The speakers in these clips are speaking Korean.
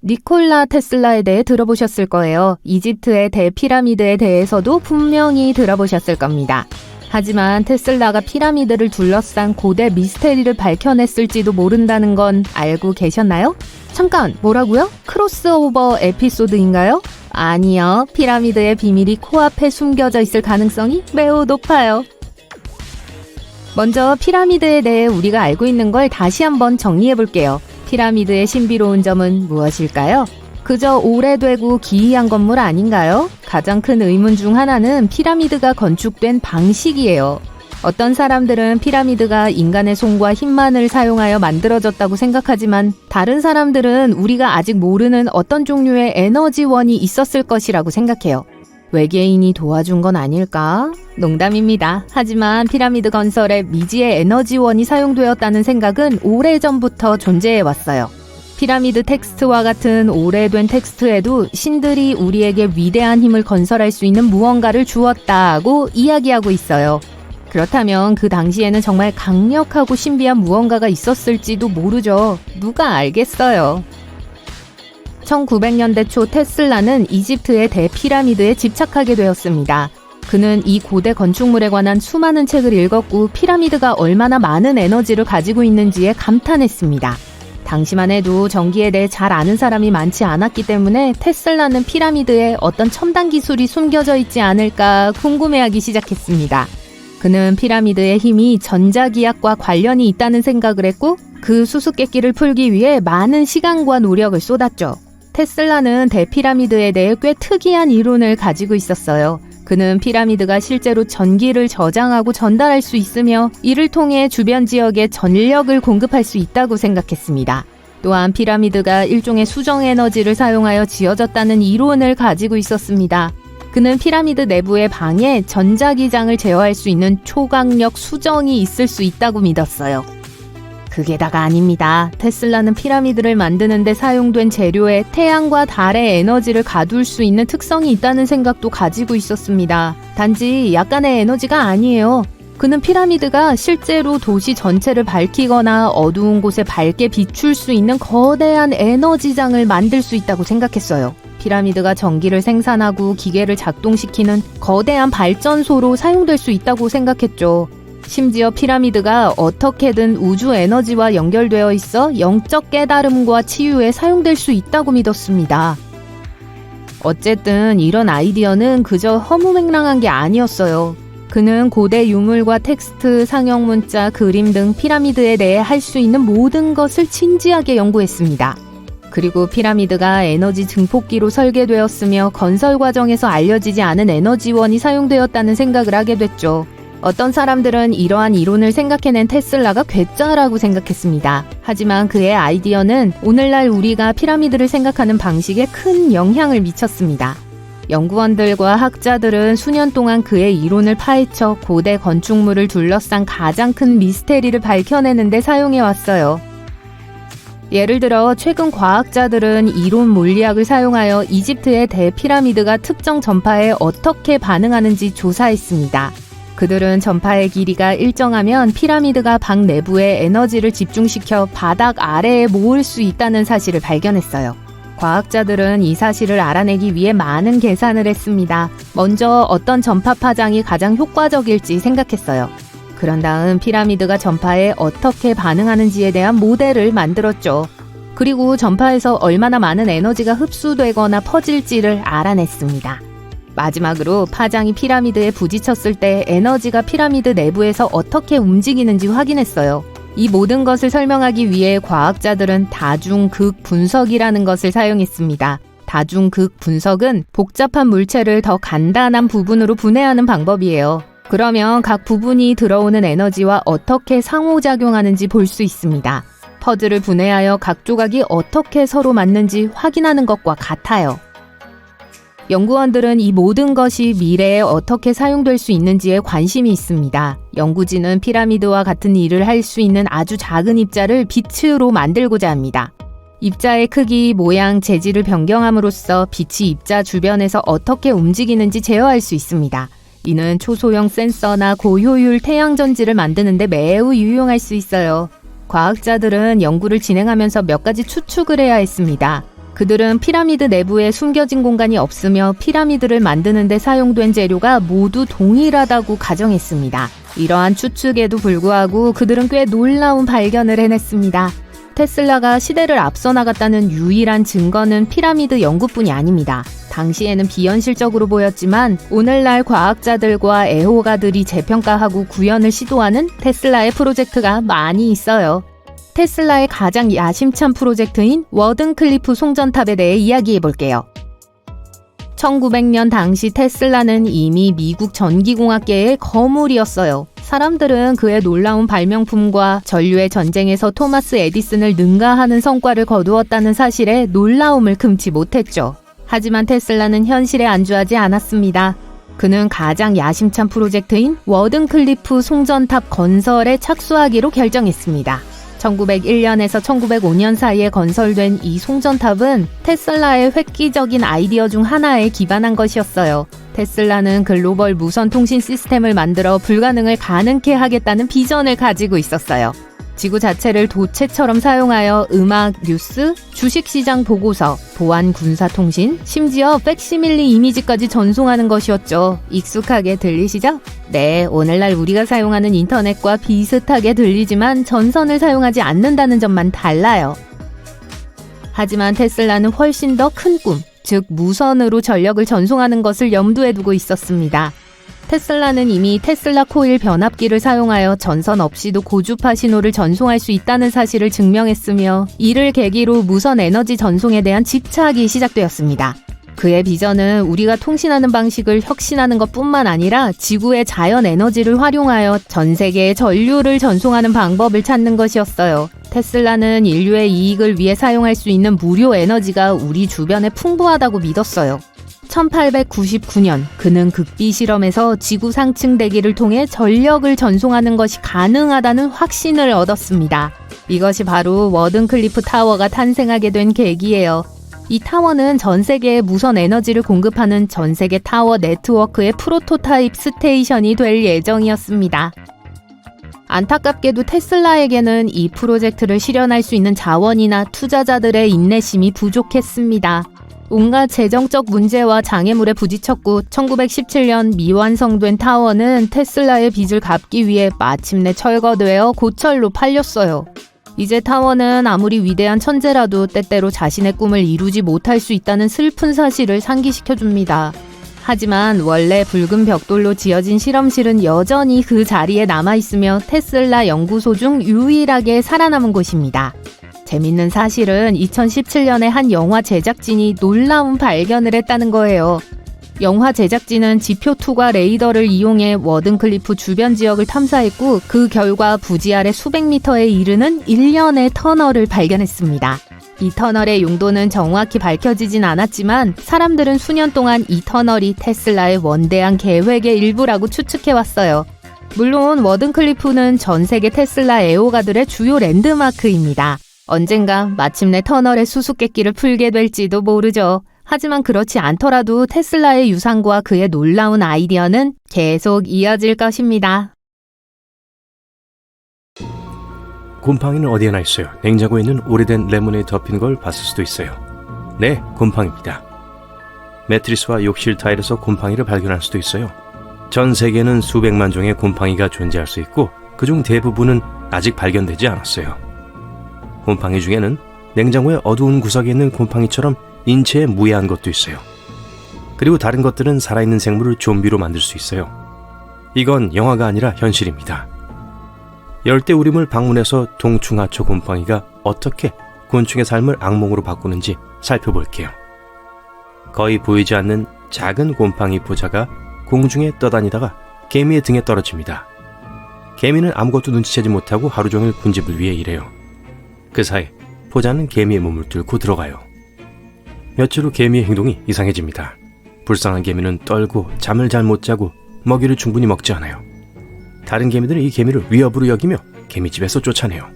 니콜라 테슬라에 대해 들어보셨을 거예요. 이집트의 대피라미드에 대해서도 분명히 들어보셨을 겁니다. 하지만 테슬라가 피라미드를 둘러싼 고대 미스테리를 밝혀냈을지도 모른다는 건 알고 계셨나요? 잠깐, 뭐라고요? 크로스오버 에피소드인가요? 아니요, 피라미드의 비밀이 코앞에 숨겨져 있을 가능성이 매우 높아요. 먼저 피라미드에 대해 우리가 알고 있는 걸 다시 한번 정리해볼게요. 피라미드의 신비로운 점은 무엇일까요? 그저 오래되고 기이한 건물 아닌가요? 가장 큰 의문 중 하나는 피라미드가 건축된 방식이에요. 어떤 사람들은 피라미드가 인간의 손과 힘만을 사용하여 만들어졌다고 생각하지만 다른 사람들은 우리가 아직 모르는 어떤 종류의 에너지원이 있었을 것이라고 생각해요. 외계인이 도와준 건 아닐까? 농담입니다. 하지만 피라미드 건설에 미지의 에너지원이 사용되었다는 생각은 오래전부터 존재해 왔어요. 피라미드 텍스트와 같은 오래된 텍스트에도 신들이 우리에게 위대한 힘을 건설할 수 있는 무언가를 주었다고 이야기하고 있어요. 그렇다면 그 당시에는 정말 강력하고 신비한 무언가가 있었을지도 모르죠. 누가 알겠어요. 1900년대 초 테슬라는 이집트의 대피라미드에 집착하게 되었습니다. 그는 이 고대 건축물에 관한 수많은 책을 읽었고 피라미드가 얼마나 많은 에너지를 가지고 있는지에 감탄했습니다. 당시만 해도 전기에 대해 잘 아는 사람이 많지 않았기 때문에 테슬라는 피라미드에 어떤 첨단 기술이 숨겨져 있지 않을까 궁금해하기 시작했습니다. 그는 피라미드의 힘이 전자기학과 관련이 있다는 생각을 했고 그 수수께끼를 풀기 위해 많은 시간과 노력을 쏟았죠. 테슬라는 대피라미드에 대해 꽤 특이한 이론을 가지고 있었어요. 그는 피라미드가 실제로 전기를 저장하고 전달할 수 있으며 이를 통해 주변 지역에 전력을 공급할 수 있다고 생각했습니다. 또한 피라미드가 일종의 수정 에너지를 사용하여 지어졌다는 이론을 가지고 있었습니다. 그는 피라미드 내부의 방에 전자기장을 제어할 수 있는 초강력 수정이 있을 수 있다고 믿었어요. 그게 다가 아닙니다. 테슬라는 피라미드를 만드는 데 사용된 재료에 태양과 달의 에너지를 가둘 수 있는 특성이 있다는 생각도 가지고 있었습니다. 단지 약간의 에너지가 아니에요. 그는 피라미드가 실제로 도시 전체를 밝히거나 어두운 곳에 밝게 비출 수 있는 거대한 에너지장을 만들 수 있다고 생각했어요. 피라미드가 전기를 생산하고 기계를 작동시키는 거대한 발전소로 사용될 수 있다고 생각했죠. 심지어 피라미드가 어떻게든 우주 에너지와 연결되어 있어 영적 깨달음과 치유에 사용될 수 있다고 믿었습니다. 어쨌든 이런 아이디어는 그저 허무맹랑한 게 아니었어요. 그는 고대 유물과 텍스트, 상형 문자, 그림 등 피라미드에 대해 할 수 있는 모든 것을 진지하게 연구했습니다. 그리고 피라미드가 에너지 증폭기로 설계되었으며 건설 과정에서 알려지지 않은 에너지원이 사용되었다는 생각을 하게 됐죠. 어떤 사람들은 이러한 이론을 생각해낸 테슬라가 괴짜라고 생각했습니다. 하지만 그의 아이디어는 오늘날 우리가 피라미드를 생각하는 방식에 큰 영향을 미쳤습니다. 연구원들과 학자들은 수년 동안 그의 이론을 파헤쳐 고대 건축물을 둘러싼 가장 큰 미스테리를 밝혀내는 데 사용해왔어요. 예를 들어 최근 과학자들은 이론 물리학을 사용하여 이집트의 대피라미드가 특정 전파에 어떻게 반응하는지 조사했습니다. 그들은 전파의 길이가 일정하면 피라미드가 방 내부에 에너지를 집중시켜 바닥 아래에 모을 수 있다는 사실을 발견했어요. 과학자들은 이 사실을 알아내기 위해 많은 계산을 했습니다. 먼저 어떤 전파 파장이 가장 효과적일지 생각했어요. 그런 다음 피라미드가 전파에 어떻게 반응하는지에 대한 모델을 만들었죠. 그리고 전파에서 얼마나 많은 에너지가 흡수되거나 퍼질지를 알아냈습니다. 마지막으로 파장이 피라미드에 부딪혔을 때 에너지가 피라미드 내부에서 어떻게 움직이는지 확인했어요. 이 모든 것을 설명하기 위해 과학자들은 다중극 분석이라는 것을 사용했습니다. 다중극 분석은 복잡한 물체를 더 간단한 부분으로 분해하는 방법이에요. 그러면 각 부분이 들어오는 에너지와 어떻게 상호작용하는지 볼 수 있습니다. 퍼즐을 분해하여 각 조각이 어떻게 서로 맞는지 확인하는 것과 같아요. 연구원들은 이 모든 것이 미래에 어떻게 사용될 수 있는지에 관심이 있습니다. 연구진은 피라미드와 같은 일을 할 수 있는 아주 작은 입자를 빛으로 만들고자 합니다. 입자의 크기, 모양, 재질을 변경함으로써 빛이 입자 주변에서 어떻게 움직이는지 제어할 수 있습니다. 이는 초소형 센서나 고효율 태양전지를 만드는 데 매우 유용할 수 있어요. 과학자들은 연구를 진행하면서 몇 가지 추측을 해야 했습니다. 그들은 피라미드 내부에 숨겨진 공간이 없으며 피라미드를 만드는 데 사용된 재료가 모두 동일하다고 가정했습니다. 이러한 추측에도 불구하고 그들은 꽤 놀라운 발견을 해냈습니다. 테슬라가 시대를 앞서 나갔다는 유일한 증거는 피라미드 연구뿐이 아닙니다. 당시에는 비현실적으로 보였지만 오늘날 과학자들과 애호가들이 재평가하고 구현을 시도하는 테슬라의 프로젝트가 많이 있어요. 테슬라의 가장 야심찬 프로젝트인 워든클리프 송전탑에 대해 이야기해볼게요. 1900년 당시 테슬라는 이미 미국 전기공학계의 거물이었어요. 사람들은 그의 놀라운 발명품과 전류의 전쟁에서 토마스 에디슨을 능가하는 성과를 거두었다는 사실에 놀라움을 금치 못했죠. 하지만 테슬라는 현실에 안주하지 않았습니다. 그는 가장 야심찬 프로젝트인 워든클리프 송전탑 건설에 착수하기로 결정했습니다. 1901년에서 1905년 사이에 건설된 이 송전탑은 테슬라의 획기적인 아이디어 중 하나에 기반한 것이었어요. 테슬라는 글로벌 무선 통신 시스템을 만들어 불가능을 가능케 하겠다는 비전을 가지고 있었어요. 지구 자체를 도체처럼 사용하여 음악, 뉴스, 주식시장 보고서, 보안 군사통신, 심지어 팩시밀리 이미지까지 전송하는 것이었죠. 익숙하게 들리시죠? 네, 오늘날 우리가 사용하는 인터넷과 비슷하게 들리지만 전선을 사용하지 않는다는 점만 달라요. 하지만 테슬라는 훨씬 더 큰 꿈, 즉 무선으로 전력을 전송하는 것을 염두에 두고 있었습니다. 테슬라는 이미 테슬라 코일 변압기를 사용하여 전선 없이도 고주파 신호를 전송할 수 있다는 사실을 증명했으며 이를 계기로 무선 에너지 전송에 대한 집착이 시작되었습니다. 그의 비전은 우리가 통신하는 방식을 혁신하는 것뿐만 아니라 지구의 자연 에너지를 활용하여 전 세계에 전류를 전송하는 방법을 찾는 것이었어요. 테슬라는 인류의 이익을 위해 사용할 수 있는 무료 에너지가 우리 주변에 풍부하다고 믿었어요. 1899년 그는 극비 실험에서 지구 상층 대기를 통해 전력을 전송하는 것이 가능하다는 확신을 얻었습니다. 이것이 바로 워든클리프 타워가 탄생하게 된 계기예요. 이 타워는 전 세계에 무선 에너지를 공급하는 전 세계 타워 네트워크의 프로토타입 스테이션이 될 예정이었습니다. 안타깝게도 테슬라에게는 이 프로젝트를 실현할 수 있는 자원이나 투자자들의 인내심이 부족했습니다. 온갖 재정적 문제와 장애물에 부딪혔고 1917년 미완성된 타워는 테슬라의 빚을 갚기 위해 마침내 철거되어 고철로 팔렸어요. 이제 타워는 아무리 위대한 천재라도 때때로 자신의 꿈을 이루지 못할 수 있다는 슬픈 사실을 상기시켜줍니다. 하지만 원래 붉은 벽돌로 지어진 실험실은 여전히 그 자리에 남아있으며 테슬라 연구소 중 유일하게 살아남은 곳입니다. 재밌는 사실은 2017년에 한 영화 제작진이 놀라운 발견을 했다는 거예요. 영화 제작진은 지표2과 레이더를 이용해 워든클리프 주변 지역을 탐사했고 그 결과 부지 아래 수백 미터에 이르는 일련의 터널을 발견했습니다. 이 터널의 용도는 정확히 밝혀지진 않았지만 사람들은 수년 동안 이 터널이 테슬라의 원대한 계획의 일부라고 추측해왔어요. 물론 워든클리프는 전 세계 테슬라 애호가들의 주요 랜드마크입니다. 언젠가 마침내 터널의 수수께끼를 풀게 될지도 모르죠. 하지만 그렇지 않더라도 테슬라의 유산과 그의 놀라운 아이디어는 계속 이어질 것입니다. 곰팡이는 어디에나 있어요. 냉장고에 있는 오래된 레몬에 덮인 걸 봤을 수도 있어요. 네, 곰팡이입니다. 매트리스와 욕실 타일에서 곰팡이를 발견할 수도 있어요. 전 세계에는 수백만 종의 곰팡이가 존재할 수 있고 그중 대부분은 아직 발견되지 않았어요. 곰팡이 중에는 냉장고의 어두운 구석에 있는 곰팡이처럼 인체에 무해한 것도 있어요. 그리고 다른 것들은 살아있는 생물을 좀비로 만들 수 있어요. 이건 영화가 아니라 현실입니다. 열대우림을 방문해서 동충하초 곰팡이가 어떻게 곤충의 삶을 악몽으로 바꾸는지 살펴볼게요. 거의 보이지 않는 작은 곰팡이 포자가 공중에 떠다니다가 개미의 등에 떨어집니다. 개미는 아무것도 눈치채지 못하고 하루 종일 군집을 위해 일해요. 그 사이 포자는 개미의 몸을 뚫고 들어가요. 며칠 후 개미의 행동이 이상해집니다. 불쌍한 개미는 떨고 잠을 잘 못 자고 먹이를 충분히 먹지 않아요. 다른 개미들은 이 개미를 위협으로 여기며 개미집에서 쫓아내요.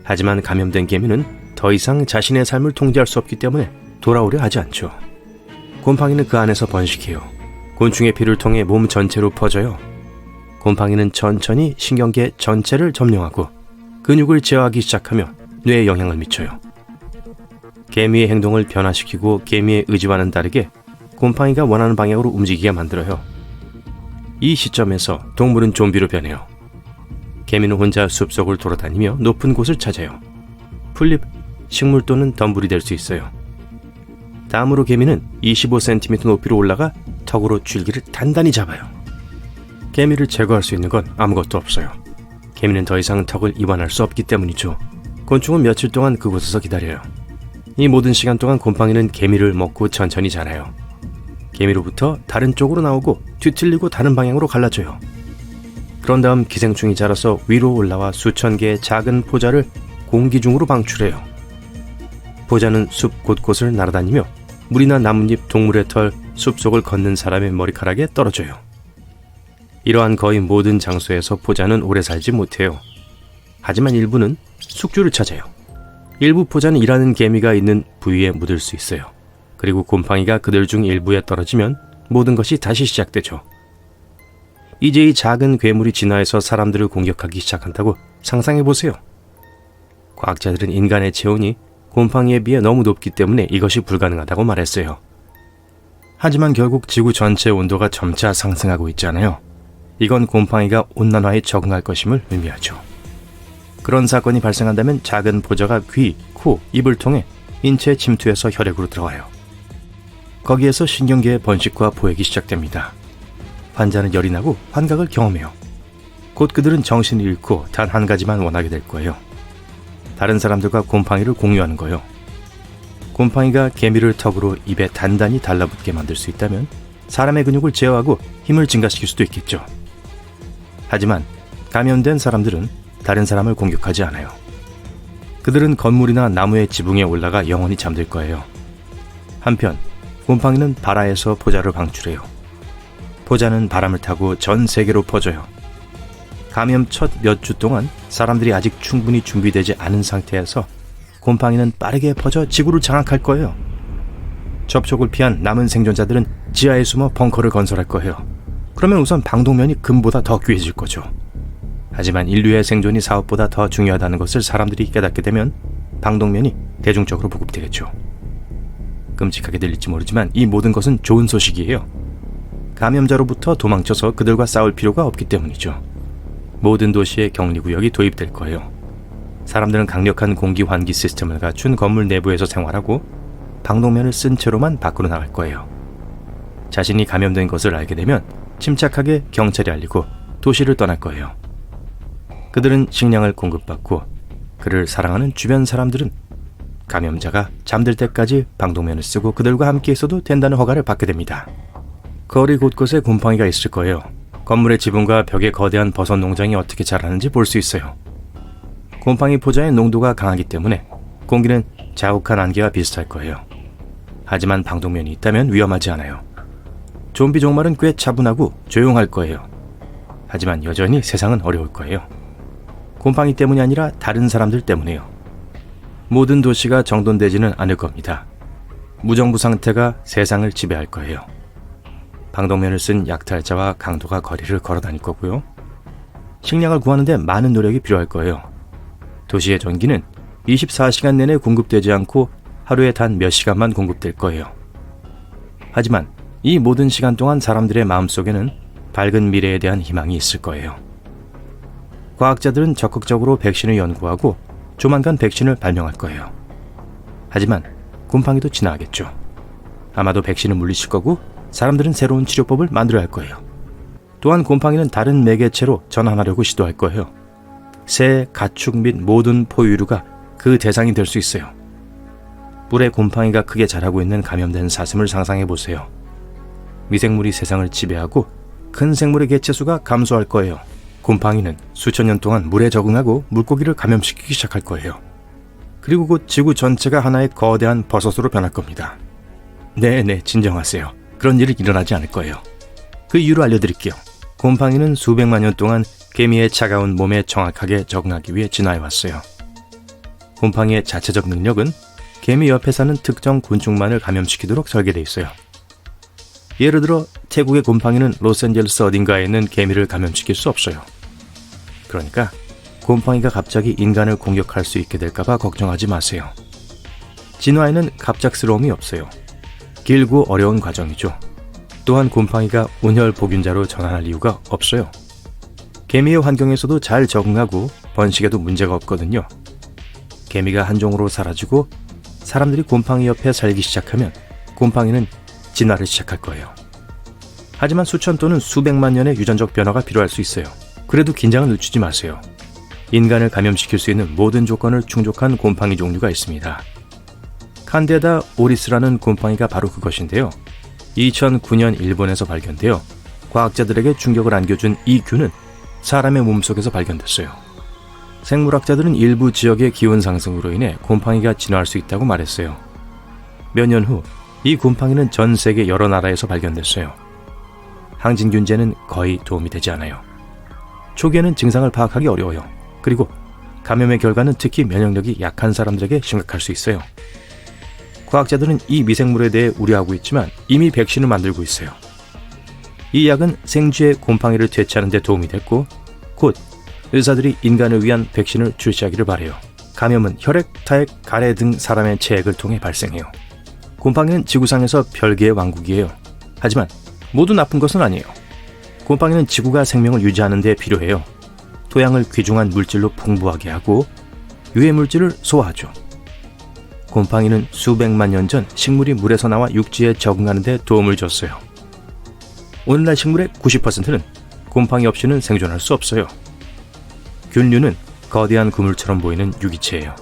하지만 감염된 개미는 더 이상 자신의 삶을 통제할 수 없기 때문에 돌아오려 하지 않죠. 곰팡이는 그 안에서 번식해요. 곤충의 피를 통해 몸 전체로 퍼져요. 곰팡이는 천천히 신경계 전체를 점령하고 근육을 제어하기 시작하며 뇌에 영향을 미쳐요. 개미의 행동을 변화시키고 개미의 의지와는 다르게 곰팡이가 원하는 방향으로 움직이게 만들어요. 이 시점에서 동물은 좀비로 변해요. 개미는 혼자 숲속을 돌아다니며 높은 곳을 찾아요. 풀잎, 식물 또는 덤불이 될 수 있어요. 다음으로 개미는 25cm 높이로 올라가 턱으로 줄기를 단단히 잡아요. 개미를 제거할 수 있는 건 아무것도 없어요. 개미는 더 이상 턱을 이완할 수 없기 때문이죠. 곤충은 며칠 동안 그곳에서 기다려요. 이 모든 시간 동안 곰팡이는 개미를 먹고 천천히 자라요. 개미로부터 다른 쪽으로 나오고 뒤틀리고 다른 방향으로 갈라져요. 그런 다음 기생충이 자라서 위로 올라와 수천 개의 작은 포자를 공기 중으로 방출해요. 포자는 숲 곳곳을 날아다니며 물이나 나뭇잎, 동물의 털, 숲속을 걷는 사람의 머리카락에 떨어져요. 이러한 거의 모든 장소에서 포자는 오래 살지 못해요. 하지만 일부는 숙주를 찾아요. 일부 포자는 일하는 개미가 있는 부위에 묻을 수 있어요. 그리고 곰팡이가 그들 중 일부에 떨어지면 모든 것이 다시 시작되죠. 이제 이 작은 괴물이 진화해서 사람들을 공격하기 시작한다고 상상해보세요. 과학자들은 인간의 체온이 곰팡이에 비해 너무 높기 때문에 이것이 불가능하다고 말했어요. 하지만 결국 지구 전체의 온도가 점차 상승하고 있잖아요. 이건 곰팡이가 온난화에 적응할 것임을 의미하죠. 그런 사건이 발생한다면 작은 포자가 귀, 코, 입을 통해 인체에 침투해서 혈액으로 들어가요. 거기에서 신경계의 번식과 포획이 시작됩니다. 환자는 열이 나고 환각을 경험해요. 곧 그들은 정신을 잃고 단 한 가지만 원하게 될 거예요. 다른 사람들과 곰팡이를 공유하는 거예요. 곰팡이가 개미를 턱으로 입에 단단히 달라붙게 만들 수 있다면 사람의 근육을 제어하고 힘을 증가시킬 수도 있겠죠. 하지만 감염된 사람들은 다른 사람을 공격하지 않아요. 그들은 건물이나 나무의 지붕에 올라가 영원히 잠들 거예요. 한편 곰팡이는 발아에서 포자를 방출해요. 포자는 바람을 타고 전 세계로 퍼져요. 감염 첫 몇 주 동안 사람들이 아직 충분히 준비되지 않은 상태에서 곰팡이는 빠르게 퍼져 지구를 장악할 거예요. 접촉을 피한 남은 생존자들은 지하에 숨어 벙커를 건설할 거예요. 그러면 우선 방독면이 금보다 더 귀해질 거죠. 하지만 인류의 생존이 사업보다 더 중요하다는 것을 사람들이 깨닫게 되면 방독면이 대중적으로 보급되겠죠. 끔찍하게 들릴지 모르지만 이 모든 것은 좋은 소식이에요. 감염자로부터 도망쳐서 그들과 싸울 필요가 없기 때문이죠. 모든 도시에 격리구역이 도입될 거예요. 사람들은 강력한 공기 환기 시스템을 갖춘 건물 내부에서 생활하고 방독면을 쓴 채로만 밖으로 나갈 거예요. 자신이 감염된 것을 알게 되면 침착하게 경찰에 알리고 도시를 떠날 거예요. 그들은 식량을 공급받고 그를 사랑하는 주변 사람들은 감염자가 잠들 때까지 방독면을 쓰고 그들과 함께 있어도 된다는 허가를 받게 됩니다. 거리 곳곳에 곰팡이가 있을 거예요. 건물의 지붕과 벽에 거대한 버섯 농장이 어떻게 자라는지 볼 수 있어요. 곰팡이 포자의 농도가 강하기 때문에 공기는 자욱한 안개와 비슷할 거예요. 하지만 방독면이 있다면 위험하지 않아요. 좀비 종말은 꽤 차분하고 조용할 거예요. 하지만 여전히 세상은 어려울 거예요. 곰팡이 때문이 아니라 다른 사람들 때문에요. 모든 도시가 정돈되지는 않을 겁니다. 무정부 상태가 세상을 지배할 거예요. 방독면을 쓴 약탈자와 강도가 거리를 걸어 다닐 거고요. 식량을 구하는데 많은 노력이 필요할 거예요. 도시의 전기는 24시간 내내 공급되지 않고 하루에 단 몇 시간만 공급될 거예요. 하지만 이 모든 시간 동안 사람들의 마음속에는 밝은 미래에 대한 희망이 있을 거예요. 과학자들은 적극적으로 백신을 연구하고 조만간 백신을 발명할 거예요. 하지만 곰팡이도 지나가겠죠. 아마도 백신을 물리칠 거고 사람들은 새로운 치료법을 만들어야 할 거예요. 또한 곰팡이는 다른 매개체로 전환하려고 시도할 거예요. 새, 가축 및 모든 포유류가 그 대상이 될 수 있어요. 뿔에 곰팡이가 크게 자라고 있는 감염된 사슴을 상상해 보세요. 미생물이 세상을 지배하고 큰 생물의 개체수가 감소할 거예요. 곰팡이는 수천 년 동안 물에 적응하고 물고기를 감염시키기 시작할 거예요. 그리고 곧 지구 전체가 하나의 거대한 버섯으로 변할 겁니다. 네네, 진정하세요. 그런 일이 일어나지 않을 거예요. 그 이유를 알려드릴게요. 곰팡이는 수백만 년 동안 개미의 차가운 몸에 정확하게 적응하기 위해 진화해왔어요. 곰팡이의 자체적 능력은 개미 옆에 사는 특정 곤충만을 감염시키도록 설계되어 있어요. 예를 들어 태국의 곰팡이는 로스앤젤레스 어딘가에 있는 개미를 감염시킬 수 없어요. 그러니까 곰팡이가 갑자기 인간을 공격할 수 있게 될까봐 걱정하지 마세요. 진화에는 갑작스러움이 없어요. 길고 어려운 과정이죠. 또한 곰팡이가 온혈 복균자로 전환할 이유가 없어요. 개미의 환경에서도 잘 적응하고 번식에도 문제가 없거든요. 개미가 한 종으로 사라지고 사람들이 곰팡이 옆에 살기 시작하면 곰팡이는 진화를 시작할 거예요. 하지만 수천 또는 수백만 년의 유전적 변화가 필요할 수 있어요. 그래도 긴장을 늦추지 마세요. 인간을 감염시킬 수 있는 모든 조건을 충족한 곰팡이 종류가 있습니다. 칸데다 오리스라는 곰팡이가 바로 그것인데요. 2009년 일본에서 발견되어 과학자들에게 충격을 안겨준 이 균은 사람의 몸속에서 발견됐어요. 생물학자들은 일부 지역의 기온 상승으로 인해 곰팡이가 진화할 수 있다고 말했어요. 몇 년 후 이 곰팡이는 전 세계 여러 나라에서 발견됐어요. 항진균제는 거의 도움이 되지 않아요. 초기에는 증상을 파악하기 어려워요. 그리고 감염의 결과는 특히 면역력이 약한 사람들에게 심각할 수 있어요. 과학자들은 이 미생물에 대해 우려하고 있지만 이미 백신을 만들고 있어요. 이 약은 생쥐의 곰팡이를 퇴치하는 데 도움이 됐고 곧 의사들이 인간을 위한 백신을 출시하기를 바라요. 감염은 혈액, 타액, 가래 등 사람의 체액을 통해 발생해요. 곰팡이는 지구상에서 별개의 왕국이에요. 하지만 모두 나쁜 것은 아니에요. 곰팡이는 지구가 생명을 유지하는 데 필요해요. 토양을 귀중한 물질로 풍부하게 하고 유해 물질을 소화하죠. 곰팡이는 수백만 년 전 식물이 물에서 나와 육지에 적응하는 데 도움을 줬어요. 오늘날 식물의 90%는 곰팡이 없이는 생존할 수 없어요. 균류는 거대한 그물처럼 보이는 유기체예요.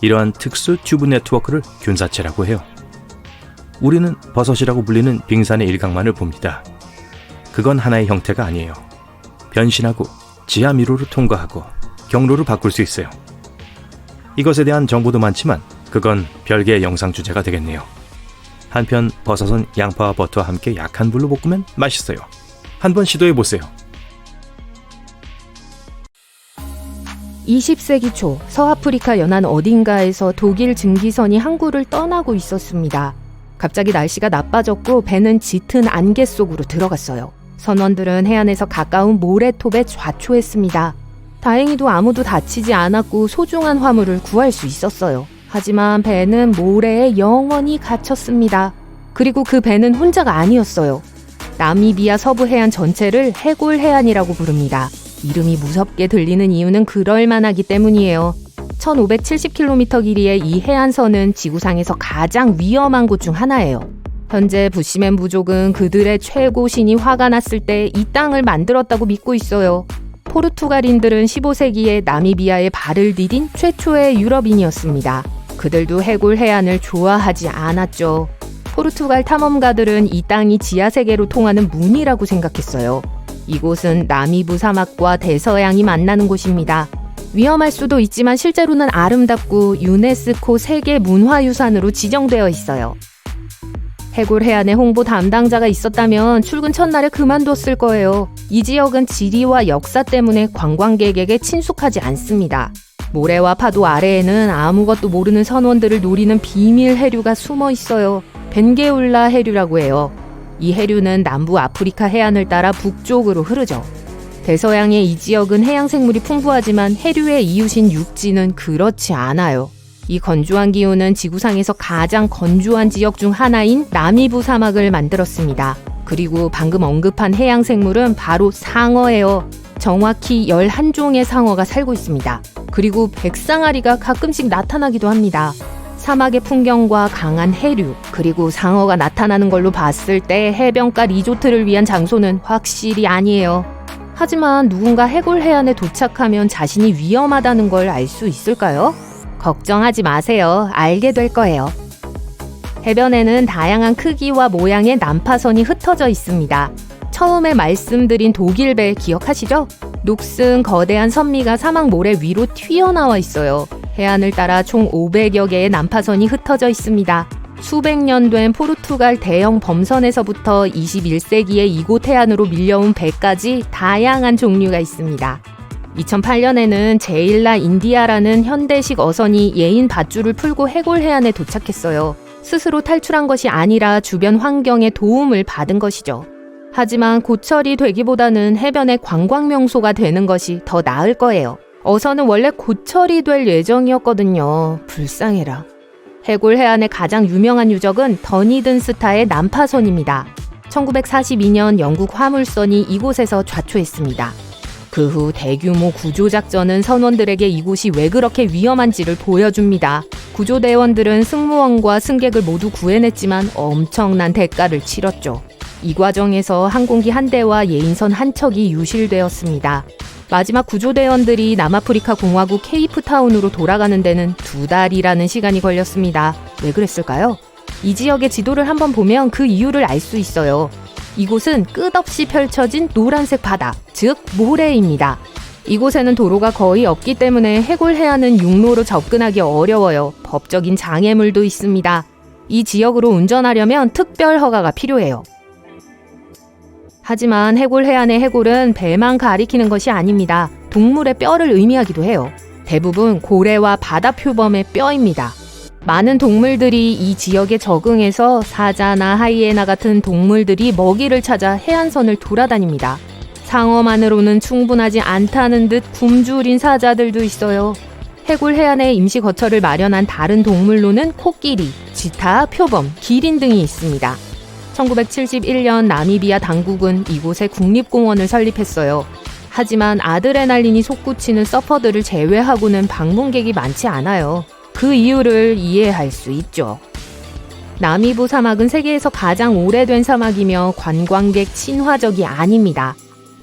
이러한 특수 튜브 네트워크를 균사체라고 해요. 우리는 버섯이라고 불리는 빙산의 일각만을 봅니다. 그건 하나의 형태가 아니에요. 변신하고 지하 미로를 통과하고 경로를 바꿀 수 있어요. 이것에 대한 정보도 많지만 그건 별개의 영상 주제가 되겠네요. 한편 버섯은 양파와 버터와 함께 약한 불로 볶으면 맛있어요. 한번 시도해보세요. 20세기 초 서아프리카 연안 어딘가에서 독일 증기선이 항구를 떠나고 있었습니다. 갑자기 날씨가 나빠졌고 배는 짙은 안개 속으로 들어갔어요. 선원들은 해안에서 가까운 모래톱에 좌초했습니다. 다행히도 아무도 다치지 않았고 소중한 화물을 구할 수 있었어요. 하지만 배는 모래에 영원히 갇혔습니다. 그리고 그 배는 혼자가 아니었어요. 나미비아 서부 해안 전체를 해골 해안이라고 부릅니다. 이름이 무섭게 들리는 이유는 그럴만하기 때문이에요. 1570km 길이의 이 해안선은 지구상에서 가장 위험한 곳 중 하나예요. 현재 부시맨 부족은 그들의 최고 신이 화가 났을 때 이 땅을 만들었다고 믿고 있어요. 포르투갈인들은 15세기에 나미비아에 발을 디딘 최초의 유럽인이었습니다. 그들도 해골 해안을 좋아하지 않았죠. 포르투갈 탐험가들은 이 땅이 지하세계로 통하는 문이라고 생각했어요. 이곳은 나미부 사막과 대서양이 만나는 곳입니다. 위험할 수도 있지만 실제로는 아름답고 유네스코 세계 문화유산으로 지정되어 있어요. 해골 해안에 홍보 담당자가 있었다면 출근 첫날에 그만뒀을 거예요. 이 지역은 지리와 역사 때문에 관광객에게 친숙하지 않습니다. 모래와 파도 아래에는 아무것도 모르는 선원들을 노리는 비밀 해류가 숨어 있어요. 벤게울라 해류라고 해요. 이 해류는 남부 아프리카 해안을 따라 북쪽으로 흐르죠. 대서양의 이 지역은 해양생물이 풍부하지만 해류의 이웃인 육지는 그렇지 않아요. 이 건조한 기후는 지구상에서 가장 건조한 지역 중 하나인 나미부 사막을 만들었습니다. 그리고 방금 언급한 해양생물은 바로 상어예요. 정확히 11종의 상어가 살고 있습니다. 그리고 백상아리가 가끔씩 나타나기도 합니다. 사막의 풍경과 강한 해류, 그리고 상어가 나타나는 걸로 봤을 때 해변가 리조트를 위한 장소는 확실히 아니에요. 하지만 누군가 해골 해안에 도착하면 자신이 위험하다는 걸 알 수 있을까요? 걱정하지 마세요. 알게 될 거예요. 해변에는 다양한 크기와 모양의 난파선이 흩어져 있습니다. 처음에 말씀드린 독일배 기억하시죠? 녹슨 거대한 선미가 사막 모래 위로 튀어나와 있어요. 해안을 따라 총 500여 개의 난파선이 흩어져 있습니다. 수백 년 된 포르투갈 대형 범선에서부터 21세기에 이곳 해안으로 밀려온 배까지 다양한 종류가 있습니다. 2008년에는 제일라 인디아라는 현대식 어선이 예인 밧줄을 풀고 해골 해안에 도착했어요. 스스로 탈출한 것이 아니라 주변 환경에 도움을 받은 것이죠. 하지만 고철이 되기보다는 해변의 관광 명소가 되는 것이 더 나을 거예요. 어선은 원래 고철이 될 예정이었거든요. 불쌍해라. 해골 해안의 가장 유명한 유적은 더니든 스타의 난파선입니다. 1942년 영국 화물선이 이곳에서 좌초했습니다. 그 후 대규모 구조작전은 선원들에게 이곳이 왜 그렇게 위험한지를 보여줍니다. 구조대원들은 승무원과 승객을 모두 구해냈지만 엄청난 대가를 치렀죠. 이 과정에서 항공기 한 대와 예인선 한 척이 유실되었습니다. 마지막 구조대원들이 남아프리카 공화국 케이프타운으로 돌아가는 데는 2달이라는 시간이 걸렸습니다. 왜 그랬을까요? 이 지역의 지도를 한번 보면 그 이유를 알 수 있어요. 이곳은 끝없이 펼쳐진 노란색 바다, 즉 모래입니다. 이곳에는 도로가 거의 없기 때문에 해골 해안은 육로로 접근하기 어려워요. 법적인 장애물도 있습니다. 이 지역으로 운전하려면 특별 허가가 필요해요. 하지만 해골 해안의 해골은 배만 가리키는 것이 아닙니다. 동물의 뼈를 의미하기도 해요. 대부분 고래와 바다 표범의 뼈입니다. 많은 동물들이 이 지역에 적응해서 사자나 하이에나 같은 동물들이 먹이를 찾아 해안선을 돌아다닙니다. 상어만으로는 충분하지 않다는 듯 굶주린 사자들도 있어요. 해골 해안에 임시 거처를 마련한 다른 동물로는 코끼리, 지타, 표범, 기린 등이 있습니다. 1971년 나미비아 당국은 이곳에 국립공원을 설립했어요. 하지만 아드레날린이 솟구치는 서퍼들을 제외하고는 방문객이 많지 않아요. 그 이유를 이해할 수 있죠. 나미부 사막은 세계에서 가장 오래된 사막이며 관광객 친화적이 아닙니다.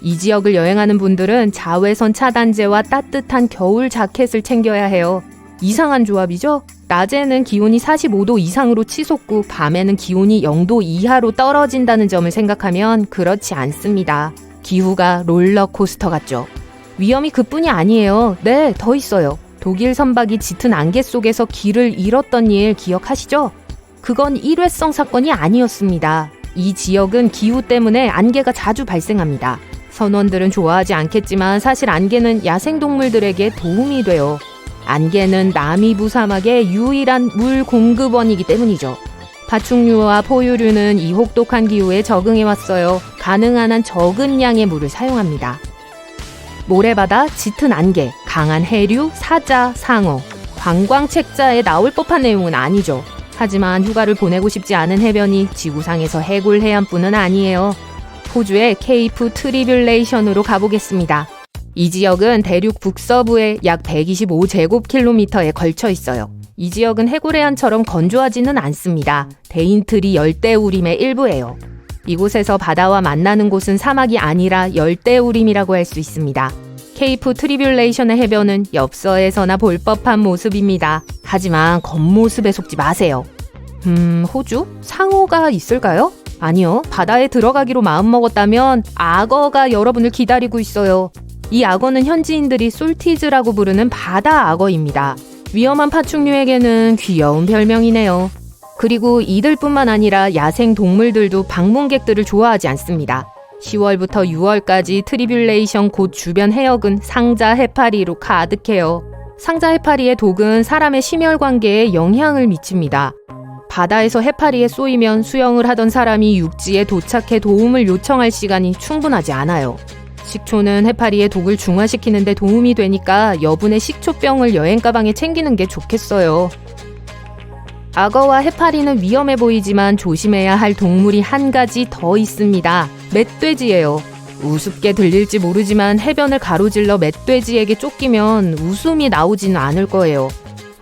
이 지역을 여행하는 분들은 자외선 차단제와 따뜻한 겨울 자켓을 챙겨야 해요. 이상한 조합이죠? 낮에는 기온이 45도 이상으로 치솟고 밤에는 기온이 0도 이하로 떨어진다는 점을 생각하면 그렇지 않습니다. 기후가 롤러코스터 같죠. 위험이 그뿐이 아니에요. 네, 더 있어요. 독일 선박이 짙은 안개 속에서 길을 잃었던 일 기억하시죠? 그건 일회성 사건이 아니었습니다. 이 지역은 기후 때문에 안개가 자주 발생합니다. 선원들은 좋아하지 않겠지만 사실 안개는 야생동물들에게 도움이 돼요. 안개는 나미부 사막의 유일한 물 공급원이기 때문이죠. 파충류와 포유류는 이 혹독한 기후에 적응해왔어요. 가능한 한 적은 양의 물을 사용합니다. 모래바다, 짙은 안개, 강한 해류, 사자, 상어. 관광책자에 나올 법한 내용은 아니죠. 하지만 휴가를 보내고 싶지 않은 해변이 지구상에서 해골 해안뿐은 아니에요. 호주의 케이프 트리뷸레이션으로 가보겠습니다. 이 지역은 대륙 북서부에 약 125제곱킬로미터에 걸쳐 있어요. 이 지역은 해골 해안처럼 건조하지는 않습니다. 데인트리 열대우림의 일부예요. 이곳에서 바다와 만나는 곳은 사막이 아니라 열대우림이라고 할 수 있습니다. 케이프 트리뷸레이션의 해변은 엽서에서나 볼 법한 모습입니다. 하지만 겉모습에 속지 마세요. 호주? 상어가 있을까요? 아니요. 바다에 들어가기로 마음먹었다면 악어가 여러분을 기다리고 있어요. 이 악어는 현지인들이 솔티즈라고 부르는 바다 악어입니다. 위험한 파충류에게는 귀여운 별명이네요. 그리고 이들뿐만 아니라 야생 동물들도 방문객들을 좋아하지 않습니다. 10월부터 6월까지 트리뷸레이션 곳 주변 해역은 상자 해파리로 가득해요. 상자 해파리의 독은 사람의 심혈관계에 영향을 미칩니다. 바다에서 해파리에 쏘이면 수영을 하던 사람이 육지에 도착해 도움을 요청할 시간이 충분하지 않아요. 식초는 해파리의 독을 중화시키는 데 도움이 되니까 여분의 식초병을 여행 가방에 챙기는 게 좋겠어요. 악어와 해파리는 위험해 보이지만 조심해야 할 동물이 한 가지 더 있습니다. 멧돼지예요. 우습게 들릴지 모르지만 해변을 가로질러 멧돼지에게 쫓기면 웃음이 나오지는 않을 거예요.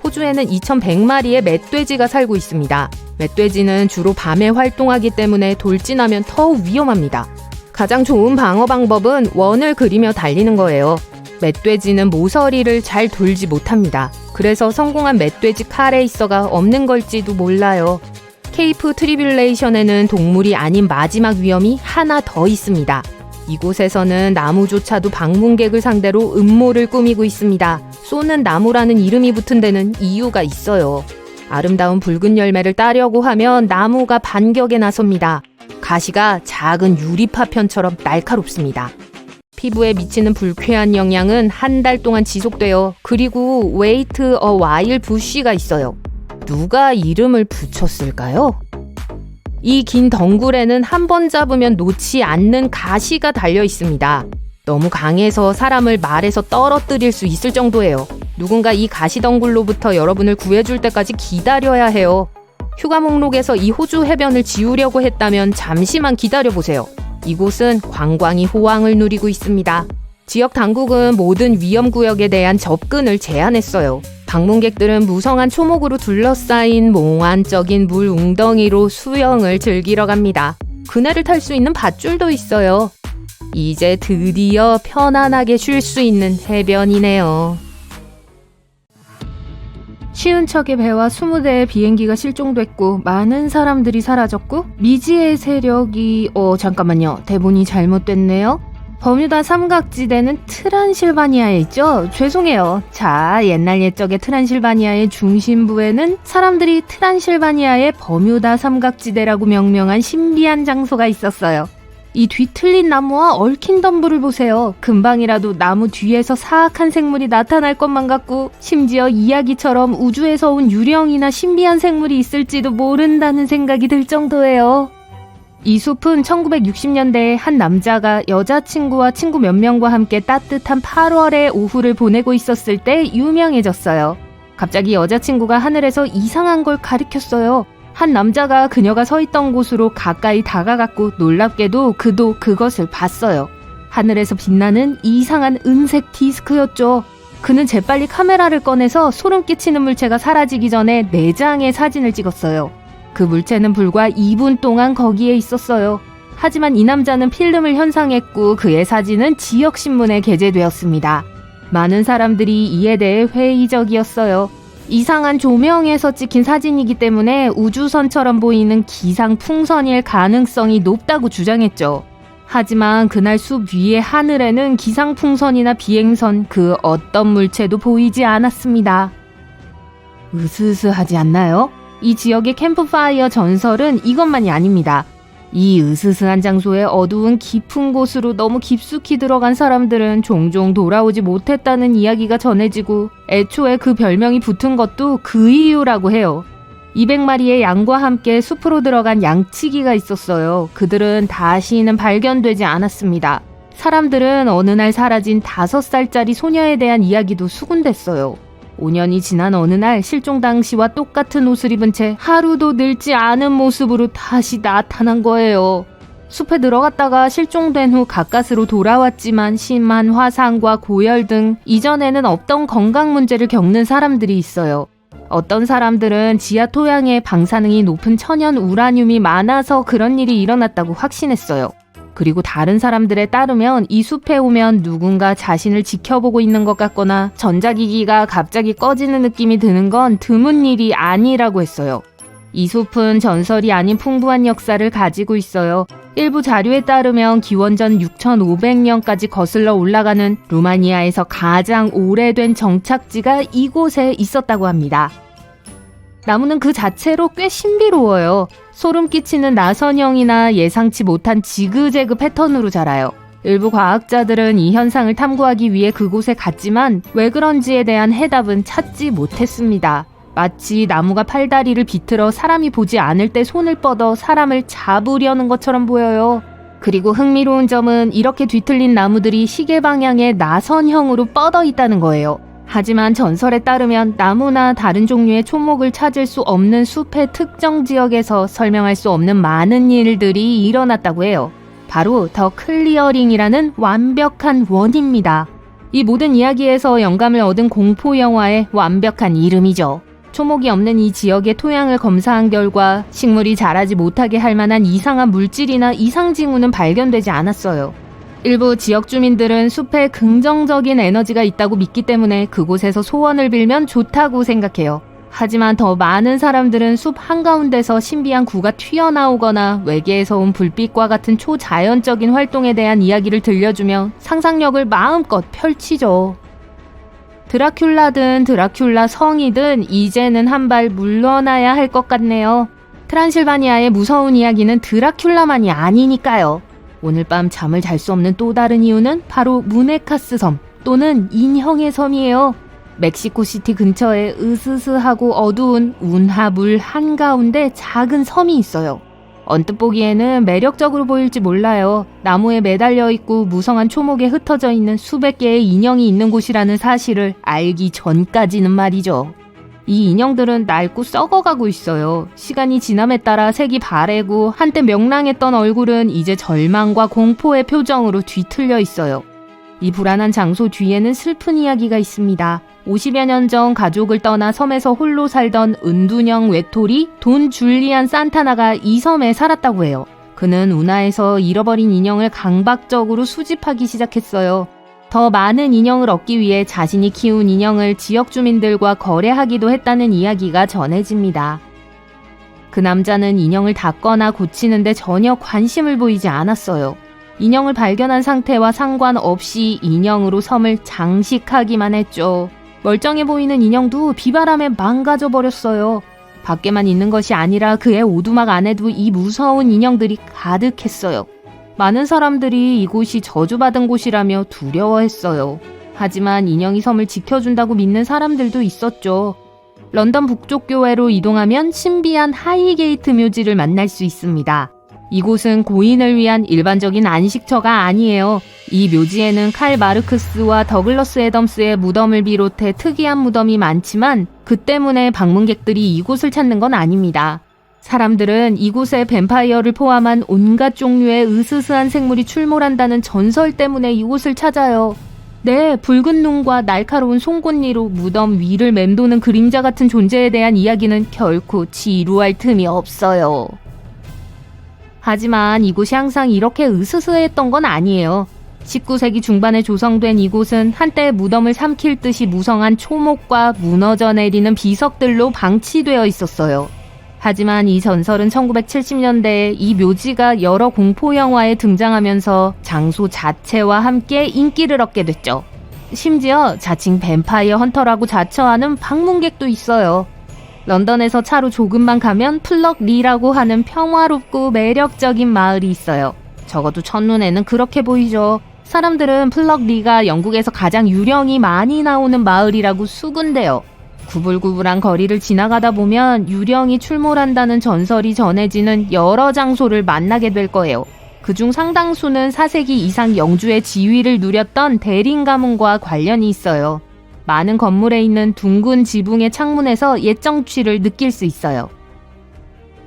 호주에는 2,100마리의 멧돼지가 살고 있습니다. 멧돼지는 주로 밤에 활동하기 때문에 돌진하면 더 위험합니다. 가장 좋은 방어 방법은 원을 그리며 달리는 거예요. 멧돼지는 모서리를 잘 돌지 못합니다. 그래서 성공한 멧돼지 카레이서가 없는 걸지도 몰라요. 케이프 트리뷸레이션에는 동물이 아닌 마지막 위험이 하나 더 있습니다. 이곳에서는 나무조차도 방문객을 상대로 음모를 꾸미고 있습니다. 쏘는 나무라는 이름이 붙은 데는 이유가 있어요. 아름다운 붉은 열매를 따려고 하면 나무가 반격에 나섭니다. 가시가 작은 유리파편처럼 날카롭습니다. 피부에 미치는 불쾌한 영향은 한 달 동안 지속돼요. 그리고 웨이트 어 와일 부쉬가 있어요. 누가 이름을 붙였을까요? 이 긴 덩굴에는 한 번 잡으면 놓지 않는 가시가 달려 있습니다. 너무 강해서 사람을 말에서 떨어뜨릴 수 있을 정도예요. 누군가 이 가시덩굴로부터 여러분을 구해줄 때까지 기다려야 해요. 휴가 목록에서 이 호주 해변을 지우려고 했다면 잠시만 기다려보세요. 이곳은 관광이 호황을 누리고 있습니다. 지역 당국은 모든 위험구역에 대한 접근을 제한했어요. 방문객들은 무성한 초목으로 둘러싸인 몽환적인 물 웅덩이로 수영을 즐기러 갑니다. 그네를 탈 수 있는 밧줄도 있어요. 이제 드디어 편안하게 쉴 수 있는 해변이네요. 쉬운 척의 배와 20대의 비행기가 실종됐고 많은 사람들이 사라졌고 미지의 세력이 잠깐만요. 대본이 잘못됐네요. 버뮤다 삼각지대는 트란실바니아에 있죠? 죄송해요. 자, 옛날 옛적의 트란실바니아의 중심부에는 사람들이 트란실바니아의 버뮤다 삼각지대라고 명명한 신비한 장소가 있었어요. 이 뒤틀린 나무와 얽힌 덤불을 보세요. 금방이라도 나무 뒤에서 사악한 생물이 나타날 것만 같고 심지어 이야기처럼 우주에서 온 유령이나 신비한 생물이 있을지도 모른다는 생각이 들 정도예요. 이 숲은 1960년대에 한 남자가 여자친구와 친구 몇 명과 함께 따뜻한 8월의 오후를 보내고 있었을 때 유명해졌어요. 갑자기 여자친구가 하늘에서 이상한 걸 가리켰어요. 한 남자가 그녀가 서 있던 곳으로 가까이 다가갔고 놀랍게도 그도 그것을 봤어요. 하늘에서 빛나는 이상한 은색 디스크였죠. 그는 재빨리 카메라를 꺼내서 소름 끼치는 물체가 사라지기 전에 4장의 사진을 찍었어요. 그 물체는 불과 2분 동안 거기에 있었어요. 하지만 이 남자는 필름을 현상했고 그의 사진은 지역신문에 게재되었습니다. 많은 사람들이 이에 대해 회의적이었어요. 이상한 조명에서 찍힌 사진이기 때문에 우주선처럼 보이는 기상풍선일 가능성이 높다고 주장했죠. 하지만 그날 숲 위의 하늘에는 기상풍선이나 비행선 그 어떤 물체도 보이지 않았습니다. 으스스하지 않나요? 이 지역의 캠프파이어 전설은 이것만이 아닙니다. 이 으스스한 장소의 어두운 깊은 곳으로 너무 깊숙이 들어간 사람들은 종종 돌아오지 못했다는 이야기가 전해지고 애초에 그 별명이 붙은 것도 그 이유라고 해요. 200마리의 양과 함께 숲으로 들어간 양치기가 있었어요. 그들은 다시는 발견되지 않았습니다. 사람들은 어느 날 사라진 5살짜리 소녀에 대한 이야기도 수군댔어요. 5년이 지난 어느 날 실종 당시와 똑같은 옷을 입은 채 하루도 늙지 않은 모습으로 다시 나타난 거예요. 숲에 들어갔다가 실종된 후 가까스로 돌아왔지만 심한 화상과 고열 등 이전에는 없던 건강 문제를 겪는 사람들이 있어요. 어떤 사람들은 지하 토양에 방사능이 높은 천연 우라늄이 많아서 그런 일이 일어났다고 확신했어요. 그리고 다른 사람들에 따르면 이 숲에 오면 누군가 자신을 지켜보고 있는 것 같거나 전자기기가 갑자기 꺼지는 느낌이 드는 건 드문 일이 아니라고 했어요. 이 숲은 전설이 아닌 풍부한 역사를 가지고 있어요. 일부 자료에 따르면 기원전 6500년까지 거슬러 올라가는 루마니아에서 가장 오래된 정착지가 이곳에 있었다고 합니다. 나무는 그 자체로 꽤 신비로워요. 소름 끼치는 나선형이나 예상치 못한 지그재그 패턴으로 자라요. 일부 과학자들은 이 현상을 탐구하기 위해 그곳에 갔지만 왜 그런지에 대한 해답은 찾지 못했습니다. 마치 나무가 팔다리를 비틀어 사람이 보지 않을 때 손을 뻗어 사람을 잡으려는 것처럼 보여요. 그리고 흥미로운 점은 이렇게 뒤틀린 나무들이 시계 방향의 나선형으로 뻗어 있다는 거예요. 하지만 전설에 따르면 나무나 다른 종류의 초목을 찾을 수 없는 숲의 특정 지역에서 설명할 수 없는 많은 일들이 일어났다고 해요. 바로 더 클리어링이라는 완벽한 원입니다. 이 모든 이야기에서 영감을 얻은 공포 영화의 완벽한 이름이죠. 초목이 없는 이 지역의 토양을 검사한 결과 식물이 자라지 못하게 할 만한 이상한 물질이나 이상 징후는 발견되지 않았어요. 일부 지역 주민들은 숲에 긍정적인 에너지가 있다고 믿기 때문에 그곳에서 소원을 빌면 좋다고 생각해요. 하지만 더 많은 사람들은 숲 한가운데서 신비한 구가 튀어나오거나 외계에서 온 불빛과 같은 초자연적인 활동에 대한 이야기를 들려주며 상상력을 마음껏 펼치죠. 드라큘라든 드라큘라 성이든 이제는 한 발 물러나야 할 것 같네요. 트란실바니아의 무서운 이야기는 드라큘라만이 아니니까요. 오늘 밤 잠을 잘 수 없는 또 다른 이유는 바로 무네카스 섬 또는 인형의 섬이에요. 멕시코시티 근처에 으스스하고 어두운 운하물 한가운데 작은 섬이 있어요. 언뜻 보기에는 매력적으로 보일지 몰라요. 나무에 매달려 있고 무성한 초목에 흩어져 있는 수백 개의 인형이 있는 곳이라는 사실을 알기 전까지는 말이죠. 이 인형들은 낡고 썩어가고 있어요. 시간이 지남에 따라 색이 바래고 한때 명랑했던 얼굴은 이제 절망과 공포의 표정으로 뒤틀려 있어요. 이 불안한 장소 뒤에는 슬픈 이야기가 있습니다. 50여 년 전 가족을 떠나 섬에서 홀로 살던 은둔형 외톨이 돈 줄리안 산타나가 이 섬에 살았다고 해요. 그는 운하에서 잃어버린 인형을 강박적으로 수집하기 시작했어요. 더 많은 인형을 얻기 위해 자신이 키운 인형을 지역 주민들과 거래하기도 했다는 이야기가 전해집니다. 그 남자는 인형을 닦거나 고치는데 전혀 관심을 보이지 않았어요. 인형을 발견한 상태와 상관없이 인형으로 섬을 장식하기만 했죠. 멀쩡해 보이는 인형도 비바람에 망가져 버렸어요. 밖에만 있는 것이 아니라 그의 오두막 안에도 이 무서운 인형들이 가득했어요. 많은 사람들이 이곳이 저주받은 곳이라며 두려워했어요. 하지만 인형이 섬을 지켜준다고 믿는 사람들도 있었죠. 런던 북쪽 교회로 이동하면 신비한 하이게이트 묘지를 만날 수 있습니다. 이곳은 고인을 위한 일반적인 안식처가 아니에요. 이 묘지에는 칼 마르크스와 더글러스 애덤스의 무덤을 비롯해 특이한 무덤이 많지만 그 때문에 방문객들이 이곳을 찾는 건 아닙니다. 사람들은 이곳에 뱀파이어를 포함한 온갖 종류의 으스스한 생물이 출몰한다는 전설 때문에 이곳을 찾아요. 네, 붉은 눈과 날카로운 송곳니로 무덤 위를 맴도는 그림자 같은 존재에 대한 이야기는 결코 지루할 틈이 없어요. 하지만 이곳이 항상 이렇게 으스스했던 건 아니에요. 19세기 중반에 조성된 이곳은 한때 무덤을 삼킬 듯이 무성한 초목과 무너져 내리는 비석들로 방치되어 있었어요. 하지만 이 전설은 1970년대에 이 묘지가 여러 공포 영화에 등장하면서 장소 자체와 함께 인기를 얻게 됐죠. 심지어 자칭 뱀파이어 헌터라고 자처하는 방문객도 있어요. 런던에서 차로 조금만 가면 플럭리라고 하는 평화롭고 매력적인 마을이 있어요. 적어도 첫눈에는 그렇게 보이죠. 사람들은 플럭리가 영국에서 가장 유령이 많이 나오는 마을이라고 수군대요. 구불구불한 거리를 지나가다 보면 유령이 출몰한다는 전설이 전해지는 여러 장소를 만나게 될 거예요. 그중 상당수는 4세기 이상 영주의 지위를 누렸던 대린 가문과 관련이 있어요. 많은 건물에 있는 둥근 지붕의 창문에서 옛 정취를 느낄 수 있어요.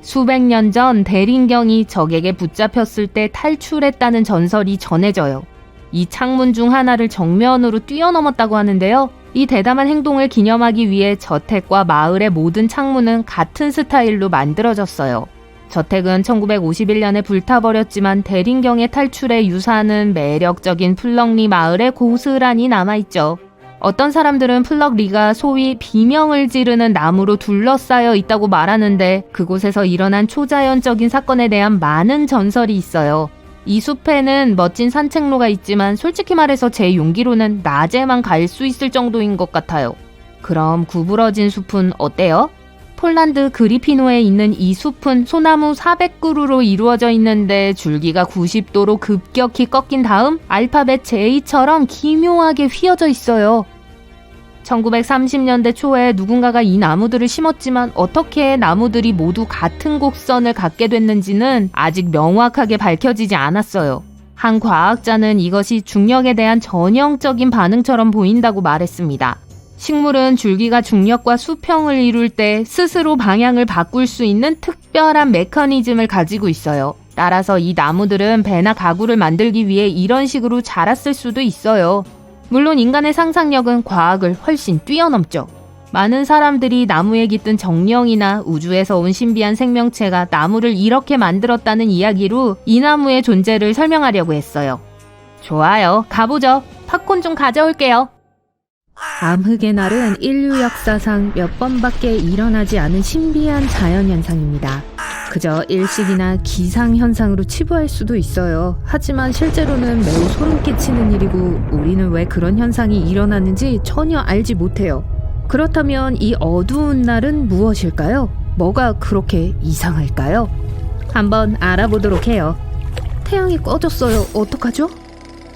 수백 년 전 대린경이 적에게 붙잡혔을 때 탈출했다는 전설이 전해져요. 이 창문 중 하나를 정면으로 뛰어넘었다고 하는데요. 이 대담한 행동을 기념하기 위해 저택과 마을의 모든 창문은 같은 스타일로 만들어졌어요. 저택은 1951년에 불타버렸지만 대린경의 탈출의 유산은 매력적인 플럭리 마을에 고스란히 남아있죠. 어떤 사람들은 플럭리가 소위 비명을 지르는 나무로 둘러싸여 있다고 말하는데 그곳에서 일어난 초자연적인 사건에 대한 많은 전설이 있어요. 이 숲에는 멋진 산책로가 있지만 솔직히 말해서 제 용기로는 낮에만 갈 수 있을 정도인 것 같아요. 그럼 구부러진 숲은 어때요? 폴란드 그리피노에 있는 이 숲은 소나무 400그루로 이루어져 있는데 줄기가 90도로 급격히 꺾인 다음 알파벳 J처럼 기묘하게 휘어져 있어요. 1930년대 초에 누군가가 이 나무들을 심었지만 어떻게 나무들이 모두 같은 곡선을 갖게 됐는지는 아직 명확하게 밝혀지지 않았어요. 한 과학자는 이것이 중력에 대한 전형적인 반응처럼 보인다고 말했습니다. 식물은 줄기가 중력과 수평을 이룰 때 스스로 방향을 바꿀 수 있는 특별한 메커니즘을 가지고 있어요. 따라서 이 나무들은 배나 가구를 만들기 위해 이런 식으로 자랐을 수도 있어요. 물론 인간의 상상력은 과학을 훨씬 뛰어넘죠. 많은 사람들이 나무에 깃든 정령이나 우주에서 온 신비한 생명체가 나무를 이렇게 만들었다는 이야기로 이 나무의 존재를 설명하려고 했어요. 좋아요, 가보죠. 팝콘 좀 가져올게요. 암흑의 날은 인류 역사상 몇 번밖에 일어나지 않은 신비한 자연현상입니다. 그저 일식이나 기상현상으로 치부할 수도 있어요. 하지만 실제로는 매우 소름 끼치는 일이고 우리는 왜 그런 현상이 일어나는지 전혀 알지 못해요. 그렇다면 이 어두운 날은 무엇일까요? 뭐가 그렇게 이상할까요? 한번 알아보도록 해요. 태양이 꺼졌어요. 어떡하죠?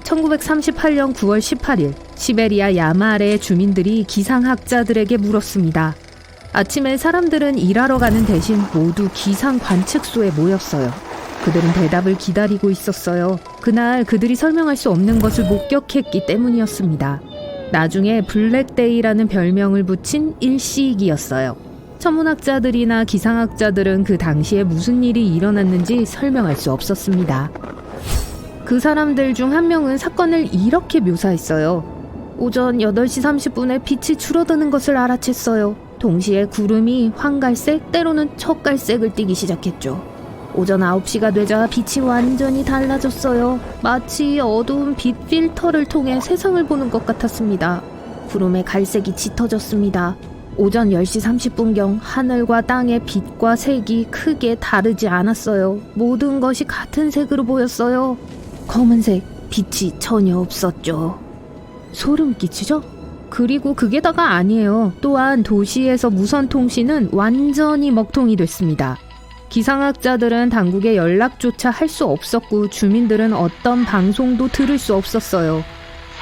1938년 9월 18일 시베리아 야마 아래의 주민들이 기상학자들에게 물었습니다. 아침에 사람들은 일하러 가는 대신 모두 기상 관측소에 모였어요. 그들은 대답을 기다리고 있었어요. 그날 그들이 설명할 수 없는 것을 목격했기 때문이었습니다. 나중에 블랙데이라는 별명을 붙인 일시이기였어요. 천문학자들이나 기상학자들은 그 당시에 무슨 일이 일어났는지 설명할 수 없었습니다. 그 사람들 중 한 명은 사건을 이렇게 묘사했어요. 오전 8시 30분에 빛이 줄어드는 것을 알아챘어요. 동시에 구름이 황갈색, 때로는 척갈색을 띠기 시작했죠. 오전 9시가 되자 빛이 완전히 달라졌어요. 마치 어두운 빛 필터를 통해 세상을 보는 것 같았습니다. 구름의 갈색이 짙어졌습니다. 오전 10시 30분경 하늘과 땅의 빛과 색이 크게 다르지 않았어요. 모든 것이 같은 색으로 보였어요. 검은색, 빛이 전혀 없었죠. 소름 끼치죠? 그리고 그게 다가 아니에요. 또한 도시에서 무선 통신은 완전히 먹통이 됐습니다. 기상학자들은 당국에 연락조차 할 수 없었고 주민들은 어떤 방송도 들을 수 없었어요.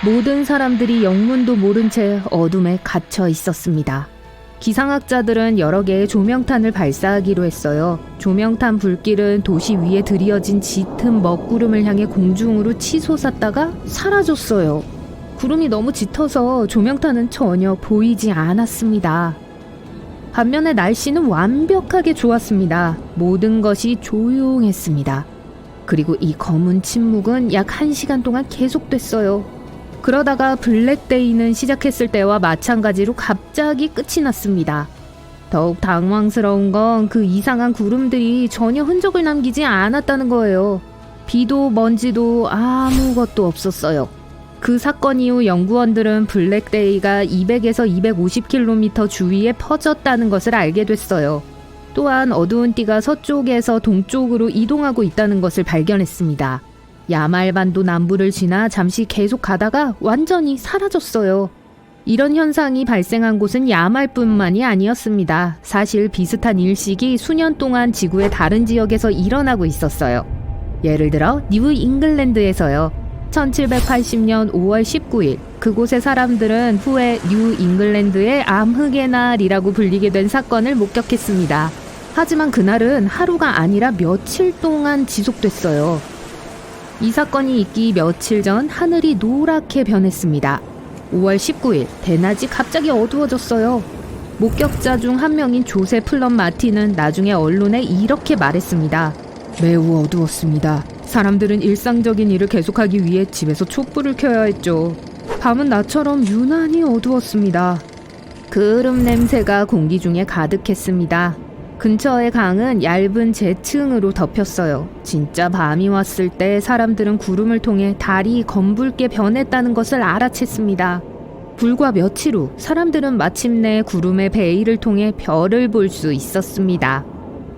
모든 사람들이 영문도 모른 채 어둠에 갇혀 있었습니다. 기상학자들은 여러 개의 조명탄을 발사하기로 했어요. 조명탄 불길은 도시 위에 드리어진 짙은 먹구름을 향해 공중으로 치솟았다가 사라졌어요. 구름이 너무 짙어서 조명탄은 전혀 보이지 않았습니다. 반면에 날씨는 완벽하게 좋았습니다. 모든 것이 조용했습니다. 그리고 이 검은 침묵은 약 1시간 동안 계속됐어요. 그러다가 블랙데이는 시작했을 때와 마찬가지로 갑자기 끝이 났습니다. 더욱 당황스러운 건 그 이상한 구름들이 전혀 흔적을 남기지 않았다는 거예요. 비도 먼지도 아무것도 없었어요. 그 사건 이후 연구원들은 블랙데이가 200에서 250km 주위에 퍼졌다는 것을 알게 됐어요. 또한 어두운 띠가 서쪽에서 동쪽으로 이동하고 있다는 것을 발견했습니다. 야말반도 남부를 지나 잠시 계속 가다가 완전히 사라졌어요. 이런 현상이 발생한 곳은 야말뿐만이 아니었습니다. 사실 비슷한 일식이 수년 동안 지구의 다른 지역에서 일어나고 있었어요. 예를 들어 뉴 잉글랜드에서요. 1780년 5월 19일 그곳의 사람들은 후에 뉴 잉글랜드의 암흑의 날이라고 불리게 된 사건을 목격했습니다. 하지만 그날은 하루가 아니라 며칠 동안 지속됐어요. 이 사건이 있기 며칠 전 하늘이 노랗게 변했습니다. 5월 19일 대낮이 갑자기 어두워졌어요. 목격자 중 한 명인 조세 플럼 마틴은 나중에 언론에 이렇게 말했습니다. 매우 어두웠습니다. 사람들은 일상적인 일을 계속하기 위해 집에서 촛불을 켜야 했죠. 밤은 나처럼 유난히 어두웠습니다. 그름 냄새가 공기 중에 가득했습니다. 근처의 강은 얇은 재층으로 덮였어요. 진짜 밤이 왔을 때 사람들은 구름을 통해 달이 검붉게 변했다는 것을 알아챘습니다. 불과 며칠 후 사람들은 마침내 구름의 베일을 통해 별을 볼 수 있었습니다.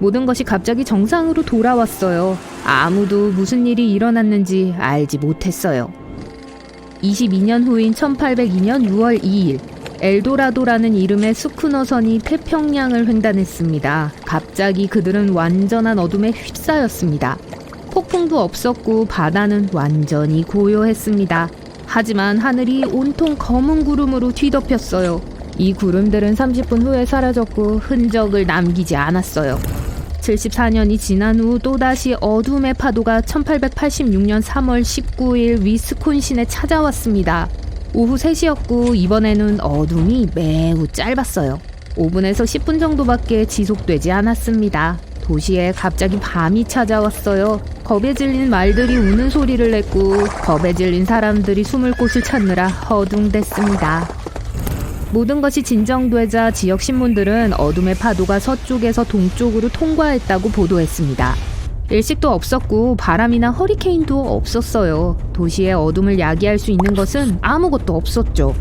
모든 것이 갑자기 정상으로 돌아왔어요. 아무도 무슨 일이 일어났는지 알지 못했어요. 22년 후인 1802년 6월 2일 엘도라도라는 이름의 스쿠너선이 태평양을 횡단했습니다. 갑자기 그들은 완전한 어둠에 휩싸였습니다. 폭풍도 없었고 바다는 완전히 고요했습니다. 하지만 하늘이 온통 검은 구름으로 뒤덮였어요. 이 구름들은 30분 후에 사라졌고 흔적을 남기지 않았어요. 74년이 지난 후 또다시 어둠의 파도가 1886년 3월 19일 위스콘신에 찾아왔습니다. 오후 3시였고 이번에는 어둠이 매우 짧았어요. 5분에서 10분 정도밖에 지속되지 않았습니다. 도시에 갑자기 밤이 찾아왔어요. 겁에 질린 말들이 우는 소리를 냈고 겁에 질린 사람들이 숨을 곳을 찾느라 허둥댔습니다. 모든 것이 진정되자 지역 신문들은 어둠의 파도가 서쪽에서 동쪽으로 통과했다고 보도했습니다. 일식도 없었고 바람이나 허리케인도 없었어요. 도시의 어둠을 야기할 수 있는 것은 아무것도 없었죠.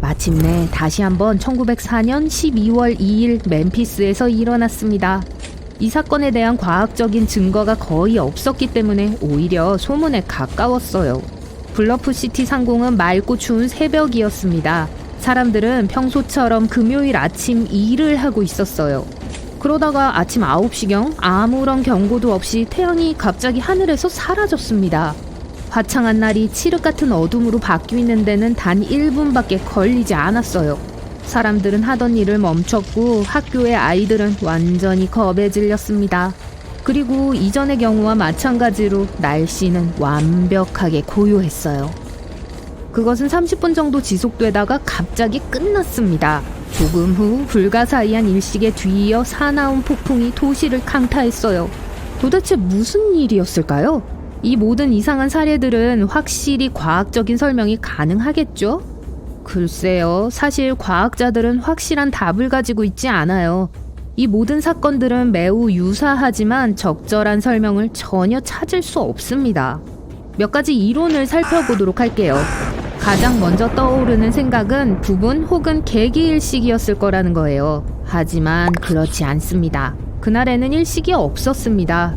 마침내 다시 한번 1904년 12월 2일 멤피스에서 일어났습니다. 이 사건에 대한 과학적인 증거가 거의 없었기 때문에 오히려 소문에 가까웠어요. 블러프시티 상공은 맑고 추운 새벽이었습니다. 사람들은 평소처럼 금요일 아침 일을 하고 있었어요. 그러다가 아침 9시경 아무런 경고도 없이 태양이 갑자기 하늘에서 사라졌습니다. 화창한 날이 칠흑 같은 어둠으로 바뀌는 데는 단 1분밖에 걸리지 않았어요. 사람들은 하던 일을 멈췄고 학교의 아이들은 완전히 겁에 질렸습니다. 그리고 이전의 경우와 마찬가지로 날씨는 완벽하게 고요했어요. 그것은 30분 정도 지속되다가 갑자기 끝났습니다. 조금 후 불가사의한 일식에 뒤이어 사나운 폭풍이 도시를 강타했어요. 도대체 무슨 일이었을까요? 이 모든 이상한 사례들은 확실히 과학적인 설명이 가능하겠죠? 글쎄요, 사실 과학자들은 확실한 답을 가지고 있지 않아요. 이 모든 사건들은 매우 유사하지만 적절한 설명을 전혀 찾을 수 없습니다. 몇 가지 이론을 살펴보도록 할게요. 가장 먼저 떠오르는 생각은 부분 혹은 계기일식이었을 거라는 거예요. 하지만 그렇지 않습니다. 그날에는 일식이 없었습니다.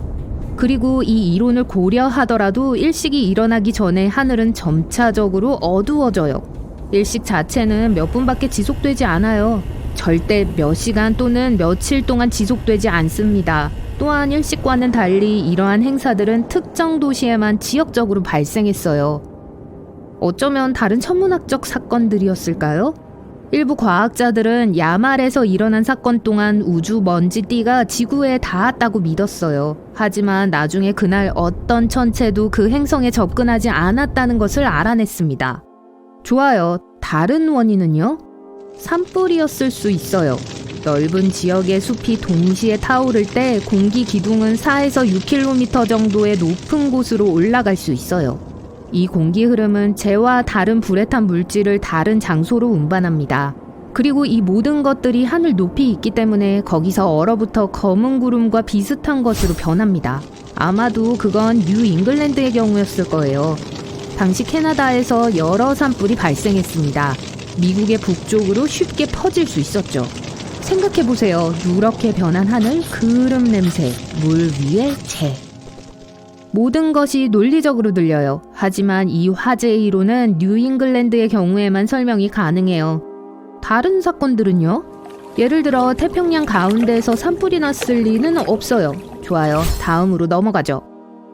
그리고 이 이론을 고려하더라도 일식이 일어나기 전에 하늘은 점차적으로 어두워져요. 일식 자체는 몇 분밖에 지속되지 않아요. 절대 몇 시간 또는 며칠 동안 지속되지 않습니다. 또한 일식과는 달리 이러한 행사들은 특정 도시에만 지역적으로 발생했어요. 어쩌면 다른 천문학적 사건들이었을까요? 일부 과학자들은 야말에서 일어난 사건 동안 우주 먼지띠가 지구에 닿았다고 믿었어요. 하지만 나중에 그날 어떤 천체도 그 행성에 접근하지 않았다는 것을 알아냈습니다. 좋아요. 다른 원인은요? 산불이었을 수 있어요. 넓은 지역의 숲이 동시에 타오를 때 공기 기둥은 4에서 6km 정도의 높은 곳으로 올라갈 수 있어요. 이 공기 흐름은 재와 다른 불에 탄 물질을 다른 장소로 운반합니다. 그리고 이 모든 것들이 하늘 높이 있기 때문에 거기서 얼어붙어 검은 구름과 비슷한 것으로 변합니다. 아마도 그건 뉴 잉글랜드의 경우였을 거예요. 당시 캐나다에서 여러 산불이 발생했습니다. 미국의 북쪽으로 쉽게 퍼질 수 있었죠. 생각해보세요. 누렇게 변한 하늘, 그름 냄새, 물 위에 재. 모든 것이 논리적으로 들려요. 하지만 이 화재의 이론은 뉴 잉글랜드의 경우에만 설명이 가능해요. 다른 사건들은요? 예를 들어 태평양 가운데에서 산불이 났을 리는 없어요. 좋아요. 다음으로 넘어가죠.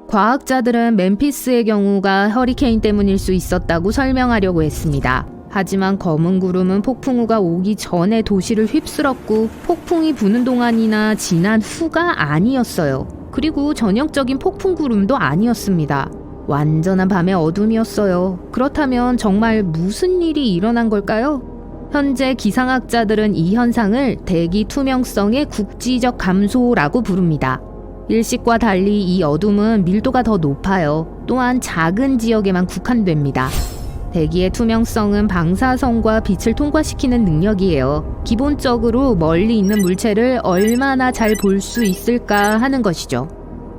과학자들은 멤피스의 경우가 허리케인 때문일 수 있었다고 설명하려고 했습니다. 하지만 검은 구름은 폭풍우가 오기 전에 도시를 휩쓸었고 폭풍이 부는 동안이나 지난 후가 아니었어요. 그리고 전형적인 폭풍 구름도 아니었습니다. 완전한 밤의 어둠이었어요. 그렇다면 정말 무슨 일이 일어난 걸까요? 현재 기상학자들은 이 현상을 대기 투명성의 국지적 감소라고 부릅니다. 일식과 달리 이 어둠은 밀도가 더 높아요. 또한 작은 지역에만 국한됩니다. 대기의 투명성은 방사선과 빛을 통과시키는 능력이에요. 기본적으로 멀리 있는 물체를 얼마나 잘 볼 수 있을까 하는 것이죠.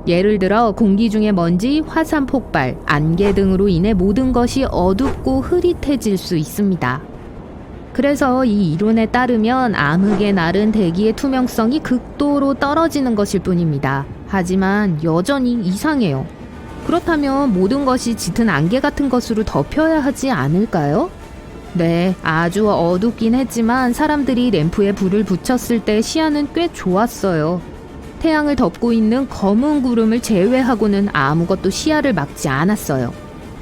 예를 들어 공기 중의 먼지, 화산 폭발, 안개 등으로 인해 모든 것이 어둡고 흐릿해질 수 있습니다. 그래서 이 이론에 따르면 암흑의 날은 대기의 투명성이 극도로 떨어지는 것일 뿐입니다. 하지만 여전히 이상해요. 그렇다면 모든 것이 짙은 안개 같은 것으로 덮여야 하지 않을까요? 네, 아주 어둡긴 했지만 사람들이 램프에 불을 붙였을 때 시야는 꽤 좋았어요. 태양을 덮고 있는 검은 구름을 제외하고는 아무것도 시야를 막지 않았어요.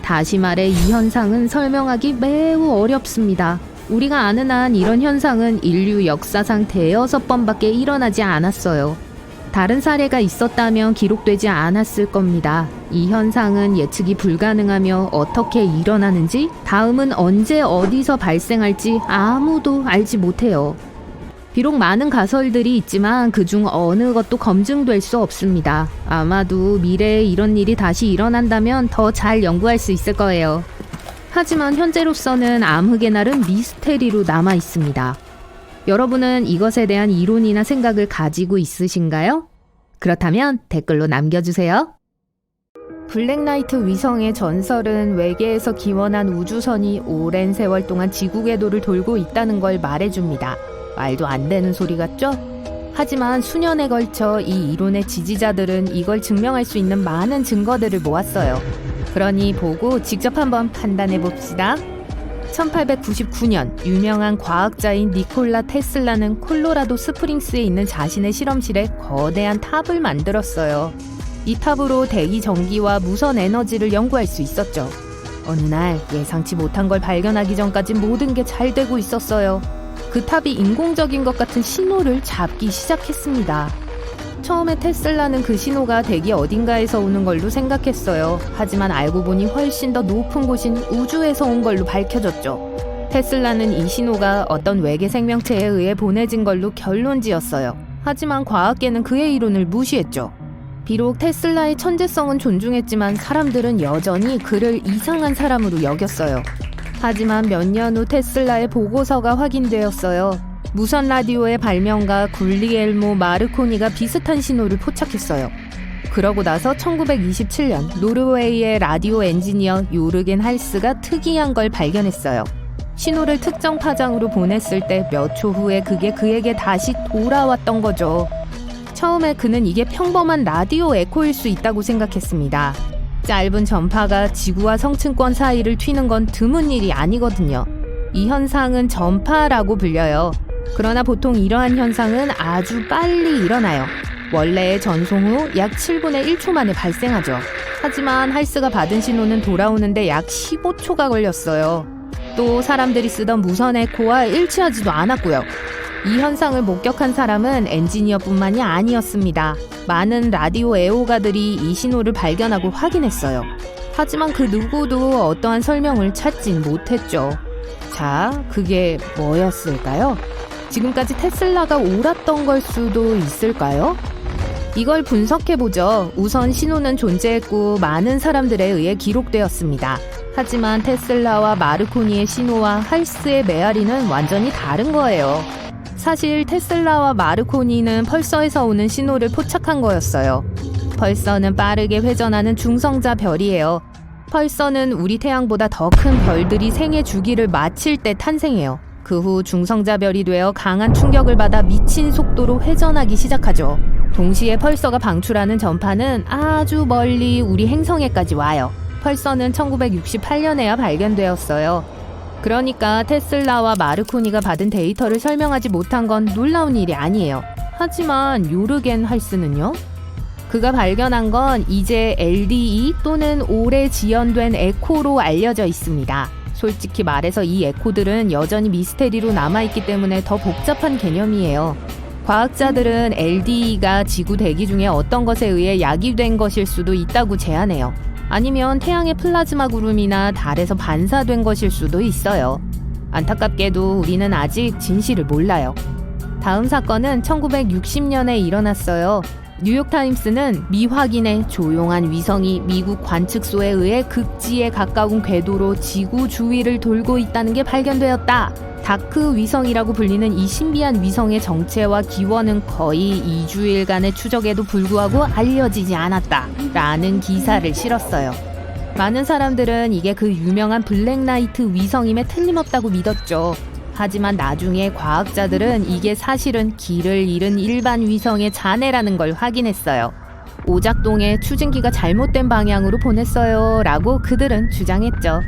다시 말해 이 현상은 설명하기 매우 어렵습니다. 우리가 아는 한 이런 현상은 인류 역사상 대여섯 번밖에 일어나지 않았어요. 다른 사례가 있었다면 기록되지 않았을 겁니다. 이 현상은 예측이 불가능하며 어떻게 일어나는지, 다음은 언제 어디서 발생할지 아무도 알지 못해요. 비록 많은 가설들이 있지만 그중 어느 것도 검증될 수 없습니다. 아마도 미래에 이런 일이 다시 일어난다면 더 잘 연구할 수 있을 거예요. 하지만 현재로서는 암흑의 날은 미스테리로 남아 있습니다. 여러분은 이것에 대한 이론이나 생각을 가지고 있으신가요? 그렇다면 댓글로 남겨주세요. 블랙나이트 위성의 전설은 외계에서 기원한 우주선이 오랜 세월 동안 지구 궤도를 돌고 있다는 걸 말해줍니다. 말도 안 되는 소리 같죠? 하지만 수년에 걸쳐 이 이론의 지지자들은 이걸 증명할 수 있는 많은 증거들을 모았어요. 그러니 보고 직접 한번 판단해 봅시다. 1899년 유명한 과학자인 니콜라 테슬라는 콜로라도 스프링스에 있는 자신의 실험실에 거대한 탑을 만들었어요. 이 탑으로 대기 전기와 무선 에너지를 연구할 수 있었죠. 어느 날 예상치 못한 걸 발견하기 전까지 모든 게 잘 되고 있었어요. 그 탑이 인공적인 것 같은 신호를 잡기 시작했습니다. 처음에 테슬라는 그 신호가 대기 어딘가에서 오는 걸로 생각했어요. 하지만 알고 보니 훨씬 더 높은 곳인 우주에서 온 걸로 밝혀졌죠. 테슬라는 이 신호가 어떤 외계 생명체에 의해 보내진 걸로 결론지었어요. 하지만 과학계는 그의 이론을 무시했죠. 비록 테슬라의 천재성은 존중했지만 사람들은 여전히 그를 이상한 사람으로 여겼어요. 하지만 몇 년 후 테슬라의 보고서가 확인되었어요. 무선 라디오의 발명가 굴리엘모 마르코니가 비슷한 신호를 포착했어요. 그러고 나서 1927년 노르웨이의 라디오 엔지니어 요르겐 할스가 특이한 걸 발견했어요. 신호를 특정 파장으로 보냈을 때 몇 초 후에 그게 그에게 다시 돌아왔던 거죠. 처음에 그는 이게 평범한 라디오 에코일 수 있다고 생각했습니다. 짧은 전파가 지구와 성층권 사이를 튀는 건 드문 일이 아니거든요. 이 현상은 전파라고 불려요. 그러나 보통 이러한 현상은 아주 빨리 일어나요. 원래의 전송 후 약 7분의 1초 만에 발생하죠. 하지만 할스가 받은 신호는 돌아오는데 약 15초가 걸렸어요. 또 사람들이 쓰던 무선 에코와 일치하지도 않았고요. 이 현상을 목격한 사람은 엔지니어뿐만이 아니었습니다. 많은 라디오 애호가들이 이 신호를 발견하고 확인했어요. 하지만 그 누구도 어떠한 설명을 찾진 못했죠. 자, 그게 뭐였을까요? 지금까지 테슬라가 옳았던 걸 수도 있을까요? 이걸 분석해보죠. 우선 신호는 존재했고 많은 사람들에 의해 기록되었습니다. 하지만 테슬라와 마르코니의 신호와 할스의 메아리는 완전히 다른 거예요. 사실 테슬라와 마르코니는 펄서에서 오는 신호를 포착한 거였어요. 펄서는 빠르게 회전하는 중성자 별이에요. 펄서는 우리 태양보다 더 큰 별들이 생애 주기를 마칠 때 탄생해요. 그 후 중성자별이 되어 강한 충격을 받아 미친 속도로 회전하기 시작하죠. 동시에 펄서가 방출하는 전파는 아주 멀리 우리 행성에까지 와요. 펄서는 1968년에야 발견되었어요. 그러니까 테슬라와 마르코니가 받은 데이터를 설명하지 못한 건 놀라운 일이 아니에요. 하지만 요르겐 할스는요? 그가 발견한 건 이제 LDE 또는 오래 지연된 에코로 알려져 있습니다. 솔직히 말해서 이 에코들은 여전히 미스테리로 남아있기 때문에 더 복잡한 개념이에요. 과학자들은 LDE가 지구 대기 중에 어떤 것에 의해 야기된 것일 수도 있다고 제안해요. 아니면 태양의 플라즈마 구름이나 달에서 반사된 것일 수도 있어요. 안타깝게도 우리는 아직 진실을 몰라요. 다음 사건은 1960년에 일어났어요. 뉴욕타임스는 미확인의 조용한 위성이 미국 관측소에 의해 극지에 가까운 궤도로 지구 주위를 돌고 있다는 게 발견되었다. 다크 위성이라고 불리는 이 신비한 위성의 정체와 기원은 거의 2주일간의 추적에도 불구하고 알려지지 않았다. 라는 기사를 실었어요. 많은 사람들은 이게 그 유명한 블랙나이트 위성임에 틀림없다고 믿었죠. 하지만 나중에 과학자들은 이게 사실은 길을 잃은 일반 위성의 잔해라는 걸 확인했어요. 오작동에 추진기가 잘못된 방향으로 보냈어요 라고 그들은 주장했죠.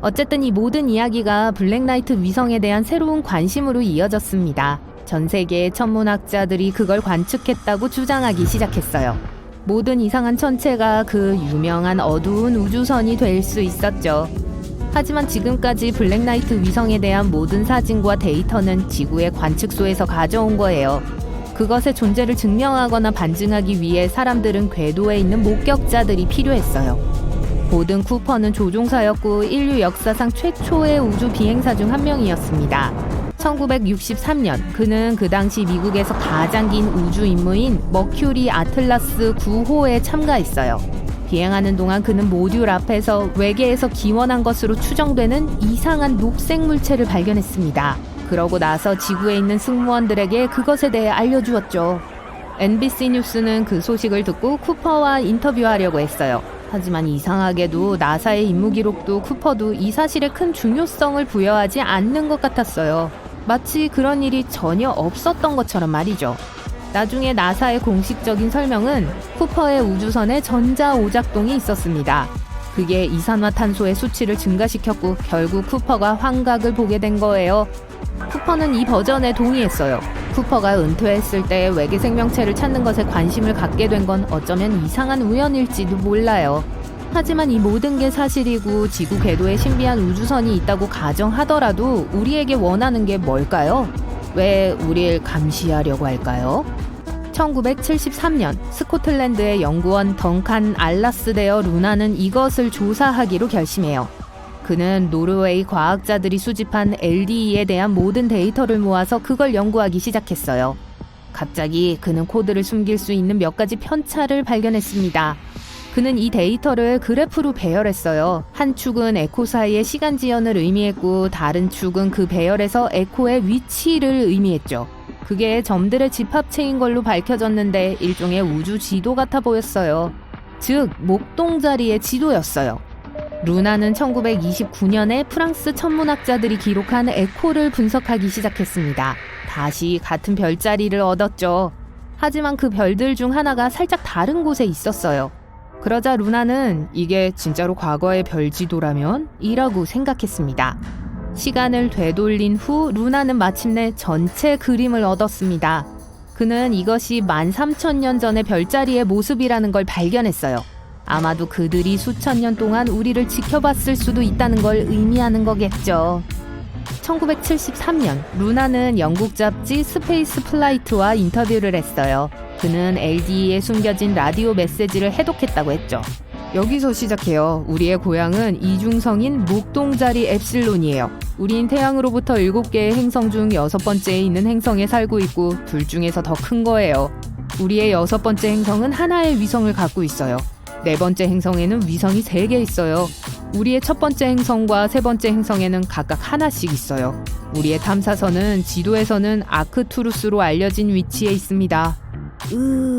어쨌든 이 모든 이야기가 블랙나이트 위성에 대한 새로운 관심으로 이어졌습니다. 전 세계의 천문학자들이 그걸 관측했다고 주장하기 시작했어요. 모든 이상한 천체가 그 유명한 어두운 우주선이 될 수 있었죠. 하지만 지금까지 블랙나이트 위성에 대한 모든 사진과 데이터는 지구의 관측소에서 가져온 거예요. 그것의 존재를 증명하거나 반증하기 위해 사람들은 궤도에 있는 목격자들이 필요했어요. 보든 쿠퍼는 조종사였고 인류 역사상 최초의 우주 비행사 중 한 명이었습니다. 1963년 그는 그 당시 미국에서 가장 긴 우주 임무인 머큐리 아틀라스 9호에 참가했어요. 비행하는 동안 그는 모듈 앞에서 외계에서 기원한 것으로 추정되는 이상한 녹색 물체를 발견했습니다. 그러고 나서 지구에 있는 승무원들에게 그것에 대해 알려주었죠. NBC 뉴스는 그 소식을 듣고 쿠퍼와 인터뷰하려고 했어요. 하지만 이상하게도 나사의 임무 기록도 쿠퍼도 이 사실에 큰 중요성을 부여하지 않는 것 같았어요. 마치 그런 일이 전혀 없었던 것처럼 말이죠. 나중에 나사의 공식적인 설명은 쿠퍼의 우주선에 전자오작동이 있었습니다. 그게 이산화탄소의 수치를 증가시켰고 결국 쿠퍼가 환각을 보게 된 거예요. 쿠퍼는 이 버전에 동의했어요. 쿠퍼가 은퇴했을 때 외계 생명체를 찾는 것에 관심을 갖게 된 건 어쩌면 이상한 우연일지도 몰라요. 하지만 이 모든 게 사실이고 지구 궤도에 신비한 우주선이 있다고 가정하더라도 우리에게 원하는 게 뭘까요? 왜 우릴 감시하려고 할까요? 1973년 스코틀랜드의 연구원 덩칸 알라스데어 루나는 이것을 조사하기로 결심해요. 그는 노르웨이 과학자들이 수집한 LDE에 대한 모든 데이터를 모아서 그걸 연구하기 시작했어요. 갑자기 그는 코드를 숨길 수 있는 몇 가지 편차를 발견했습니다. 그는 이 데이터를 그래프로 배열했어요. 한 축은 에코 사이의 시간 지연을 의미했고 다른 축은 그 배열에서 에코의 위치를 의미했죠. 그게 점들의 집합체인 걸로 밝혀졌는데 일종의 우주 지도 같아 보였어요. 즉, 목동자리의 지도였어요. 루나는 1929년에 프랑스 천문학자들이 기록한 에코를 분석하기 시작했습니다. 다시 같은 별자리를 얻었죠. 하지만 그 별들 중 하나가 살짝 다른 곳에 있었어요. 그러자 루나는 이게 진짜로 과거의 별지도라면? 이라고 생각했습니다. 시간을 되돌린 후 루나는 마침내 전체 그림을 얻었습니다. 그는 이것이 13,000년 전의 별자리의 모습이라는 걸 발견했어요. 아마도 그들이 수천 년 동안 우리를 지켜봤을 수도 있다는 걸 의미하는 거겠죠. 1973년 루나는 영국 잡지 스페이스 플라이트와 인터뷰를 했어요. 그는 LDE에 숨겨진 라디오 메시지를 해독했다고 했죠. 여기서 시작해요. 우리의 고향은 이중성인 목동자리 엡실론이에요. 우린 태양으로부터 7개의 행성 중 6번째에 있는 행성에 살고 있고 둘 중에서 더 큰 거예요. 우리의 6번째 행성은 하나의 위성을 갖고 있어요. 4번째 행성에는 위성이 3개 있어요. 우리의 첫 번째 행성과 세 번째 행성에는 각각 하나씩 있어요. 우리의 탐사선은 지도에서는 아크투루스로 알려진 위치에 있습니다.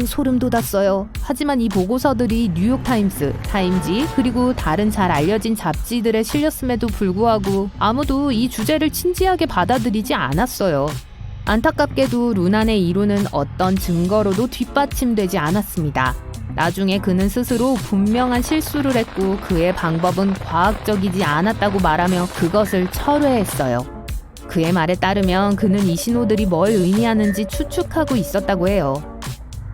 소름 돋았어요. 하지만 이 보고서들이 뉴욕타임스, 타임지, 그리고 다른 잘 알려진 잡지들에 실렸음에도 불구하고 아무도 이 주제를 진지하게 받아들이지 않았어요. 안타깝게도 루난의 이론은 어떤 증거로도 뒷받침되지 않았습니다. 나중에 그는 스스로 분명한 실수를 했고 그의 방법은 과학적이지 않았다고 말하며 그것을 철회했어요. 그의 말에 따르면 그는 이 신호들이 뭘 의미하는지 추측하고 있었다고 해요.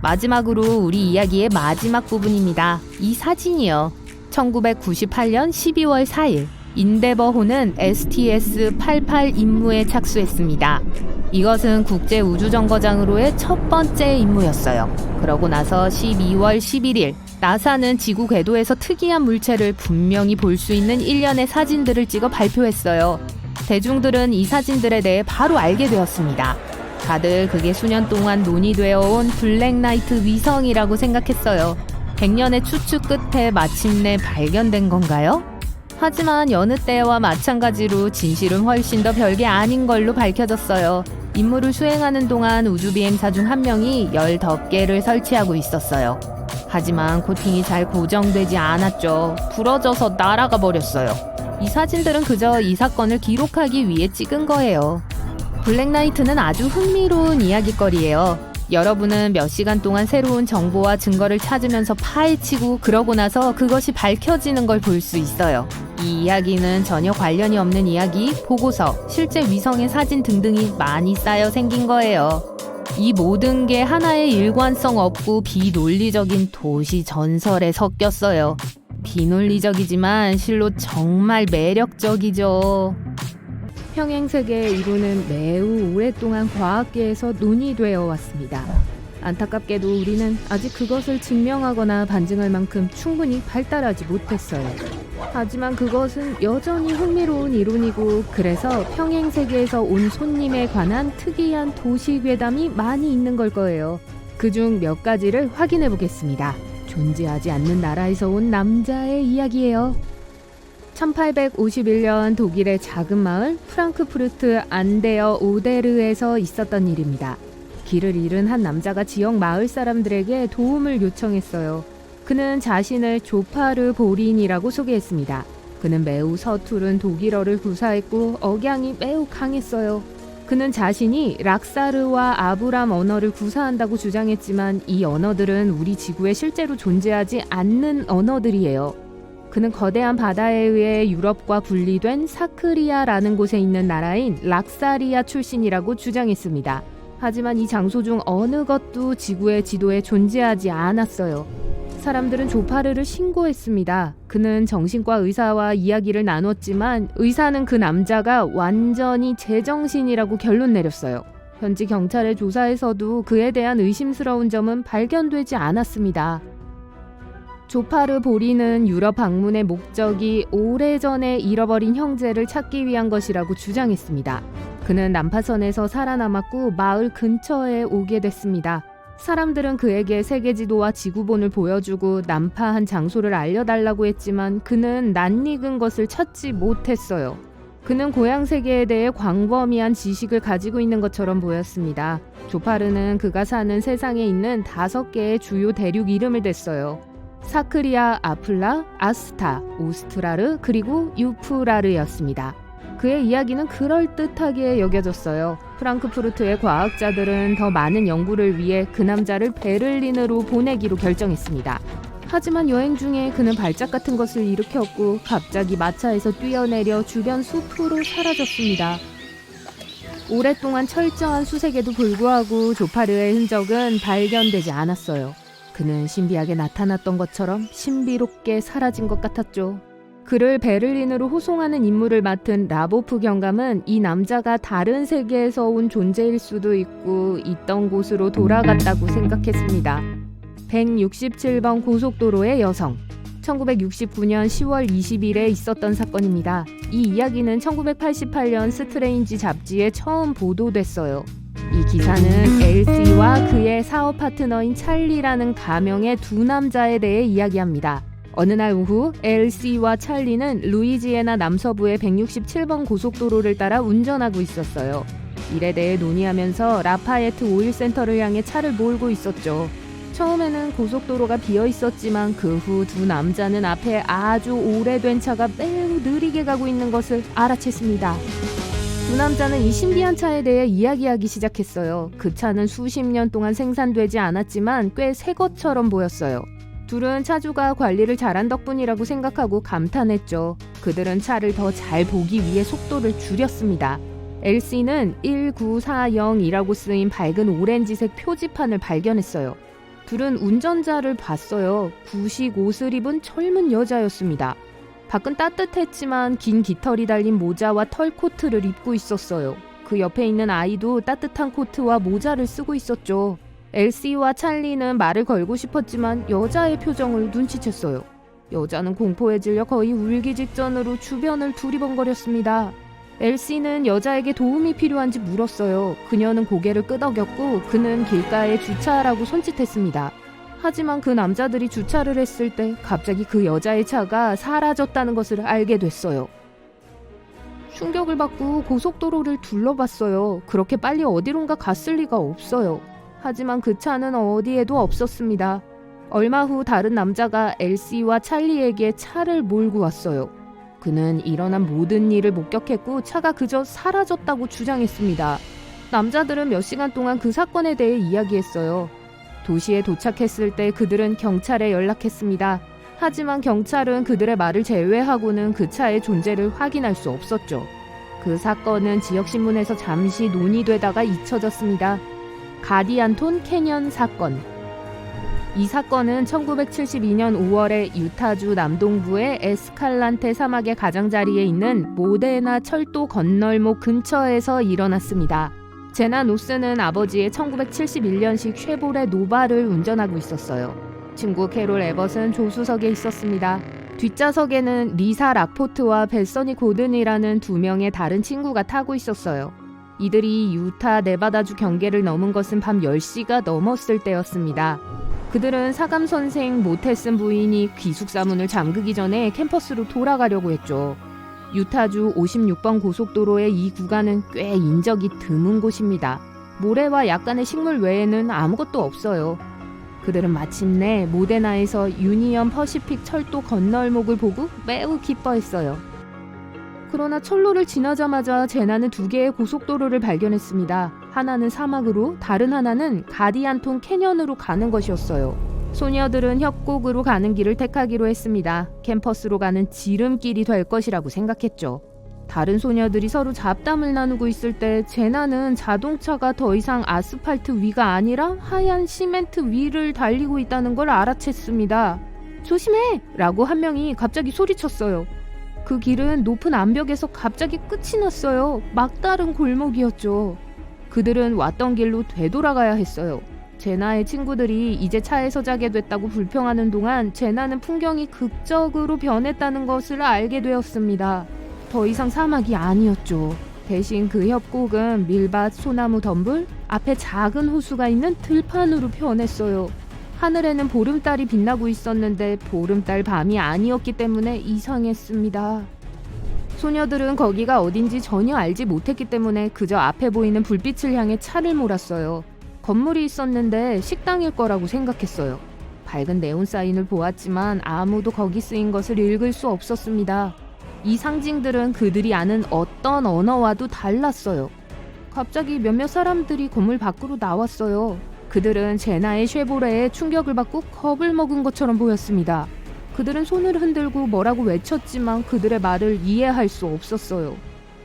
마지막으로 우리 이야기의 마지막 부분입니다. 이 사진이요. 1998년 12월 4일 인데버호는 STS-88 임무에 착수했습니다. 이것은 국제우주정거장으로의 첫 번째 임무였어요. 그러고 나서 12월 11일 나사는 지구 궤도에서 특이한 물체를 분명히 볼 수 있는 일련의 사진들을 찍어 발표했어요. 대중들은 이 사진들에 대해 바로 알게 되었습니다. 다들 그게 수년 동안 논의되어 온 블랙나이트 위성이라고 생각했어요. 100년의 추측 끝에 마침내 발견된 건가요? 하지만 여느 때와 마찬가지로 진실은 훨씬 더 별게 아닌 걸로 밝혀졌어요. 임무를 수행하는 동안 우주비행사 중 한 명이 열 덮개를 설치하고 있었어요. 하지만 코팅이 잘 고정되지 않았죠. 부러져서 날아가 버렸어요. 이 사진들은 그저 이 사건을 기록하기 위해 찍은 거예요. 블랙나이트는 아주 흥미로운 이야깃거리예요. 여러분은 몇 시간 동안 새로운 정보와 증거를 찾으면서 파헤치고 그러고 나서 그것이 밝혀지는 걸 볼 수 있어요. 이 이야기는 전혀 관련이 없는 이야기, 보고서, 실제 위성의 사진 등등이 많이 쌓여 생긴 거예요. 이 모든 게 하나의 일관성 없고 비논리적인 도시 전설에 섞였어요. 비논리적이지만 실로 정말 매력적이죠. 평행세계의 이론은 매우 오랫동안 과학계에서 논의되어 왔습니다. 안타깝게도 우리는 아직 그것을 증명하거나 반증할 만큼 충분히 발달하지 못했어요. 하지만 그것은 여전히 흥미로운 이론이고 그래서 평행세계에서 온 손님에 관한 특이한 도시괴담이 많이 있는 걸 거예요. 그중 몇 가지를 확인해 보겠습니다. 존재하지 않는 나라에서 온 남자의 이야기예요. 1851년 독일의 작은 마을 프랑크푸르트 안데어 오데르에서 있었던 일입니다. 길을 잃은 한 남자가 지역 마을 사람들에게 도움을 요청했어요. 그는 자신을 조파르 보린이라고 소개했습니다. 그는 매우 서투른 독일어를 구사했고 억양이 매우 강했어요. 그는 자신이 락사르와 아브람 언어를 구사한다고 주장했지만 이 언어들은 우리 지구에 실제로 존재하지 않는 언어들이에요. 그는 거대한 바다에 의해 유럽과 분리된 사크리아라는 곳에 있는 나라인 락사리아 출신이라고 주장했습니다. 하지만 이 장소 중 어느 것도 지구의 지도에 존재하지 않았어요. 사람들은 조파르를 신고했습니다. 그는 정신과 의사와 이야기를 나눴지만 의사는 그 남자가 완전히 제정신이라고 결론 내렸어요. 현지 경찰의 조사에서도 그에 대한 의심스러운 점은 발견되지 않았습니다. 조파르 보리는 유럽 방문의 목적이 오래전에 잃어버린 형제를 찾기 위한 것이라고 주장했습니다. 그는 난파선에서 살아남았고 마을 근처에 오게 됐습니다. 사람들은 그에게 세계지도와 지구본을 보여주고 난파한 장소를 알려달라고 했지만 그는 낯익은 것을 찾지 못했어요. 그는 고향 세계에 대해 광범위한 지식을 가지고 있는 것처럼 보였습니다. 조파르는 그가 사는 세상에 있는 5개의 주요 대륙 이름을 댔어요. 사크리아, 아플라, 아스타, 오스트라르, 그리고 유프라르였습니다. 그의 이야기는 그럴듯하게 여겨졌어요. 프랑크푸르트의 과학자들은 더 많은 연구를 위해 그 남자를 베를린으로 보내기로 결정했습니다. 하지만 여행 중에 그는 발작 같은 것을 일으켰고 갑자기 마차에서 뛰어내려 주변 숲으로 사라졌습니다. 오랫동안 철저한 수색에도 불구하고 조파르의 흔적은 발견되지 않았어요. 그는 신비하게 나타났던 것처럼 신비롭게 사라진 것 같았죠. 그를 베를린으로 호송하는 임무를 맡은 라보프 경감은 이 남자가 다른 세계에서 온 존재일 수도 있고 있던 곳으로 돌아갔다고 생각했습니다. 167번 고속도로의 여성. 1969년 10월 20일에 있었던 사건입니다. 이 이야기는 1988년 스트레인지 잡지에 처음 보도됐어요. 이 기사는 엘시와 그의 사업 파트너인 찰리라는 가명의 두 남자에 대해 이야기합니다. 어느 날 오후 엘시와 찰리는 루이지애나 남서부의 167번 고속도로를 따라 운전하고 있었어요. 일에 대해 논의하면서 라파예트 오일센터를 향해 차를 몰고 있었죠. 처음에는 고속도로가 비어 있었지만 그 후 두 남자는 앞에 아주 오래된 차가 매우 느리게 가고 있는 것을 알아챘습니다. 두 남자는 이 신비한 차에 대해 이야기하기 시작했어요. 그 차는 수십 년 동안 생산되지 않았지만 꽤 새 것처럼 보였어요. 둘은 차주가 관리를 잘한 덕분이라고 생각하고 감탄했죠. 그들은 차를 더 잘 보기 위해 속도를 줄였습니다. 엘시는 1940이라고 쓰인 밝은 오렌지색 표지판을 발견했어요. 둘은 운전자를 봤어요. 구식 옷을 입은 젊은 여자였습니다. 밖은 따뜻했지만 긴 깃털이 달린 모자와 털 코트를 입고 있었어요. 그 옆에 있는 아이도 따뜻한 코트와 모자를 쓰고 있었죠. 엘시와 찰리는 말을 걸고 싶었지만 여자의 표정을 눈치챘어요. 여자는 공포에 질려 거의 울기 직전으로 주변을 두리번거렸습니다. 엘시는 여자에게 도움이 필요한지 물었어요. 그녀는 고개를 끄덕였고 그는 길가에 주차하라고 손짓했습니다. 하지만 그 남자들이 주차를 했을 때 갑자기 그 여자의 차가 사라졌다는 것을 알게 됐어요. 충격을 받고 고속도로를 둘러봤어요. 그렇게 빨리 어디론가 갔을 리가 없어요. 하지만 그 차는 어디에도 없었습니다. 얼마 후 다른 남자가 엘시와 찰리에게 차를 몰고 왔어요. 그는 일어난 모든 일을 목격했고 차가 그저 사라졌다고 주장했습니다. 남자들은 몇 시간 동안 그 사건에 대해 이야기했어요. 도시에 도착했을 때 그들은 경찰에 연락했습니다. 하지만 경찰은 그들의 말을 제외하고는 그 차의 존재를 확인할 수 없었죠. 그 사건은 지역신문에서 잠시 논의되다가 잊혀졌습니다. 가디안톤 캐년 사건. 이 사건은 1972년 5월에 유타주 남동부의 에스칼란테 사막의 가장자리에 있는 모데나 철도 건널목 근처에서 일어났습니다. 제나 노스는 아버지의 1971년식 쉐보레 노바를 운전하고 있었어요. 친구 캐롤 에벗은 조수석에 있었습니다. 뒷좌석에는 리사 락포트와 베서니 고든이라는 두 명의 다른 친구가 타고 있었어요. 이들이 유타 네바다주 경계를 넘은 것은 밤 10시가 넘었을 때였습니다. 그들은 사감 선생 모테슨 부인이 기숙사 문을 잠그기 전에 캠퍼스로 돌아가려고 했죠. 유타주 56번 고속도로의 이 구간은 꽤 인적이 드문 곳입니다. 모래와 약간의 식물 외에는 아무것도 없어요. 그들은 마침내 모데나에서 유니언 퍼시픽 철도 건널목을 보고 매우 기뻐했어요. 그러나 철로를 지나자마자 제나는 두 개의 고속도로를 발견했습니다. 하나는 사막으로, 다른 하나는 가디안톤 캐년으로 가는 것이었어요. 소녀들은 협곡으로 가는 길을 택하기로 했습니다. 캠퍼스로 가는 지름길이 될 것이라고 생각했죠. 다른 소녀들이 서로 잡담을 나누고 있을 때 제나는 자동차가 더 이상 아스팔트 위가 아니라 하얀 시멘트 위를 달리고 있다는 걸 알아챘습니다. 조심해! 라고 한 명이 갑자기 소리쳤어요. 그 길은 높은 암벽에서 갑자기 끝이 났어요. 막다른 골목이었죠. 그들은 왔던 길로 되돌아가야 했어요. 제나의 친구들이 이제 차에서 자게 됐다고 불평하는 동안 제나는 풍경이 극적으로 변했다는 것을 알게 되었습니다. 더 이상 사막이 아니었죠. 대신 그 협곡은 밀밭, 소나무 덤불, 앞에 작은 호수가 있는 들판으로 변했어요. 하늘에는 보름달이 빛나고 있었는데 보름달 밤이 아니었기 때문에 이상했습니다. 소녀들은 거기가 어딘지 전혀 알지 못했기 때문에 그저 앞에 보이는 불빛을 향해 차를 몰았어요. 건물이 있었는데 식당일 거라고 생각했어요. 밝은 네온 사인을 보았지만 아무도 거기 쓰인 것을 읽을 수 없었습니다. 이 상징들은 그들이 아는 어떤 언어와도 달랐어요. 갑자기 몇몇 사람들이 건물 밖으로 나왔어요. 그들은 제나의 쉐보레에 충격을 받고 겁을 먹은 것처럼 보였습니다. 그들은 손을 흔들고 뭐라고 외쳤지만 그들의 말을 이해할 수 없었어요.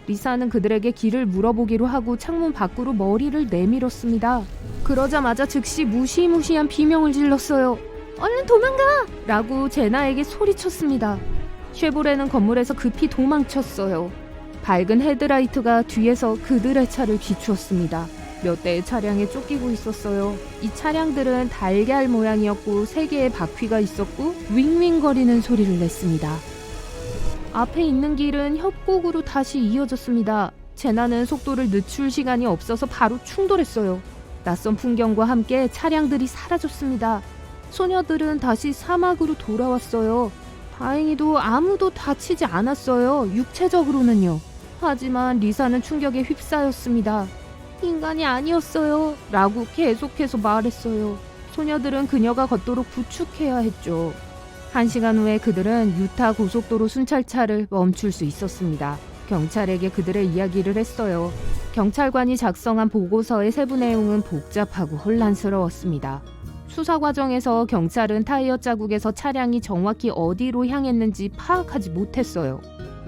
리사는 그들에게 길을 물어보기로 하고 창문 밖으로 머리를 내밀었습니다. 그러자마자 즉시 무시무시한 비명을 질렀어요. 얼른 도망가! 라고 제나에게 소리쳤습니다. 쉐보레는 건물에서 급히 도망쳤어요. 밝은 헤드라이트가 뒤에서 그들의 차를 비추었습니다. 몇 대의 차량에 쫓기고 있었어요. 이 차량들은 달걀 모양이었고 3개의 바퀴가 있었고 윙윙거리는 소리를 냈습니다. 앞에 있는 길은 협곡으로 다시 이어졌습니다. 제나는 속도를 늦출 시간이 없어서 바로 충돌했어요. 낯선 풍경과 함께 차량들이 사라졌습니다. 소녀들은 다시 사막으로 돌아왔어요. 다행히도 아무도 다치지 않았어요. 육체적으로는요. 하지만 리사는 충격에 휩싸였습니다. 인간이 아니었어요. 라고 계속해서 말했어요. 소녀들은 그녀가 걷도록 부축해야 했죠. 1시간 후에 그들은 유타 고속도로 순찰차를 멈출 수 있었습니다. 경찰에게 그들의 이야기를 했어요. 경찰관이 작성한 보고서의 세부 내용은 복잡하고 혼란스러웠습니다. 수사 과정에서 경찰은 타이어 자국에서 차량이 정확히 어디로 향했는지 파악하지 못했어요.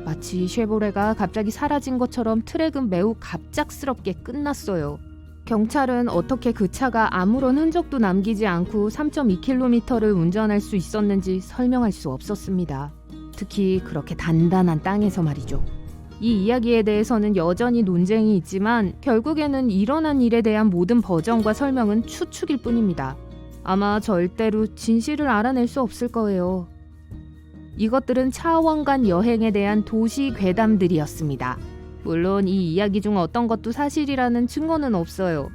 마치 쉐보레가 갑자기 사라진 것처럼 트랙은 매우 갑작스럽게 끝났어요. 경찰은 어떻게 그 차가 아무런 흔적도 남기지 않고 3.2km를 운전할 수 있었는지 설명할 수 없었습니다. 특히 그렇게 단단한 땅에서 말이죠. 이 이야기에 대해서는 여전히 논쟁이 있지만 결국에는 일어난 일에 대한 모든 버전과 설명은 추측일 뿐입니다. 아마 절대로 진실을 알아낼 수 없을 거예요. 이것들은 차원간 여행에 대한 도시 괴담들이었습니다. 물론 이 이야기 중 어떤 것도 사실이라는 증거는 없어요.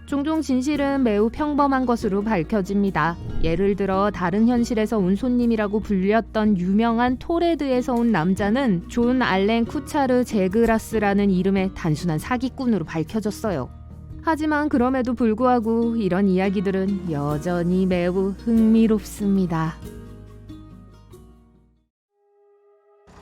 종종 진실은 매우 평범한 것으로 밝혀집니다. 예를 들어 다른 현실에서 온 손님이라고 불렸던 유명한 토레드에서 온 남자는 존 알렌 쿠차르 제그라스라는 이름의 단순한 사기꾼으로 밝혀졌어요. 하지만 그럼에도 불구하고 이런 이야기들은 여전히 매우 흥미롭습니다.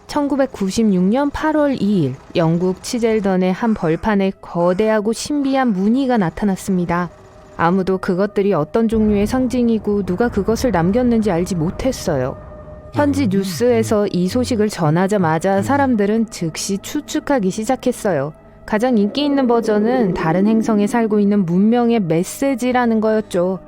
1996년 8월 2일 영국 치젤던의 한 벌판에 거대하고 신비한 무늬가 나타났습니다. 아무도 그것들이 어떤 종류의 상징이고 누가 그것을 남겼는지 알지 못했어요. 현지 뉴스에서 이 소식을 전하자마자 사람들은 즉시 추측하기 시작했어요. 가장 인기 있는 버전은 다른 행성에 살고 있는 문명의 메시지라는 거였죠.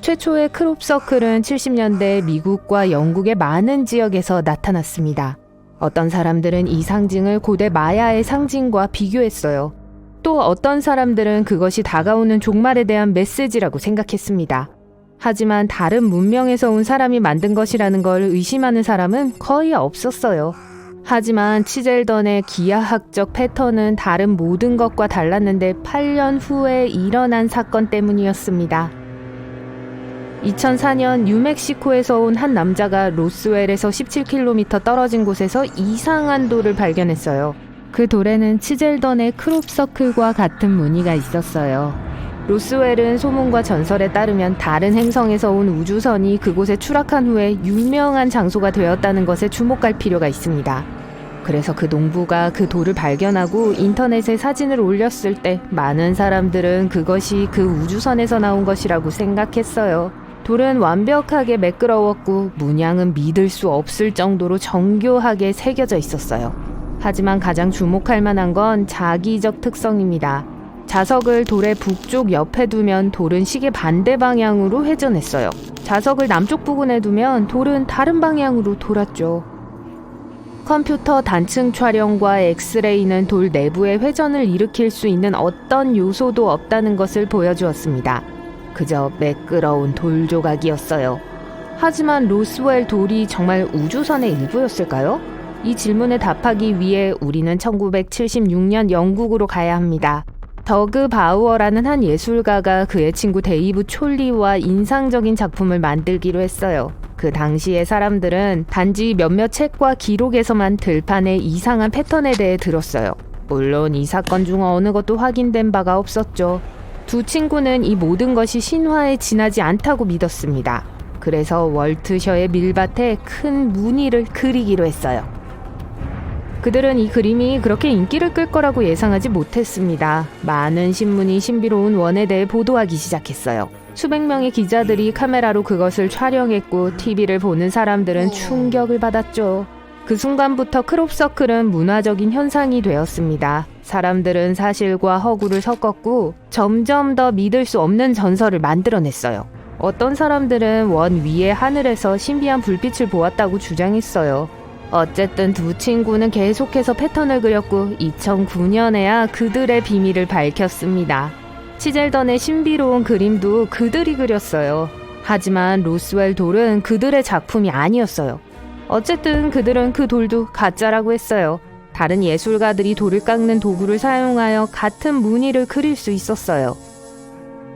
최초의 크롭서클은 70년대 미국과 영국의 많은 지역에서 나타났습니다. 어떤 사람들은 이 상징을 고대 마야의 상징과 비교했어요. 또 어떤 사람들은 그것이 다가오는 종말에 대한 메시지라고 생각했습니다. 하지만 다른 문명에서 온 사람이 만든 것이라는 걸 의심하는 사람은 거의 없었어요. 하지만 치젤던의 기하학적 패턴은 다른 모든 것과 달랐는데 8년 후에 일어난 사건 때문이었습니다. 2004년 뉴멕시코에서 온 한 남자가 로스웰에서 17km 떨어진 곳에서 이상한 돌을 발견했어요. 그 돌에는 치젤던의 크롭서클과 같은 무늬가 있었어요. 로스웰은 소문과 전설에 따르면 다른 행성에서 온 우주선이 그곳에 추락한 후에 유명한 장소가 되었다는 것에 주목할 필요가 있습니다. 그래서 그 농부가 그 돌을 발견하고 인터넷에 사진을 올렸을 때 많은 사람들은 그것이 그 우주선에서 나온 것이라고 생각했어요. 돌은 완벽하게 매끄러웠고 문양은 믿을 수 없을 정도로 정교하게 새겨져 있었어요. 하지만 가장 주목할 만한 건 자기적 특성입니다. 자석을 돌의 북쪽 옆에 두면 돌은 시계 반대 방향으로 회전했어요. 자석을 남쪽 부근에 두면 돌은 다른 방향으로 돌았죠. 컴퓨터 단층 촬영과 엑스레이는 돌 내부의 회전을 일으킬 수 있는 어떤 요소도 없다는 것을 보여주었습니다. 그저 매끄러운 돌 조각이었어요. 하지만 로스웰 돌이 정말 우주선의 일부였을까요? 이 질문에 답하기 위해 우리는 1976년 영국으로 가야 합니다. 더그 바우어라는 한 예술가가 그의 친구 데이브 촐리와 인상적인 작품을 만들기로 했어요. 그 당시의 사람들은 단지 몇몇 책과 기록에서만 들판의 이상한 패턴에 대해 들었어요. 물론 이 사건 중 어느 것도 확인된 바가 없었죠. 두 친구는 이 모든 것이 신화에 지나지 않다고 믿었습니다. 그래서 월트셔의 밀밭에 큰 무늬를 그리기로 했어요. 그들은 이 그림이 그렇게 인기를 끌 거라고 예상하지 못했습니다. 많은 신문이 신비로운 원에 대해 보도하기 시작했어요. 수백 명의 기자들이 카메라로 그것을 촬영했고 TV를 보는 사람들은 충격을 받았죠. 그 순간부터 크롭서클은 문화적인 현상이 되었습니다. 사람들은 사실과 허구를 섞었고 점점 더 믿을 수 없는 전설을 만들어냈어요. 어떤 사람들은 원 위의 하늘에서 신비한 불빛을 보았다고 주장했어요. 어쨌든 두 친구는 계속해서 패턴을 그렸고 2009년에야 그들의 비밀을 밝혔습니다. 치젤던의 신비로운 그림도 그들이 그렸어요. 하지만 로스웰 돌은 그들의 작품이 아니었어요. 어쨌든 그들은 그 돌도 가짜라고 했어요. 다른 예술가들이 돌을 깎는 도구를 사용하여 같은 무늬를 그릴 수 있었어요.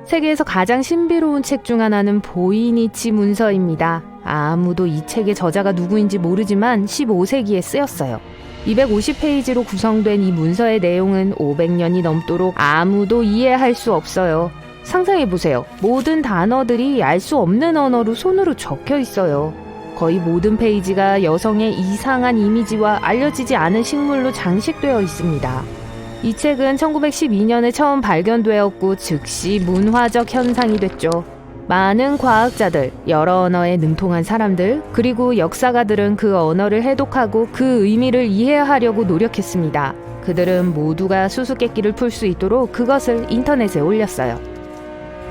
세계에서 가장 신비로운 책 중 하나는 보이니치 문서입니다. 아무도 이 책의 저자가 누구인지 모르지만 15세기에 쓰였어요. 250페이지로 구성된 이 문서의 내용은 500년이 넘도록 아무도 이해할 수 없어요. 상상해보세요. 모든 단어들이 알 수 없는 언어로 손으로 적혀 있어요. 거의 모든 페이지가 여성의 이상한 이미지와 알려지지 않은 식물로 장식되어 있습니다. 이 책은 1912년에 처음 발견되었고 즉시 문화적 현상이 됐죠. 많은 과학자들, 여러 언어에 능통한 사람들, 그리고 역사가들은 그 언어를 해독하고 그 의미를 이해하려고 노력했습니다. 그들은 모두가 수수께끼를 풀 수 있도록 그것을 인터넷에 올렸어요.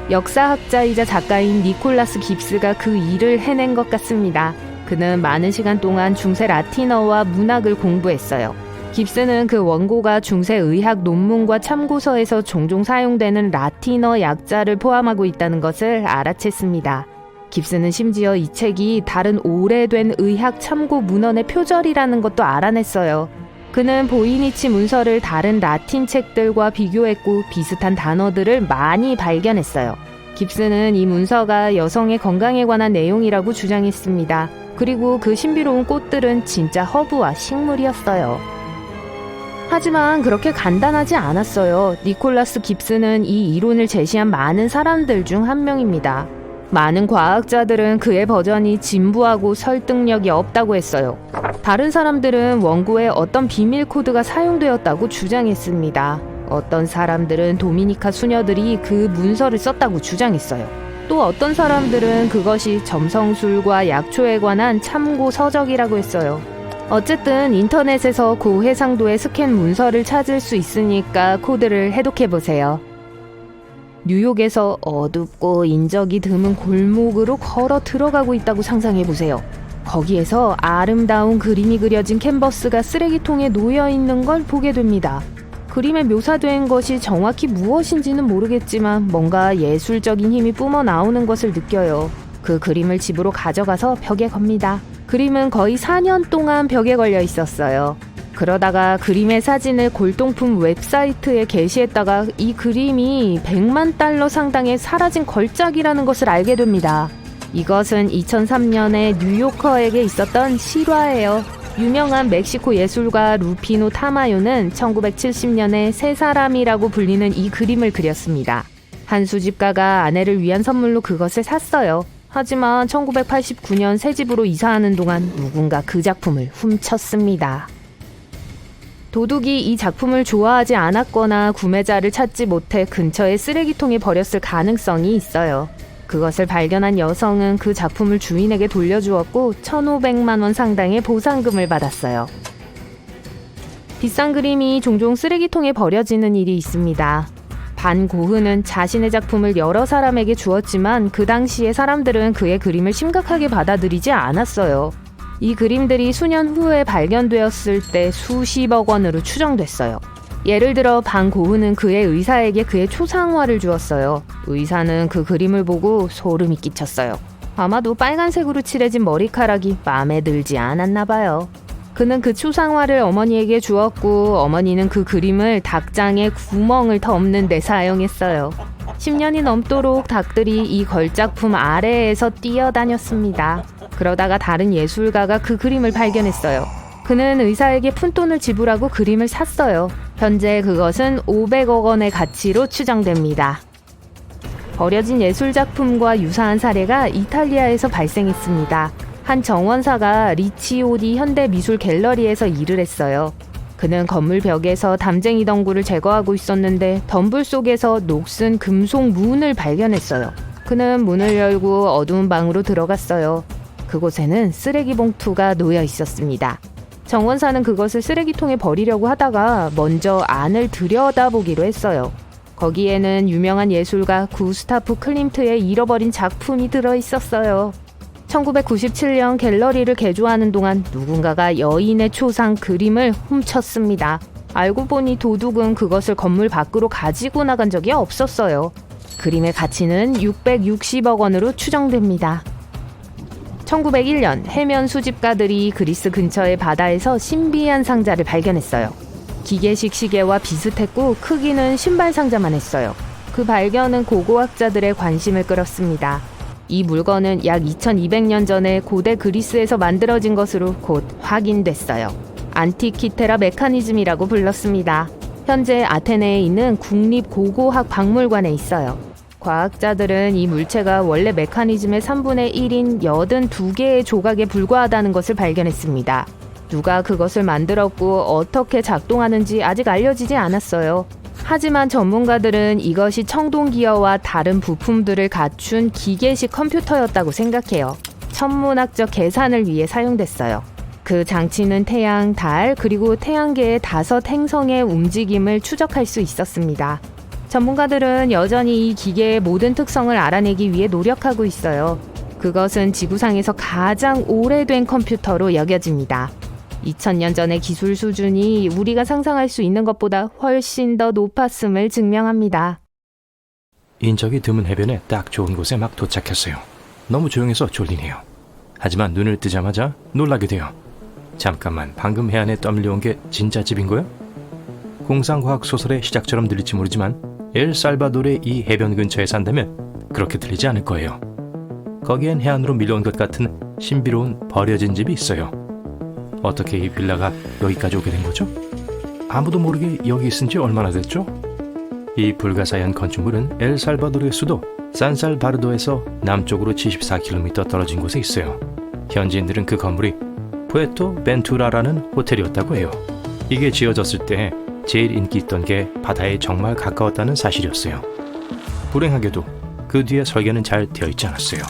역사학자이자 작가인 니콜라스 깁스가 그 일을 해낸 것 같습니다. 그는 많은 시간 동안 중세 라틴어와 문학을 공부했어요. 깁스는 그 원고가 중세 의학 논문과 참고서에서 종종 사용되는 라틴어 약자를 포함하고 있다는 것을 알아챘습니다. 깁스는 심지어 이 책이 다른 오래된 의학 참고 문헌의 표절이라는 것도 알아냈어요. 그는 보이니치 문서를 다른 라틴 책들과 비교했고 비슷한 단어들을 많이 발견했어요. 깁스는 이 문서가 여성의 건강에 관한 내용이라고 주장했습니다. 그리고 그 신비로운 꽃들은 진짜 허브와 식물이었어요. 하지만 그렇게 간단하지 않았어요. 니콜라스 깁스는 이 이론을 제시한 많은 사람들 중 한 명입니다. 많은 과학자들은 그의 버전이 진부하고 설득력이 없다고 했어요. 다른 사람들은 원고에 어떤 비밀 코드가 사용되었다고 주장했습니다. 어떤 사람들은 도미니카 수녀들이 그 문서를 썼다고 주장했어요. 또 어떤 사람들은 그것이 점성술과 약초에 관한 참고 서적이라고 했어요. 어쨌든 인터넷에서 고해상도의 스캔 문서를 찾을 수 있으니까 코드를 해독해보세요. 뉴욕에서 어둡고 인적이 드문 골목으로 걸어 들어가고 있다고 상상해보세요. 거기에서 아름다운 그림이 그려진 캔버스가 쓰레기통에 놓여있는 걸 보게 됩니다. 그림에 묘사된 것이 정확히 무엇인지는 모르겠지만 뭔가 예술적인 힘이 뿜어 나오는 것을 느껴요. 그 그림을 집으로 가져가서 벽에 겁니다. 그림은 거의 4년 동안 벽에 걸려 있었어요. 그러다가 그림의 사진을 골동품 웹사이트에 게시했다가 이 그림이 100만 달러 상당의 사라진 걸작이라는 것을 알게 됩니다. 이것은 2003년에 뉴요커에게 있었던 실화예요. 유명한 멕시코 예술가 루피노 타마요는 1970년에 세 사람이라고 불리는 이 그림을 그렸습니다. 한 수집가가 아내를 위한 선물로 그것을 샀어요. 하지만 1989년 새 집으로 이사하는 동안 누군가 그 작품을 훔쳤습니다. 도둑이 이 작품을 좋아하지 않았거나 구매자를 찾지 못해 근처의 쓰레기통에 버렸을 가능성이 있어요. 그것을 발견한 여성은 그 작품을 주인에게 돌려주었고 1,500만 원 상당의 보상금을 받았어요. 비싼 그림이 종종 쓰레기통에 버려지는 일이 있습니다. 반 고흐는 자신의 작품을 여러 사람에게 주었지만 그 당시에 사람들은 그의 그림을 심각하게 받아들이지 않았어요. 이 그림들이 수년 후에 발견되었을 때 수십억 원으로 추정됐어요. 예를 들어 반 고흐는 그의 의사에게 그의 초상화를 주었어요. 의사는 그 그림을 보고 소름이 끼쳤어요. 아마도 빨간색으로 칠해진 머리카락이 마음에 들지 않았나 봐요. 그는 그 초상화를 어머니에게 주었고 어머니는 그 그림을 닭장에 구멍을 덮는 데 사용했어요. 10년이 넘도록 닭들이 이 걸작품 아래에서 뛰어다녔습니다. 그러다가 다른 예술가가 그 그림을 발견했어요. 그는 의사에게 푼돈을 지불하고 그림을 샀어요. 현재 그것은 500억 원의 가치로 추정됩니다. 버려진 예술작품과 유사한 사례가 이탈리아에서 발생했습니다. 한 정원사가 리치오디 현대미술 갤러리에서 일을 했어요. 그는 건물 벽에서 담쟁이 덩굴을 제거하고 있었는데 덤불 속에서 녹슨 금속 문을 발견했어요. 그는 문을 열고 어두운 방으로 들어갔어요. 그곳에는 쓰레기 봉투가 놓여 있었습니다. 정원사는 그것을 쓰레기통에 버리려고 하다가 먼저 안을 들여다보기로 했어요. 거기에는 유명한 예술가 구스타프 클림트의 잃어버린 작품이 들어 있었어요. 1997년 갤러리를 개조하는 동안 누군가가 여인의 초상 그림을 훔쳤습니다. 알고 보니 도둑은 그것을 건물 밖으로 가지고 나간 적이 없었어요. 그림의 가치는 660억 원으로 추정됩니다. 1901년 해면 수집가들이 그리스 근처의 바다에서 신비한 상자를 발견했어요. 기계식 시계와 비슷했고 크기는 신발 상자만 했어요. 그 발견은 고고학자들의 관심을 끌었습니다. 이 물건은 약 2200년 전에 고대 그리스에서 만들어진 것으로 곧 확인됐어요. 안티키테라 메카니즘이라고 불렀습니다. 현재 아테네에 있는 국립고고학 박물관에 있어요. 과학자들은 이 물체가 원래 메커니즘의 3분의 1인 82개의 조각에 불과하다는 것을 발견했습니다. 누가 그것을 만들었고 어떻게 작동하는지 아직 알려지지 않았어요. 하지만 전문가들은 이것이 청동기어와 다른 부품들을 갖춘 기계식 컴퓨터였다고 생각해요. 천문학적 계산을 위해 사용됐어요. 그 장치는 태양, 달, 그리고 태양계의 5 행성의 움직임을 추적할 수 있었습니다. 전문가들은 여전히 이 기계의 모든 특성을 알아내기 위해 노력하고 있어요. 그것은 지구상에서 가장 오래된 컴퓨터로 여겨집니다. 2000년 전의 기술 수준이 우리가 상상할 수 있는 것보다 훨씬 더 높았음을 증명합니다. 인적이 드문 해변에 딱 좋은 곳에 막 도착했어요. 너무 조용해서 졸리네요. 하지만 눈을 뜨자마자 놀라게 돼요. 잠깐만, 방금 해안에 떠밀려온 게 진짜 집인 거야? 공상과학 소설의 시작처럼 들릴지 모르지만 엘살바도르의 이 해변 근처에 산다면 그렇게 들리지 않을 거예요. 거기엔 해안으로 밀려온 것 같은 신비로운 버려진 집이 있어요. 어떻게 이 빌라가 여기까지 오게 된 거죠? 아무도 모르게 여기 있은 지 얼마나 됐죠? 이 불가사의한 건축물은 엘살바도르의 수도 산살바르도에서 남쪽으로 74km 떨어진 곳에 있어요. 현지인들은 그 건물이 푸에토 벤투라라는 호텔이었다고 해요. 이게 지어졌을 때 제일 인기 있던 게 바다에 정말 가까웠다는 사실이었어요. 불행하게도 그 뒤에 설계는 잘 되어 있지 않았어요.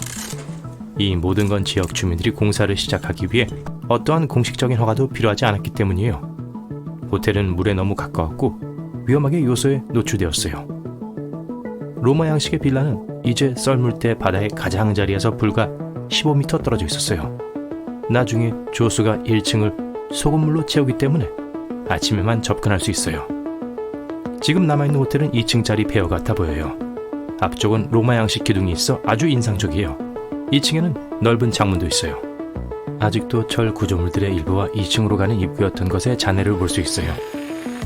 이 모든 건 지역 주민들이 공사를 시작하기 위해 어떠한 공식적인 허가도 필요하지 않았기 때문이에요. 호텔은 물에 너무 가까웠고 위험하게 요소에 노출되었어요. 로마 양식의 빌라는 이제 썰물 때 바다의 가장자리에서 불과 15m 떨어져 있었어요. 나중에 조수가 1층을 소금물로 채우기 때문에 아침에만 접근할 수 있어요. 지금 남아있는 호텔은 2층짜리 폐허 같아 보여요. 앞쪽은 로마 양식 기둥이 있어 아주 인상적이에요. 2층에는 넓은 창문도 있어요. 아직도 철 구조물들의 일부와 2층으로 가는 입구였던 것의 잔해를 볼 수 있어요.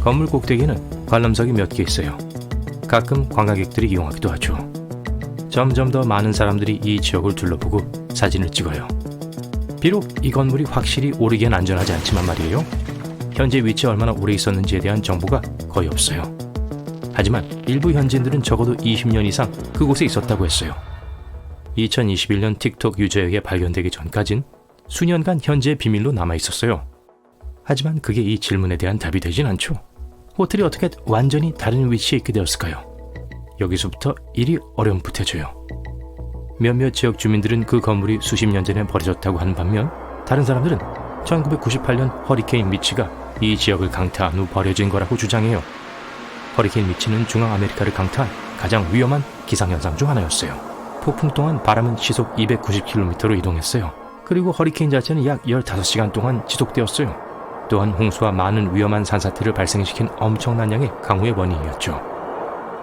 건물 꼭대기에는 관람석이 몇 개 있어요. 가끔 관광객들이 이용하기도 하죠. 점점 더 많은 사람들이 이 지역을 둘러보고 사진을 찍어요. 비록 이 건물이 확실히 오르기엔 안전하지 않지만 말이에요. 현재 위치에 얼마나 오래 있었는지에 대한 정보가 거의 없어요. 하지만 일부 현지인들은 적어도 20년 이상 그곳에 있었다고 했어요. 2021년 틱톡 유저에게 발견되기 전까진 수년간 현지의 비밀로 남아있었어요. 하지만 그게 이 질문에 대한 답이 되진 않죠. 호텔이 어떻게 완전히 다른 위치에 있게 되었을까요? 여기서부터 일이 어렴풋해져요. 몇몇 지역 주민들은 그 건물이 수십 년 전에 버려졌다고 하는 반면 다른 사람들은 1998년 허리케인 미치가 이 지역을 강타한 후 버려진 거라고 주장해요. 허리케인 미치는 중앙아메리카를 강타한 가장 위험한 기상현상 중 하나였어요. 폭풍 동안 바람은 시속 290km로 이동했어요. 그리고 허리케인 자체는 약 15시간 동안 지속되었어요. 또한 홍수와 많은 위험한 산사태를 발생시킨 엄청난 양의 강우의 원인이었죠.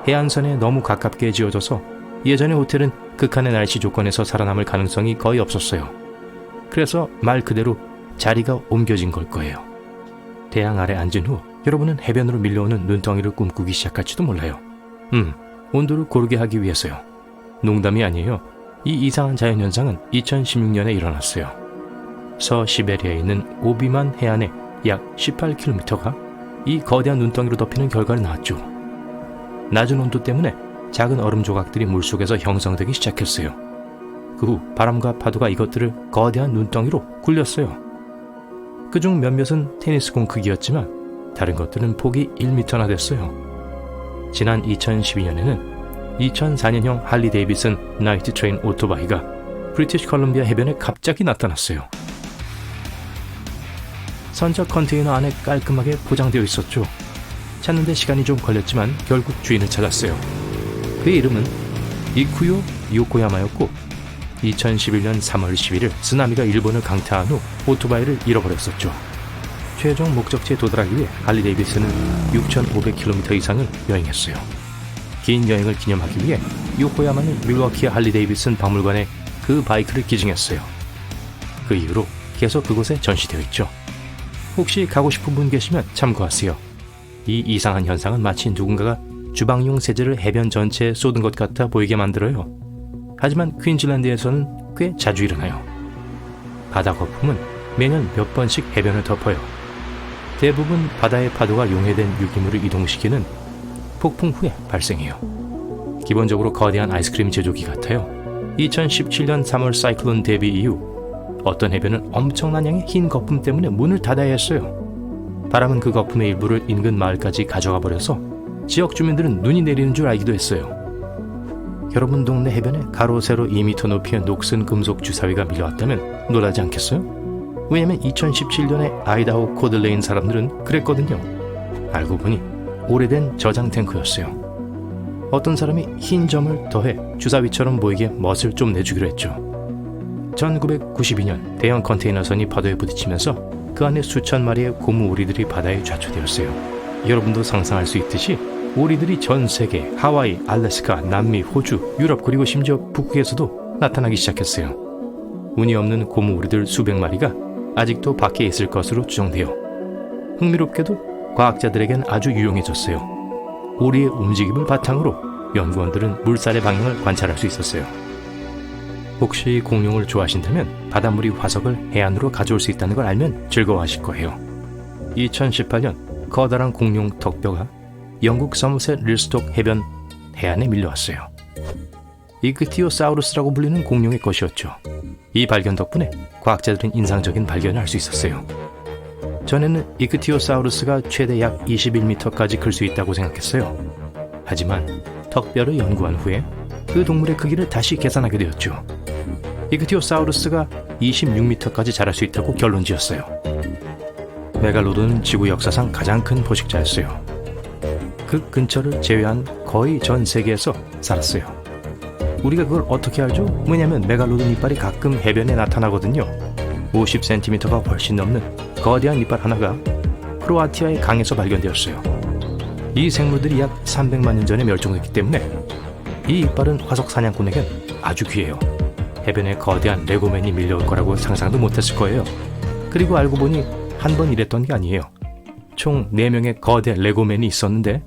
해안선에 너무 가깝게 지어져서 예전의 호텔은 극한의 날씨 조건에서 살아남을 가능성이 거의 없었어요. 그래서 말 그대로 자리가 옮겨진 걸 거예요. 태양 아래 앉은 후 여러분은 해변으로 밀려오는 눈덩이를 꿈꾸기 시작할지도 몰라요. 온도를 고르게 하기 위해서요. 농담이 아니에요. 이 이상한 자연현상은 2016년에 일어났어요. 서시베리아에 있는 오비만 해안의 약 18km가 이 거대한 눈덩이로 덮이는 결과를 낳았죠. 낮은 온도 때문에 작은 얼음 조각들이 물속에서 형성되기 시작했어요. 그 후 바람과 파도가 이것들을 거대한 눈덩이로 굴렸어요. 그중 몇몇은 테니스공 크기였지만 다른 것들은 폭이 1m나 됐어요. 지난 2012년에는 2004년형 할리 데이비슨 나이트 트레인 오토바이가 브리티시 컬럼비아 해변에 갑자기 나타났어요. 선적 컨테이너 안에 깔끔하게 포장되어 있었죠. 찾는데 시간이 좀 걸렸지만 결국 주인을 찾았어요. 그의 이름은 이쿠요 요코야마였고 2011년 3월 11일 쓰나미가 일본을 강타한 후 오토바이를 잃어버렸었죠. 최종 목적지에 도달하기 위해 할리 데이비슨은 6,500km 이상을 여행했어요. 긴 여행을 기념하기 위해 요코야마는 밀워키의 할리 데이비슨 박물관에 그 바이크를 기증했어요. 그 이후로 계속 그곳에 전시되어 있죠. 혹시 가고 싶은 분 계시면 참고하세요. 이 이상한 현상은 마치 누군가가 주방용 세제를 해변 전체에 쏟은 것 같아 보이게 만들어요. 하지만 퀸즐랜드에서는 꽤 자주 일어나요. 바다 거품은 매년 몇 번씩 해변을 덮어요. 대부분 바다의 파도가 용해된 유기물을 이동시키는 폭풍 후에 발생해요. 기본적으로 거대한 아이스크림 제조기 같아요. 2017년 3월 사이클론 대비 이후 어떤 해변은 엄청난 양의 흰 거품 때문에 문을 닫아야 했어요. 바람은 그 거품의 일부를 인근 마을까지 가져가 버려서 지역 주민들은 눈이 내리는 줄 알기도 했어요. 여러분 동네 해변에 가로 세로 2m 높이의 녹슨 금속 주사위가 밀려왔다면 놀라지 않겠어요? 왜냐면 2017년에 아이다호 코들레인 사람들은 그랬거든요. 알고 보니 오래된 저장 탱크였어요. 어떤 사람이 흰 점을 더해 주사위처럼 보이게 멋을 좀 내주기로 했죠. 1992년 대형 컨테이너선이 파도에 부딪히면서 그 안에 수천 마리의 고무 오리들이 바다에 좌초되었어요. 여러분도 상상할 수 있듯이 오리들이 전 세계, 하와이, 알래스카, 남미, 호주, 유럽 그리고 심지어 북극에서도 나타나기 시작했어요. 운이 없는 고무 오리들 수백 마리가 아직도 밖에 있을 것으로 추정돼요. 흥미롭게도 과학자들에겐 아주 유용해졌어요. 오리의 움직임을 바탕으로 연구원들은 물살의 방향을 관찰할 수 있었어요. 혹시 공룡을 좋아하신다면 바닷물이 화석을 해안으로 가져올 수 있다는 걸 알면 즐거워하실 거예요. 2018년 커다란 공룡 턱뼈가 영국 서머셋 릴스톡 해변 해안에 밀려왔어요. 이크티오사우루스라고 불리는 공룡의 것이었죠. 이 발견 덕분에 과학자들은 인상적인 발견을 할 수 있었어요. 전에는 이크티오사우루스가 최대 약 21m까지 클 수 있다고 생각했어요. 하지만 턱뼈를 연구한 후에 그 동물의 크기를 다시 계산하게 되었죠. 이크티오사우루스가 26m까지 자랄 수 있다고 결론지었어요. 메갈로돈은 지구 역사상 가장 큰 포식자였어요. 그 근처를 제외한 거의 전 세계에서 살았어요. 우리가 그걸 어떻게 알죠? 왜냐면 메갈로돈 이빨이 가끔 해변에 나타나거든요. 50cm가 훨씬 넘는 거대한 이빨 하나가 크로아티아의 강에서 발견되었어요. 이 생물들이 약 300만 년 전에 멸종했기 때문에 이 이빨은 화석 사냥꾼에겐 아주 귀해요. 해변에 거대한 레고맨이 밀려올 거라고 상상도 못했을 거예요. 그리고 알고 보니 한 번 이랬던 게 아니에요. 총 4명의 거대 레고맨이 있었는데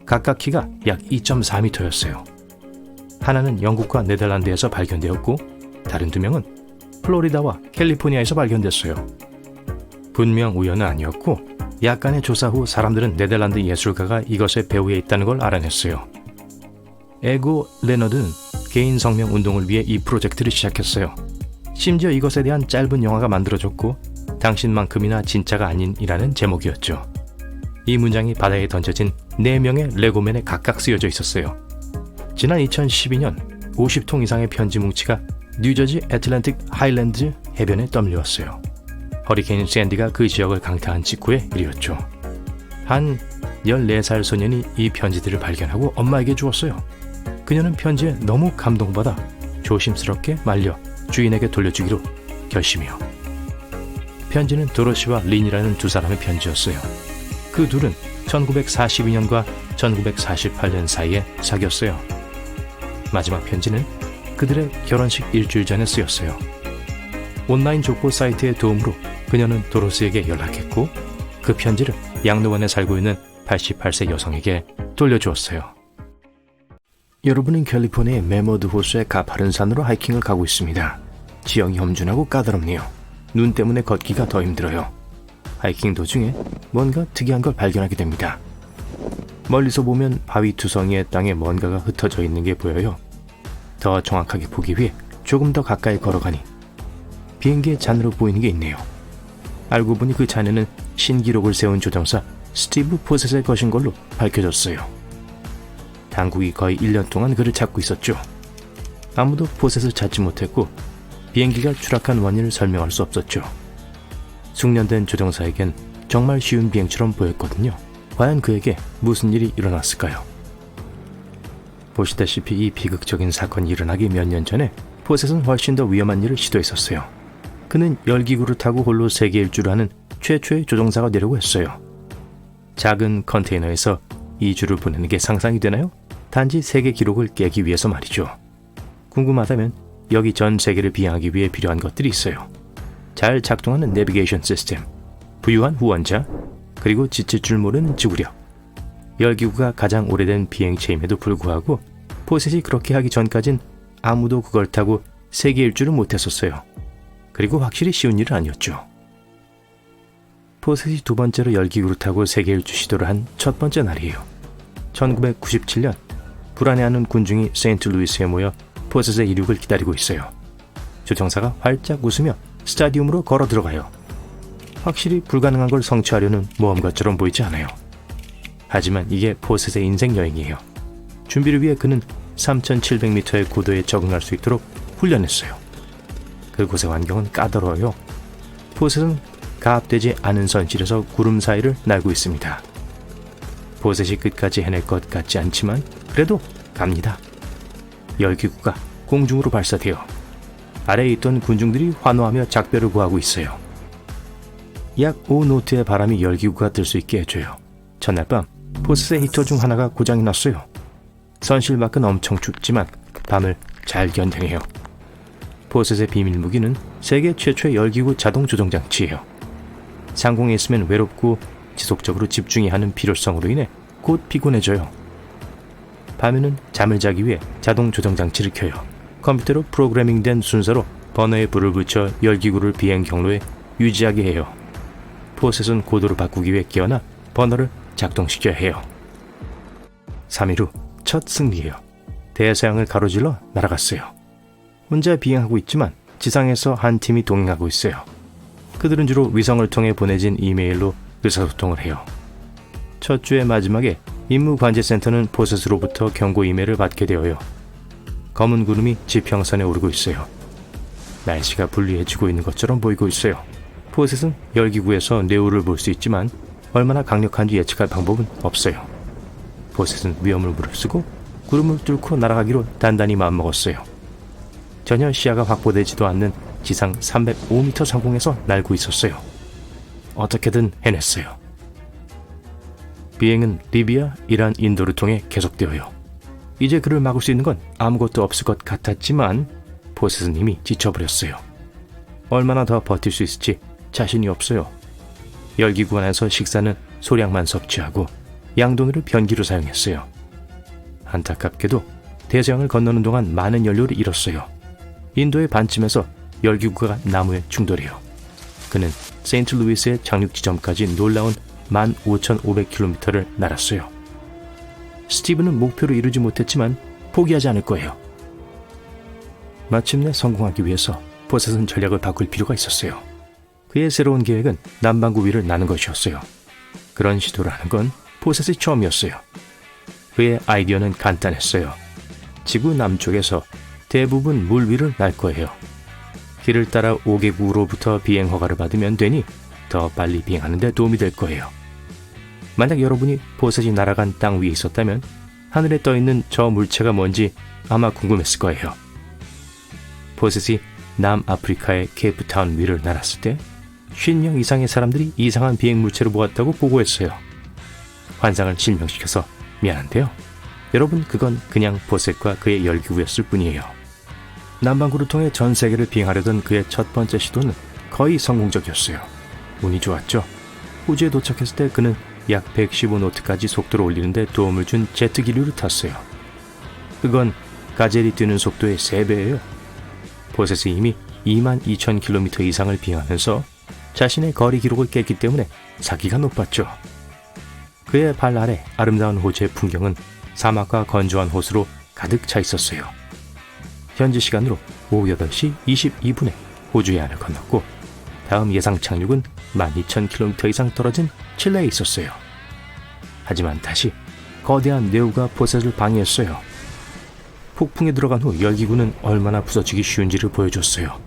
각각 키가 약 2.4m였어요. 하나는 영국과 네덜란드에서 발견되었고 다른 2명은 플로리다와 캘리포니아에서 발견됐어요. 분명 우연은 아니었고 약간의 조사 후 사람들은 네덜란드 예술가가 이것의 배후에 있다는 걸 알아냈어요. 에고 레너드는 개인 성명 운동을 위해 이 프로젝트를 시작했어요. 심지어 이것에 대한 짧은 영화가 만들어졌고 당신만큼이나 진짜가 아닌이라는 제목이었죠. 이 문장이 바다에 던져진 4명의 레고맨에 각각 쓰여져 있었어요. 지난 2012년 50통 이상의 편지 뭉치가 뉴저지 애틀랜틱 하일랜드 해변에 떠밀려왔어요. 허리케인 샌디가 그 지역을 강타한 직후의 일이었죠. 한 14살 소년이 이 편지들을 발견하고 엄마에게 주었어요. 그녀는 편지에 너무 감동받아 조심스럽게 말려 주인에게 돌려주기로 결심해요. 편지는 도로시와 린이라는 두 사람의 편지였어요. 그 둘은 1942년과 1948년 사이에 사귀었어요. 마지막 편지는 그들의 결혼식 일주일 전에 쓰였어요. 온라인 족보 사이트의 도움으로 그녀는 도로시에게 연락했고 그 편지를 양로원에 살고 있는 88세 여성에게 돌려주었어요. 여러분은 캘리포니아의 메머드 호수의 가파른 산으로 하이킹을 가고 있습니다. 지형이 험준하고 까다롭네요. 눈 때문에 걷기가 더 힘들어요. 하이킹 도중에 뭔가 특이한 걸 발견하게 됩니다. 멀리서 보면 바위 투성이의 땅에 뭔가가 흩어져 있는 게 보여요. 더 정확하게 보기 위해 조금 더 가까이 걸어가니 비행기의 잔으로 보이는 게 있네요. 알고 보니 그 잔에는 신기록을 세운 조종사 스티브 포셋의 것인 걸로 밝혀졌어요. 당국이 거의 1년 동안 그를 찾고 있었죠. 아무도 포셋을 찾지 못했고 비행기가 추락한 원인을 설명할 수 없었죠. 숙련된 조종사에겐 정말 쉬운 비행처럼 보였거든요. 과연 그에게 무슨 일이 일어났을까요? 보시다시피 이 비극적인 사건이 일어나기 몇 년 전에 포셋은 훨씬 더 위험한 일을 시도했었어요. 그는 열기구를 타고 홀로 세계 일주를 하는 최초의 조종사가 되려고 했어요. 작은 컨테이너에서 2주를 보내는 게 상상이 되나요? 단지 세계 기록을 깨기 위해서 말이죠. 궁금하다면 여기 전 세계를 비행하기 위해 필요한 것들이 있어요. 잘 작동하는 내비게이션 시스템, 부유한 후원자, 그리고 지칠 줄 모르는 지구력. 열기구가 가장 오래된 비행체임에도 불구하고 포셋이 그렇게 하기 전까진 아무도 그걸 타고 세계 일주를 못했었어요. 그리고 확실히 쉬운 일은 아니었죠. 포셋이 두 번째로 열기구를 타고 세계 일주 시도를 한 첫 번째 날이에요. 1997년 불안해하는 군중이 세인트루이스에 모여 포셋의 이륙을 기다리고 있어요. 조종사가 활짝 웃으며 스타디움으로 걸어 들어가요. 확실히 불가능한 걸 성취하려는 모험가처럼 보이지 않아요. 하지만 이게 포셋의 인생 여행이에요. 준비를 위해 그는 3,700m의 고도에 적응할 수 있도록 훈련했어요. 그곳의 환경은 까다로워요. 포셋은 가압되지 않은 선실에서 구름 사이를 날고 있습니다. 포셋이 끝까지 해낼 것 같지 않지만 그래도 갑니다. 열기구가 공중으로 발사되어 아래에 있던 군중들이 환호하며 작별을 구하고 있어요. 약 5노트의 바람이 열기구가 들 수 있게 해줘요. 전날 밤 포셋의 히터 중 하나가 고장이 났어요. 선실 밖은 엄청 춥지만 밤을 잘 견뎌내요. 포셋의 비밀 무기는 세계 최초의 열기구 자동 조종 장치예요. 상공에 있으면 외롭고 지속적으로 집중해야 하는 필요성으로 인해 곧 피곤해져요. 밤에는 잠을 자기 위해 자동 조정 장치를 켜요. 컴퓨터로 프로그래밍된 순서로 버너에 불을 붙여 열기구를 비행 경로에 유지하게 해요. 포셋은 고도를 바꾸기 위해 깨어나 버너를 작동시켜야 해요. 3일 후 첫 승리예요. 대서양을 가로질러 날아갔어요. 혼자 비행하고 있지만 지상에서 한 팀이 동행하고 있어요. 그들은 주로 위성을 통해 보내진 이메일로 의사소통을 해요. 첫 주의 마지막에 임무관제센터는 포셋으로부터 경고 이메일을 받게 되어요. 검은 구름이 지평선에 오르고 있어요. 날씨가 불리해지고 있는 것처럼 보이고 있어요. 포셋은 열기구에서 네오를 볼 수 있지만 얼마나 강력한지 예측할 방법은 없어요. 포셋은 위험을 무릅쓰고 구름을 뚫고 날아가기로 단단히 마음먹었어요. 전혀 시야가 확보되지도 않는 지상 305m 상공에서 날고 있었어요. 어떻게든 해냈어요. 비행은 리비아, 이란, 인도를 통해 계속되어요. 이제 그를 막을 수 있는 건 아무것도 없을 것 같았지만 포셋은 이미 지쳐버렸어요. 얼마나 더 버틸 수 있을지 자신이 없어요. 열기구 안에서 식사는 소량만 섭취하고 양동이를 변기로 사용했어요. 안타깝게도 대서양을 건너는 동안 많은 연료를 잃었어요. 인도의 반쯤에서 열기구가 나무에 충돌해요. 그는 세인트루이스의 착륙 지점까지 놀라운 15,500km를 날았어요. 스티브는 목표를 이루지 못했지만 포기하지 않을 거예요. 마침내 성공하기 위해서 포셋은 전략을 바꿀 필요가 있었어요. 그의 새로운 계획은 남반구 위를 나는 것이었어요. 그런 시도를 하는 건 포셋이 처음이었어요. 그의 아이디어는 간단했어요. 지구 남쪽에서 대부분 물 위를 날 거예요. 길을 따라 5개국으로부터 비행 허가를 받으면 되니 더 빨리 비행하는 데 도움이 될 거예요. 만약 여러분이 포셋이 날아간 땅 위에 있었다면 하늘에 떠있는 저 물체가 뭔지 아마 궁금했을 거예요. 포셋이 남아프리카의 케이프타운 위를 날았을 때 50명 이상의 사람들이 이상한 비행 물체를 보았다고 보고했어요. 환상을 실명시켜서 미안한데요. 여러분, 그건 그냥 포셋과 그의 열기구였을 뿐이에요. 남반구를 통해 전 세계를 비행하려던 그의 첫 번째 시도는 거의 성공적이었어요. 운이 좋았죠. 호주에 도착했을 때 그는 약 115노트까지 속도를 올리는데 도움을 준 제트 기류를 탔어요. 그건 가젤이 뛰는 속도의 3배예요. 포셋이 이미 22,000km 이상을 비행하면서 자신의 거리 기록을 깼기 때문에 사기가 높았죠. 그의 발 아래 아름다운 호주의 풍경은 사막과 건조한 호수로 가득 차 있었어요. 현지 시간으로 오후 8시 22분에 호주 해안을 건넜고 다음 예상 착륙은 12,000km 이상 떨어진 칠레에 있었어요. 하지만 다시 거대한 뇌우가 포셋을 방해했어요. 폭풍에 들어간 후 열기구는 얼마나 부서지기 쉬운지를 보여줬어요.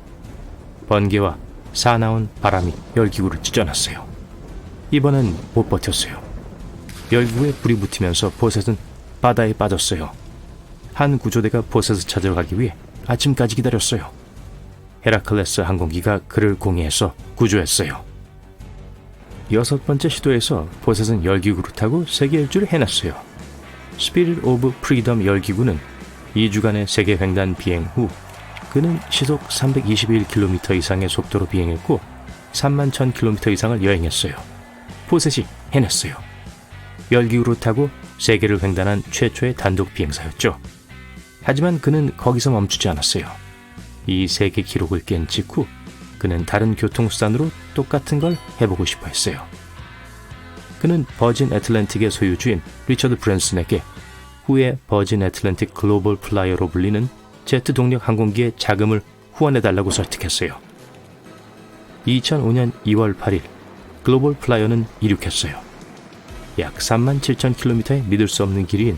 번개와 사나운 바람이 열기구를 찢어놨어요. 이번엔 못 버텼어요. 열기구에 불이 붙으면서 포셋은 바다에 빠졌어요. 한 구조대가 포셋을 찾으러 가기 위해 아침까지 기다렸어요. 헤라클레스 항공기가 그를 공해해서 구조했어요. 6번째 시도에서 포셋은 열기구를 타고 세계 일주를 해냈어요. 스피릿 오브 프리덤 열기구는 2주간의 세계 횡단 비행 후 그는 시속 321km 이상의 속도로 비행했고 31,000km 이상을 여행했어요. 포셋이 해냈어요. 열기구를 타고 세계를 횡단한 최초의 단독 비행사였죠. 하지만 그는 거기서 멈추지 않았어요. 이 세계 기록을 깬 직후 그는 다른 교통수단으로 똑같은 걸 해보고 싶어 했어요. 그는 버진 애틀랜틱의 소유주인 리처드 브랜슨에게 후에 버진 애틀랜틱 글로벌 플라이어로 불리는 제트 동력 항공기의 자금을 후원해달라고 설득했어요. 2005년 2월 8일 글로벌 플라이어는 이륙했어요. 약 37,000km의 믿을 수 없는 길인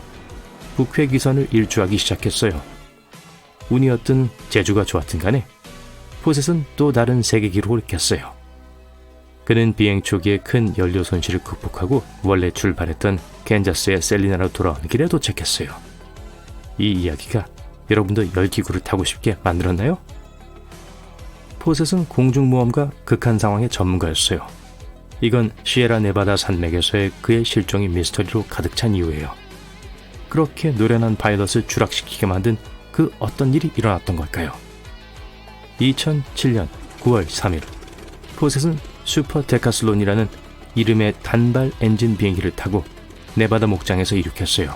북회 기선을 일주하기 시작했어요. 운이었든 제주가 좋았든 간에 포셋은 또 다른 세계 기록을 깼어요. 그는 비행 초기에 큰 연료 손실을 극복하고 원래 출발했던 캔자스의 셀리나로 돌아오는 길에 도착했어요. 이 이야기가 여러분도 열기구를 타고 싶게 만들었나요? 포셋은 공중모험과 극한 상황의 전문가였어요. 이건 시에라 네바다 산맥에서의 그의 실종이 미스터리로 가득 찬 이유예요. 그렇게 노련한 파일럿을 추락시키게 만든 그 어떤 일이 일어났던 걸까요? 2007년 9월 3일 포셋은 슈퍼 데카슬론이라는 이름의 단발 엔진 비행기를 타고 네바다 목장에서 이륙했어요.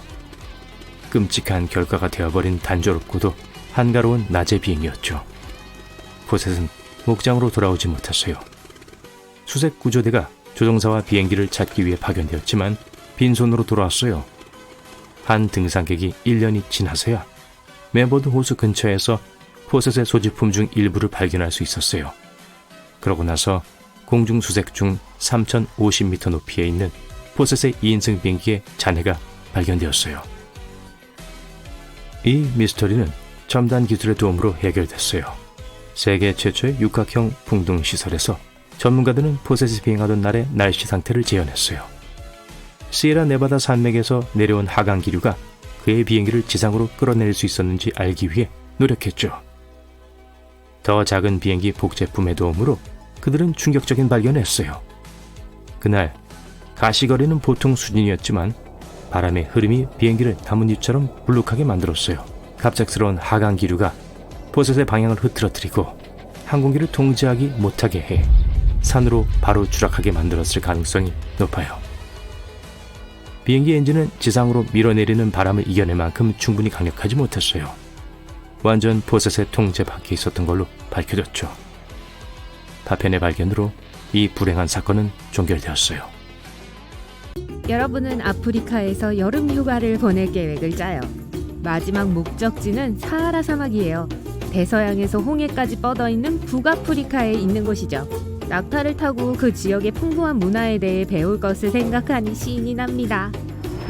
끔찍한 결과가 되어버린 단조롭고도 한가로운 낮의 비행이었죠. 포셋은 목장으로 돌아오지 못했어요. 수색 구조대가 조종사와 비행기를 찾기 위해 파견되었지만 빈손으로 돌아왔어요. 한 등산객이 1년이 지나서야 메버드 호수 근처에서 포셋의 소지품 중 일부를 발견할 수 있었어요. 그러고 나서 공중 수색 중 3,050m 높이에 있는 포셋의 2인승 비행기의 잔해가 발견되었어요. 이 미스터리는 첨단 기술의 도움으로 해결됐어요. 세계 최초의 육각형 풍등 시설에서 전문가들은 포셋이 비행하던 날의 날씨 상태를 재현했어요. 시에라 네바다 산맥에서 내려온 하강 기류가 그의 비행기를 지상으로 끌어내릴 수 있었는지 알기 위해 노력했죠. 더 작은 비행기 복제품의 도움으로 그들은 충격적인 발견을 했어요. 그날 가시거리는 보통 수준이었지만 바람의 흐름이 비행기를 나뭇잎처럼 불룩하게 만들었어요. 갑작스러운 하강 기류가 포셋의 방향을 흐트러뜨리고 항공기를 통제하기 못하게 해 산으로 바로 추락하게 만들었을 가능성이 높아요. 비행기 엔진은 지상으로 밀어내리는 바람을 이겨낼 만큼 충분히 강력하지 못했어요. 완전 포셋의 통제 밖에 있었던 걸로 밝혀졌죠. 파편의 발견으로 이 불행한 사건은 종결되었어요. 여러분은 아프리카에서 여름 휴가를 보낼 계획을 짜요. 마지막 목적지는 사하라 사막이에요. 대서양에서 홍해까지 뻗어있는 북아프리카에 있는 곳이죠. 낙타를 타고 그 지역의 풍부한 문화에 대해 배울 것을 생각하니 신이 납니다.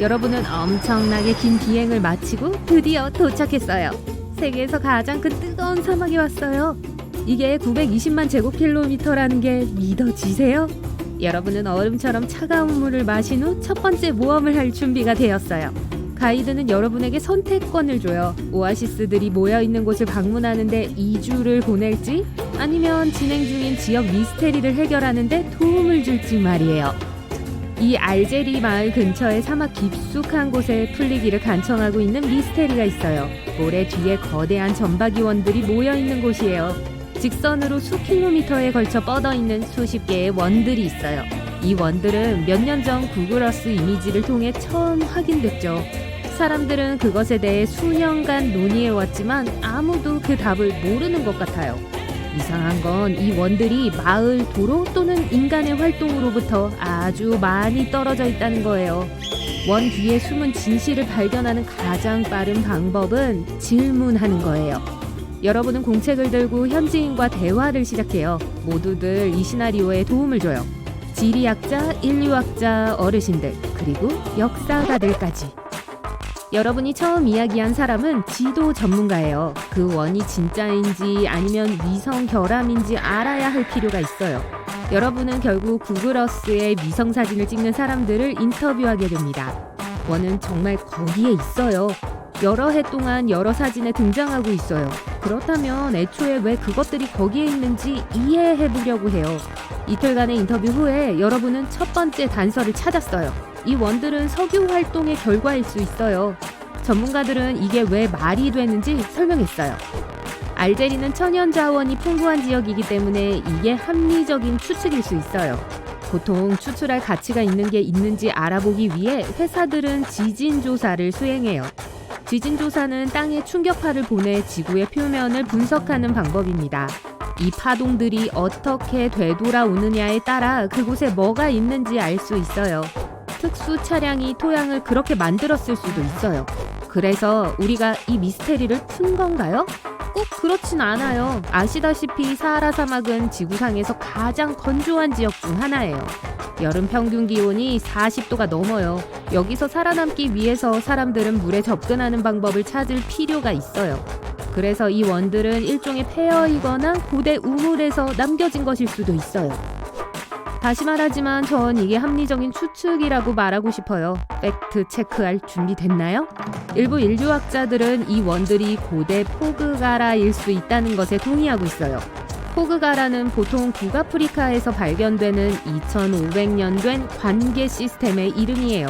여러분은 엄청나게 긴 비행을 마치고 드디어 도착했어요. 세계에서 가장 큰 뜨거운 사막에 왔어요. 이게 920만 제곱킬로미터라는 게 믿어지세요? 여러분은 얼음처럼 차가운 물을 마신 후 첫 번째 모험을 할 준비가 되었어요. 가이드는 여러분에게 선택권을 줘요. 오아시스들이 모여있는 곳을 방문하는데 2주를 보낼지 아니면 진행 중인 지역 미스테리를 해결하는데 도움을 줄지 말이에요. 이 알제리 마을 근처의 사막 깊숙한 곳에 풀리기를 간청하고 있는 미스테리가 있어요. 모래 뒤에 거대한 점박이원들이 모여있는 곳이에요. 직선으로 수킬로미터에 걸쳐 뻗어있는 수십 개의 원들이 있어요. 이 원들은 몇 년 전 구글어스 이미지를 통해 처음 확인됐죠. 사람들은 그것에 대해 수년간 논의해왔지만 아무도 그 답을 모르는 것 같아요. 이상한 건 이 원들이 마을 도로 또는 인간의 활동으로부터 아주 많이 떨어져 있다는 거예요. 원 뒤에 숨은 진실을 발견하는 가장 빠른 방법은 질문하는 거예요. 여러분은 공책을 들고 현지인과 대화를 시작해요. 모두들 이 시나리오에 도움을 줘요. 지리학자, 인류학자, 어르신들, 그리고 역사가들까지. 여러분이 처음 이야기한 사람은 지도 전문가예요. 그 원이 진짜인지 아니면 위성 결함인지 알아야 할 필요가 있어요. 여러분은 결국 구글어스의 위성 사진을 찍는 사람들을 인터뷰하게 됩니다. 원은 정말 거기에 있어요. 여러 해 동안 여러 사진에 등장하고 있어요. 그렇다면 애초에 왜 그것들이 거기에 있는지 이해해보려고 해요. 이틀간의 인터뷰 후에 여러분은 첫 번째 단서를 찾았어요. 이 원들은 석유 활동의 결과일 수 있어요. 전문가들은 이게 왜 말이 되는지 설명했어요. 알제리는 천연 자원이 풍부한 지역이기 때문에 이게 합리적인 추측일 수 있어요. 보통 추출할 가치가 있는 게 있는지 알아보기 위해 회사들은 지진 조사를 수행해요. 지진 조사는 땅에 충격파를 보내 지구의 표면을 분석하는 방법입니다. 이 파동들이 어떻게 되돌아오느냐에 따라 그곳에 뭐가 있는지 알 수 있어요. 특수 차량이 토양을 그렇게 만들었을 수도 있어요. 그래서 우리가 이 미스테리를 푼 건가요? 꼭 그렇진 않아요. 아시다시피 사하라 사막은 지구상에서 가장 건조한 지역 중 하나예요. 여름 평균 기온이 40도가 넘어요. 여기서 살아남기 위해서 사람들은 물에 접근하는 방법을 찾을 필요가 있어요. 그래서 이 원들은 일종의 폐허이거나 고대 우물에서 남겨진 것일 수도 있어요. 다시 말하지만 전 이게 합리적인 추측이라고 말하고 싶어요. 팩트 체크할 준비 됐나요? 일부 인류학자들은 이 원들이 고대 포그가라일 수 있다는 것에 동의하고 있어요. 포그가라는 보통 북아프리카에서 발견되는 2500년 된 관계 시스템의 이름이에요.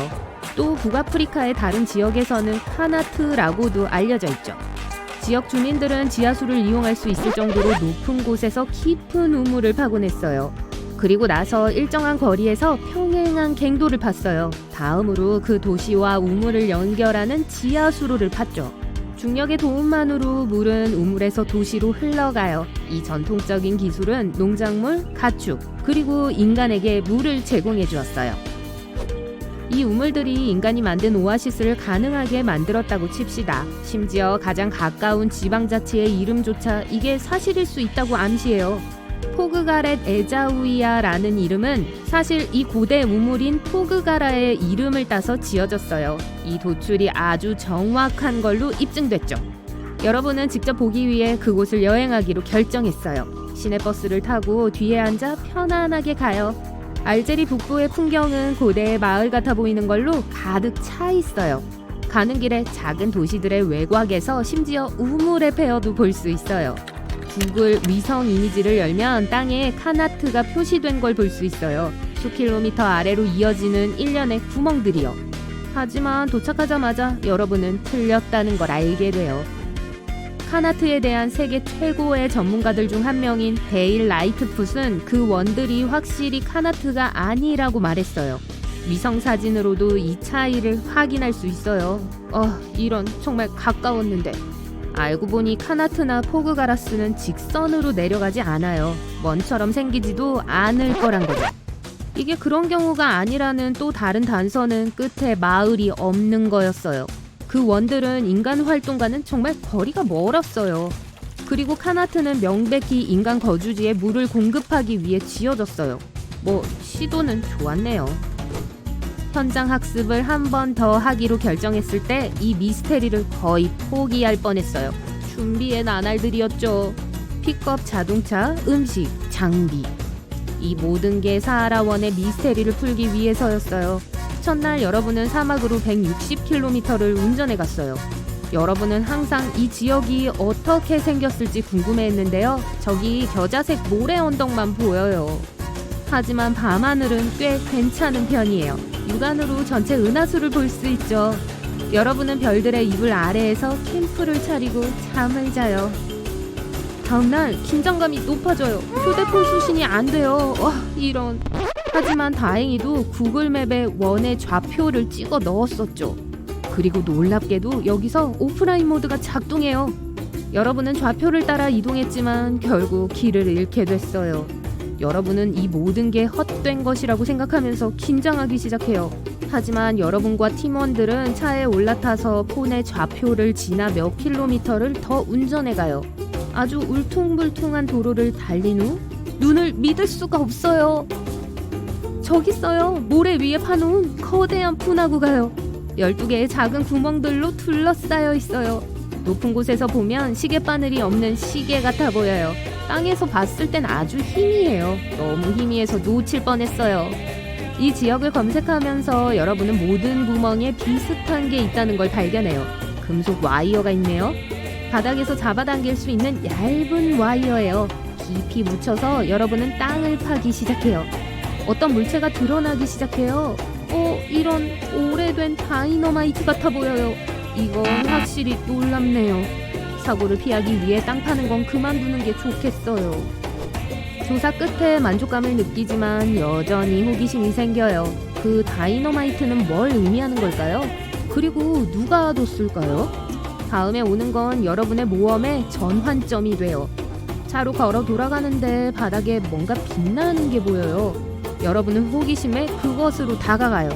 또 북아프리카의 다른 지역에서는 카나트라고도 알려져 있죠. 지역 주민들은 지하수를 이용할 수 있을 정도로 높은 곳에서 깊은 우물을 파고냈어요. 그리고 나서 일정한 거리에서 평행한 갱도를 팠어요. 다음으로 그 도시와 우물을 연결하는 지하수로를 팠죠. 중력의 도움만으로 물은 우물에서 도시로 흘러가요. 이 전통적인 기술은 농작물, 가축, 그리고 인간에게 물을 제공해 주었어요. 이 우물들이 인간이 만든 오아시스를 가능하게 만들었다고 칩시다. 심지어 가장 가까운 지방 자치의 이름조차 이게 사실일 수 있다고 암시해요. 포그가렛 에자우이아라는 이름은 사실 이 고대 우물인 포그가라의 이름을 따서 지어졌어요. 이 도출이 아주 정확한 걸로 입증됐죠. 여러분은 직접 보기 위해 그곳을 여행하기로 결정했어요. 시내버스를 타고 뒤에 앉아 편안하게 가요. 알제리 북부의 풍경은 고대의 마을 같아 보이는 걸로 가득 차 있어요. 가는 길에 작은 도시들의 외곽에서 심지어 우물의 폐허도 볼 수 있어요. 구글 위성 이미지를 열면 땅에 카나트가 표시된 걸 볼 수 있어요. 수킬로미터 아래로 이어지는 일련의 구멍들이요. 하지만 도착하자마자 여러분은 틀렸다는 걸 알게 돼요. 카나트에 대한 세계 최고의 전문가들 중 한 명인 데일 라이트풋은 그 원들이 확실히 카나트가 아니라고 말했어요. 위성 사진으로도 이 차이를 확인할 수 있어요. 이런 정말 가까웠는데. 알고 보니 카나트나 포그가라스는 직선으로 내려가지 않아요. 원처럼 생기지도 않을 거란 거죠. 이게 그런 경우가 아니라는 또 다른 단서는 끝에 마을이 없는 거였어요. 그 원들은 인간 활동과는 정말 거리가 멀었어요. 그리고 카나트는 명백히 인간 거주지에 물을 공급하기 위해 지어졌어요. 시도는 좋았네요. 현장 학습을 한 번 더 하기로 결정했을 때 이 미스테리를 거의 포기할 뻔했어요. 준비의 나날들이었죠. 픽업 자동차, 음식, 장비. 이 모든 게 사하라원의 미스테리를 풀기 위해서였어요. 첫날 여러분은 사막으로 160km를 운전해 갔어요. 여러분은 항상 이 지역이 어떻게 생겼을지 궁금해했는데요. 저기 겨자색 모래 언덕만 보여요. 하지만 밤하늘은 꽤 괜찮은 편이에요. 육안으로 전체 은하수를 볼 수 있죠. 여러분은 별들의 이불 아래에서 캠프를 차리고 잠을 자요. 다음날 긴장감이 높아져요. 휴대폰 수신이 안 돼요. 와, 이런. 하지만 다행히도 구글맵에 원의 좌표를 찍어 넣었었죠. 그리고 놀랍게도 여기서 오프라인 모드가 작동해요. 여러분은 좌표를 따라 이동했지만 결국 길을 잃게 됐어요. 여러분은 이 모든 게 헛된 것이라고 생각하면서 긴장하기 시작해요. 하지만 여러분과 팀원들은 차에 올라타서 폰의 좌표를 지나 몇 킬로미터를 더 운전해가요. 아주 울퉁불퉁한 도로를 달린 후 눈을 믿을 수가 없어요. 저기 있어요. 모래 위에 파놓은 거대한 분화구가요. 12개의 작은 구멍들로 둘러싸여 있어요. 높은 곳에서 보면 시계바늘이 없는 시계 같아 보여요. 땅에서 봤을 땐 아주 희미해요. 너무 희미해서 놓칠 뻔했어요. 이 지역을 검색하면서 여러분은 모든 구멍에 비슷한 게 있다는 걸 발견해요. 금속 와이어가 있네요. 바닥에서 잡아당길 수 있는 얇은 와이어예요. 깊이 묻혀서 여러분은 땅을 파기 시작해요. 어떤 물체가 드러나기 시작해요. 이런 오래된 다이너마이트 같아 보여요. 이건 확실히 놀랍네요. 사고를 피하기 위해 땅 파는 건 그만두는 게 좋겠어요. 조사 끝에 만족감을 느끼지만 여전히 호기심이 생겨요. 그 다이너마이트는 뭘 의미하는 걸까요? 그리고 누가 뒀을까요? 다음에 오는 건 여러분의 모험의 전환점이 돼요. 차로 걸어 돌아가는데 바닥에 뭔가 빛나는 게 보여요. 여러분은 호기심에 그것으로 다가가요.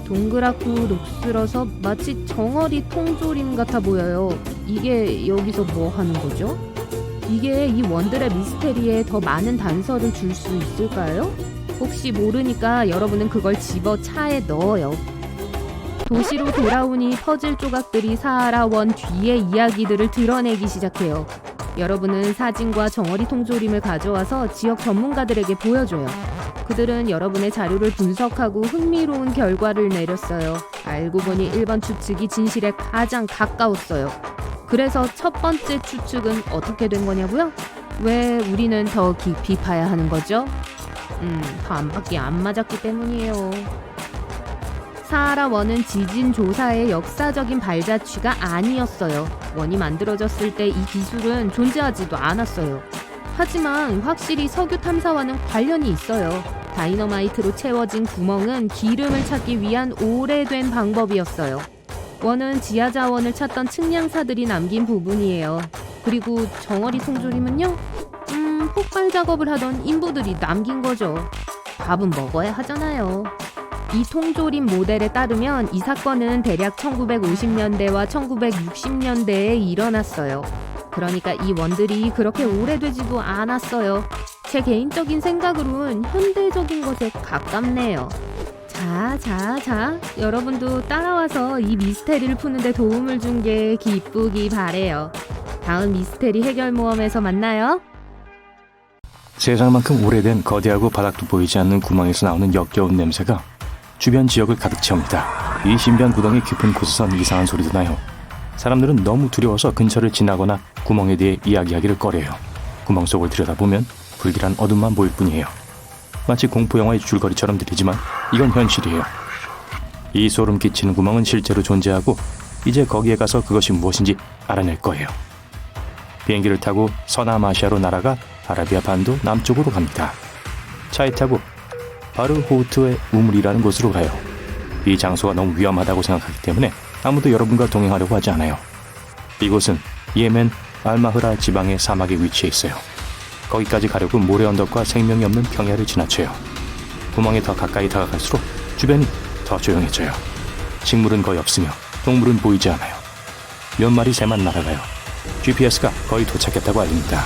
동그랗고 녹슬어서 마치 정어리 통조림 같아 보여요. 이게 여기서 뭐 하는 거죠? 이게 이 원들의 미스테리에 더 많은 단서를 줄 수 있을까요? 혹시 모르니까 여러분은 그걸 집어 차에 넣어요. 도시로 돌아오니 퍼즐 조각들이 사하라 원 뒤의 이야기들을 드러내기 시작해요. 여러분은 사진과 정어리 통조림을 가져와서 지역 전문가들에게 보여줘요. 그들은 여러분의 자료를 분석하고 흥미로운 결과를 내렸어요. 알고 보니 1번 추측이 진실에 가장 가까웠어요. 그래서 첫 번째 추측은 어떻게 된 거냐고요? 왜 우리는 더 깊이 파야 하는 거죠? 반밖에 안 맞았기 때문이에요. 사하라 원은 지진 조사의 역사적인 발자취가 아니었어요. 원이 만들어졌을 때 이 기술은 존재하지도 않았어요. 하지만 확실히 석유 탐사와는 관련이 있어요. 다이너마이트로 채워진 구멍은 기름을 찾기 위한 오래된 방법이었어요. 원은 지하 자원을 찾던 측량사들이 남긴 부분이에요. 그리고 정어리 통조림은요? 폭발 작업을 하던 인부들이 남긴 거죠. 밥은 먹어야 하잖아요. 이 통조림 모델에 따르면 이 사건은 대략 1950년대와 1960년대에 일어났어요. 그러니까 이 원들이 그렇게 오래되지도 않았어요. 제 개인적인 생각으로는 현대적인 것에 가깝네요. 자, 여러분도 따라와서 이 미스테리를 푸는데 도움을 준 게 기쁘기 바래요. 다음 미스테리 해결 모험에서 만나요. 세상만큼 오래된 거대하고 바닥도 보이지 않는 구멍에서 나오는 역겨운 냄새가 주변 지역을 가득 채웁니다. 이 신비한 구덩이 깊은 곳에선 이상한 소리도 나요. 사람들은 너무 두려워서 근처를 지나거나 구멍에 대해 이야기하기를 꺼려요. 구멍 속을 들여다보면 불길한 어둠만 보일 뿐이에요. 마치 공포영화의 줄거리처럼 들리지만 이건 현실이에요. 이 소름 끼치는 구멍은 실제로 존재하고 이제 거기에 가서 그것이 무엇인지 알아낼 거예요. 비행기를 타고 서남아시아로 날아가 아라비아 반도 남쪽으로 갑니다. 차에 타고 바르호우트의 우물이라는 곳으로 가요. 이 장소가 너무 위험하다고 생각하기 때문에 아무도 여러분과 동행하려고 하지 않아요. 이곳은 예멘 알마흐라 지방의 사막에 위치해 있어요. 거기까지 가려고 모래 언덕과 생명이 없는 평야를 지나쳐요. 구멍에 더 가까이 다가갈수록 주변이 더 조용해져요. 식물은 거의 없으며 동물은 보이지 않아요. 몇 마리 새만 날아가요. GPS가 거의 도착했다고 알립니다.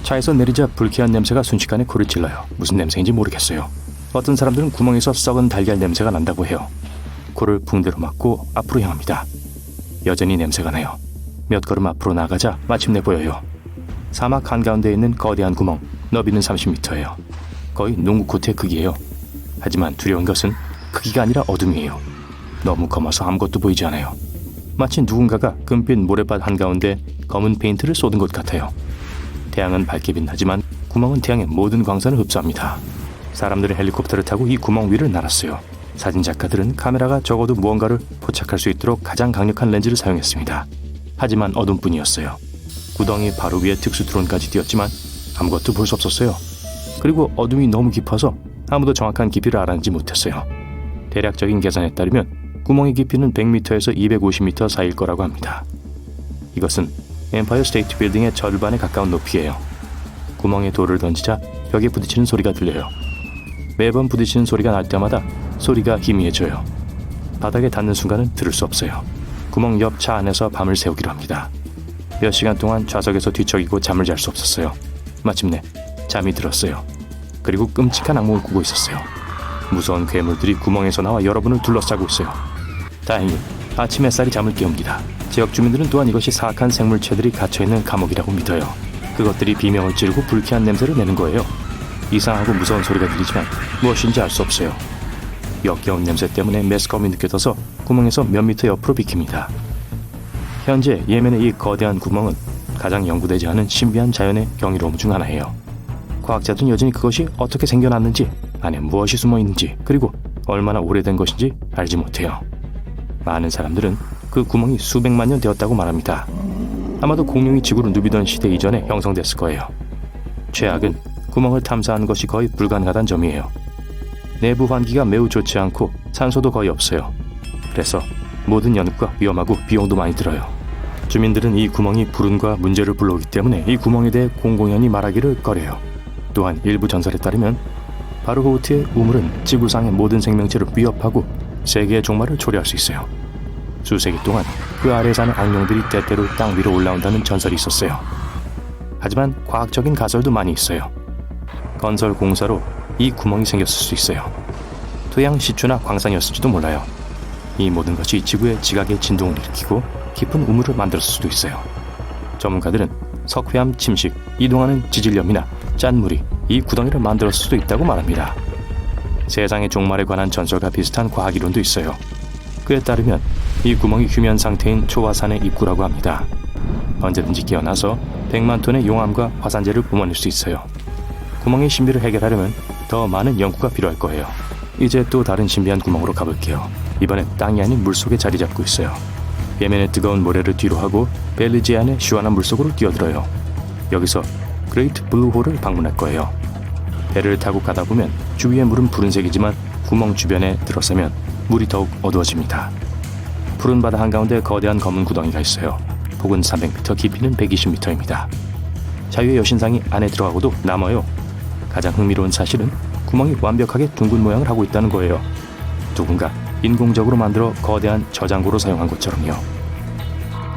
차에서 내리자 불쾌한 냄새가 순식간에 코를 찔러요. 무슨 냄새인지 모르겠어요. 어떤 사람들은 구멍에서 썩은 달걀 냄새가 난다고 해요. 코를 붕대로 막고 앞으로 향합니다. 여전히 냄새가 나요. 몇 걸음 앞으로 나가자 마침내 보여요. 사막 한가운데 있는 거대한 구멍, 너비는 30m예요. 거의 농구 코트의 크기예요. 하지만 두려운 것은 크기가 아니라 어둠이에요. 너무 검어서 아무것도 보이지 않아요. 마치 누군가가 금빛 모래밭 한가운데 검은 페인트를 쏟은 것 같아요. 태양은 밝게 빛나지만 구멍은 태양의 모든 광선을 흡수합니다. 사람들은 헬리콥터를 타고 이 구멍 위를 날았어요. 사진작가들은 카메라가 적어도 무언가를 포착할 수 있도록 가장 강력한 렌즈를 사용했습니다. 하지만 어둠뿐이었어요. 구덩이 바로 위에 특수 드론까지 띄었지만 아무것도 볼 수 없었어요. 그리고 어둠이 너무 깊어서 아무도 정확한 깊이를 알아내지 못했어요. 대략적인 계산에 따르면 구멍의 깊이는 100m에서 250m 사이일 거라고 합니다. 이것은 엠파이어 스테이트 빌딩의 절반에 가까운 높이예요. 구멍에 돌을 던지자 벽에 부딪히는 소리가 들려요. 매번 부딪히는 소리가 날 때마다 소리가 희미해져요. 바닥에 닿는 순간은 들을 수 없어요. 구멍 옆 차 안에서 밤을 새우기로 합니다. 몇 시간 동안 좌석에서 뒤척이고 잠을 잘 수 없었어요. 마침내 잠이 들었어요. 그리고 끔찍한 악몽을 꾸고 있었어요. 무서운 괴물들이 구멍에서 나와 여러분을 둘러싸고 있어요. 다행히 아침 햇살이 잠을 깨웁니다. 지역 주민들은 또한 이것이 사악한 생물체들이 갇혀있는 감옥이라고 믿어요. 그것들이 비명을 지르고 불쾌한 냄새를 내는 거예요. 이상하고 무서운 소리가 들리지만 무엇인지 알 수 없어요. 역겨운 냄새 때문에 메스꺼움이 느껴져서 구멍에서 몇 미터 옆으로 비킵니다. 현재 예멘의 이 거대한 구멍은 가장 연구되지 않은 신비한 자연의 경이로움 중 하나예요. 과학자들은 여전히 그것이 어떻게 생겨났는지, 안에 무엇이 숨어 있는지, 그리고 얼마나 오래된 것인지 알지 못해요. 많은 사람들은 그 구멍이 수백만 년 되었다고 말합니다. 아마도 공룡이 지구를 누비던 시대 이전에 형성됐을 거예요. 최악은 구멍을 탐사하는 것이 거의 불가능하다는 점이에요. 내부 환기가 매우 좋지 않고 산소도 거의 없어요. 그래서 모든 연구가 위험하고 비용도 많이 들어요. 주민들은 이 구멍이 불운과 문제를 불러오기 때문에 이 구멍에 대해 공공연히 말하기를 꺼려요. 또한 일부 전설에 따르면 바르호우트의 우물은 지구상의 모든 생명체를 위협하고 세계의 종말을 초래할 수 있어요. 수세기 동안 그 아래에 사는 악령들이 때때로 땅 위로 올라온다는 전설이 있었어요. 하지만 과학적인 가설도 많이 있어요. 건설 공사로 이 구멍이 생겼을 수 있어요. 토양 시추나 광산이었을지도 몰라요. 이 모든 것이 지구의 지각의 진동을 일으키고 깊은 우물을 만들었을 수도 있어요. 전문가들은 석회암 침식, 이동하는 지질염이나 짠물이 이 구덩이를 만들었을 수도 있다고 말합니다. 세상의 종말에 관한 전설과 비슷한 과학 이론도 있어요. 그에 따르면 이 구멍이 휴면 상태인 초화산의 입구라고 합니다. 언제든지 깨어나서 100만 톤의 용암과 화산재를 뿜어낼 수 있어요. 구멍의 신비를 해결하려면 더 많은 연구가 필요할 거예요. 이제 또 다른 신비한 구멍으로 가볼게요. 이번엔 땅이 아닌 물속에 자리 잡고 있어요. 예멘의 뜨거운 모래를 뒤로 하고 벨리지안의 시원한 물속으로 뛰어들어요. 여기서 그레이트 블루홀을 방문할 거예요. 배를 타고 가다 보면 주위의 물은 푸른색이지만 구멍 주변에 들어서면 물이 더욱 어두워집니다. 푸른 바다 한가운데 거대한 검은 구덩이가 있어요. 폭은 300m, 깊이는 120m입니다. 자유의 여신상이 안에 들어가고도 남아요. 가장 흥미로운 사실은 구멍이 완벽하게 둥근 모양을 하고 있다는 거예요. 누군가 인공적으로 만들어 거대한 저장고로 사용한 것처럼요.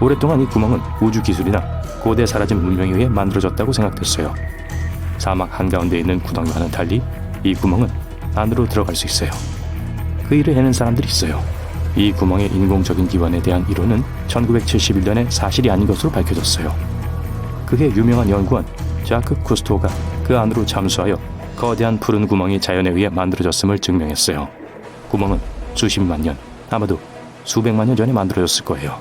오랫동안 이 구멍은 우주 기술이나 고대 사라진 문명에 의해 만들어졌다고 생각됐어요. 사막 한가운데 있는 구덩이와는 달리 이 구멍은 안으로 들어갈 수 있어요. 그 일을 해낸 사람들이 있어요. 이 구멍의 인공적인 기원에 대한 이론은 1971년에 사실이 아닌 것으로 밝혀졌어요. 그해 유명한 연구원 자크 쿠스토가 그 안으로 잠수하여 거대한 푸른 구멍이 자연에 의해 만들어졌음을 증명했어요. 구멍은 수십만 년, 아마도 수백만 년 전에 만들어졌을 거예요.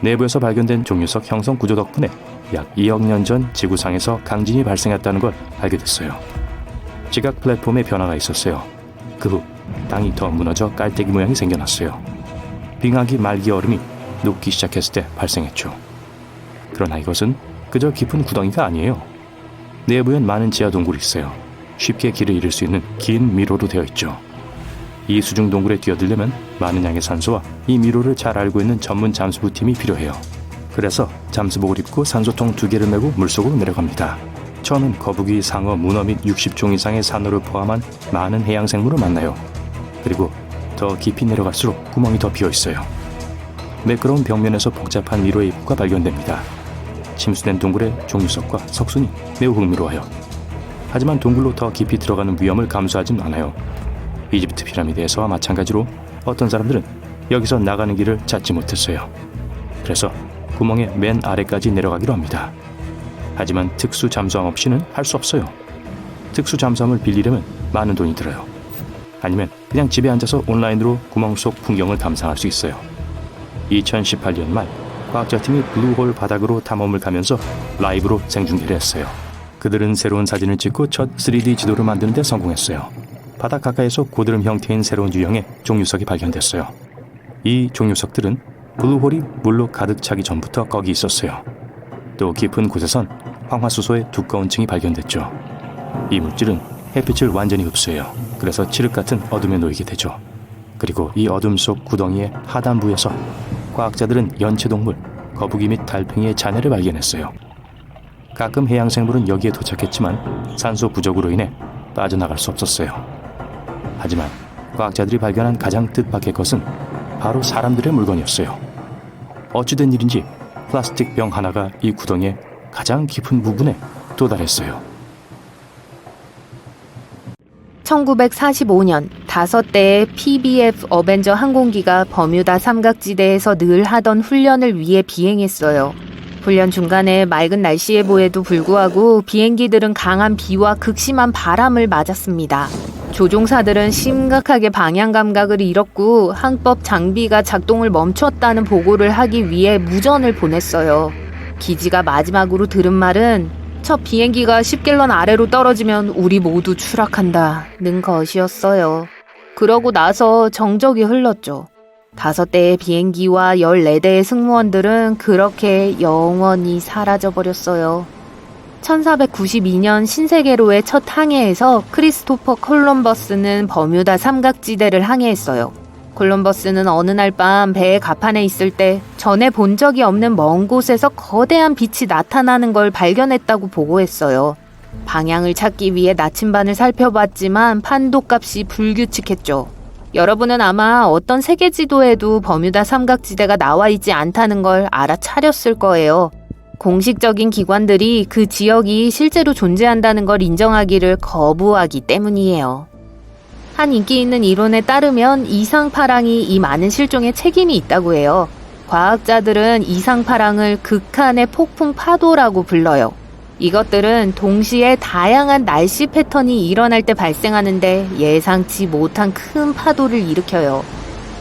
내부에서 발견된 종유석 형성 구조 덕분에 약 2억 년 전 지구상에서 강진이 발생했다는 걸 알게 됐어요. 지각 플랫폼에 변화가 있었어요. 그 후 땅이 더 무너져 깔때기 모양이 생겨났어요. 빙하기 말기 얼음이 녹기 시작했을 때 발생했죠. 그러나 이것은 그저 깊은 구덩이가 아니에요. 내부엔 많은 지하 동굴이 있어요. 쉽게 길을 잃을 수 있는 긴 미로로 되어 있죠. 이 수중 동굴에 뛰어들려면 많은 양의 산소와 이 미로를 잘 알고 있는 전문 잠수부팀이 필요해요. 그래서 잠수복을 입고 산소통 2개를 메고 물속으로 내려갑니다. 처음엔 거북이, 상어, 문어 및 60종 이상의 산호를 포함한 많은 해양 생물을 만나요. 그리고 더 깊이 내려갈수록 구멍이 더 비어 있어요. 매끄러운 벽면에서 복잡한 미로의 입구가 발견됩니다. 침수된 동굴의 종유석과 석순이 매우 흥미로워요. 하지만 동굴로 더 깊이 들어가는 위험을 감수하진 않아요. 이집트 피라미드에서와 마찬가지로 어떤 사람들은 여기서 나가는 길을 찾지 못했어요. 그래서 구멍의 맨 아래까지 내려가기로 합니다. 하지만 특수 잠수함 없이는 할 수 없어요. 특수 잠수함을 빌리려면 많은 돈이 들어요. 아니면 그냥 집에 앉아서 온라인으로 구멍 속 풍경을 감상할 수 있어요. 2018년 말 과학자팀이 블루홀 바닥으로 탐험을 가면서 라이브로 생중계를 했어요. 그들은 새로운 사진을 찍고 첫 3D 지도를 만드는 데 성공했어요. 바닥 가까이서 고드름 형태인 새로운 유형의 종유석이 발견됐어요. 이 종유석들은 블루홀이 물로 가득 차기 전부터 거기 있었어요. 또 깊은 곳에선 황화수소의 두꺼운 층이 발견됐죠. 이 물질은 햇빛을 완전히 흡수해요. 그래서 칠흑 같은 어둠에 놓이게 되죠. 그리고 이 어둠 속 구덩이의 하단부에서 과학자들은 연체동물, 거북이 및 달팽이의 잔해를 발견했어요. 가끔 해양생물은 여기에 도착했지만 산소 부족으로 인해 빠져나갈 수 없었어요. 하지만 과학자들이 발견한 가장 뜻밖의 것은 바로 사람들의 물건이었어요. 어찌된 일인지 플라스틱 병 하나가 이 구덩이의 가장 깊은 부분에 도달했어요. 1945년 5대의 PBF 어벤져 항공기가 버뮤다 삼각지대에서 늘 하던 훈련을 위해 비행했어요. 훈련 중간에 맑은 날씨 예보에도 불구하고 비행기들은 강한 비와 극심한 바람을 맞았습니다. 조종사들은 심각하게 방향 감각을 잃었고 항법 장비가 작동을 멈췄다는 보고를 하기 위해 무전을 보냈어요. 기지가 마지막으로 들은 말은 첫 비행기가 10갤런 아래로 떨어지면 우리 모두 추락한다는 것이었어요. 그러고 나서 정적이 흘렀죠. 5대의 비행기와 14대의 승무원들은 그렇게 영원히 사라져버렸어요. 1492년 신세계로의 첫 항해에서 크리스토퍼 콜럼버스는 버뮤다 삼각지대를 항해했어요. 콜럼버스는 어느 날 밤 배의 갑판에 있을 때 전에 본 적이 없는 먼 곳에서 거대한 빛이 나타나는 걸 발견했다고 보고했어요. 방향을 찾기 위해 나침반을 살펴봤지만 판도값이 불규칙했죠. 여러분은 아마 어떤 세계 지도에도 버뮤다 삼각지대가 나와 있지 않다는 걸 알아차렸을 거예요. 공식적인 기관들이 그 지역이 실제로 존재한다는 걸 인정하기를 거부하기 때문이에요. 한 인기 있는 이론에 따르면 이상파랑이 이 많은 실종에 책임이 있다고 해요. 과학자들은 이상파랑을 극한의 폭풍 파도라고 불러요. 이것들은 동시에 다양한 날씨 패턴이 일어날 때 발생하는데 예상치 못한 큰 파도를 일으켜요.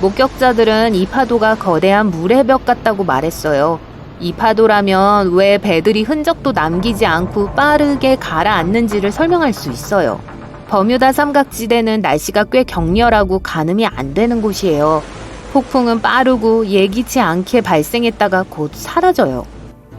목격자들은 이 파도가 거대한 물의 벽 같다고 말했어요. 이 파도라면 왜 배들이 흔적도 남기지 않고 빠르게 가라앉는지를 설명할 수 있어요. 버뮤다 삼각지대는 날씨가 꽤 격렬하고 가늠이 안 되는 곳이에요. 폭풍은 빠르고 예기치 않게 발생했다가 곧 사라져요.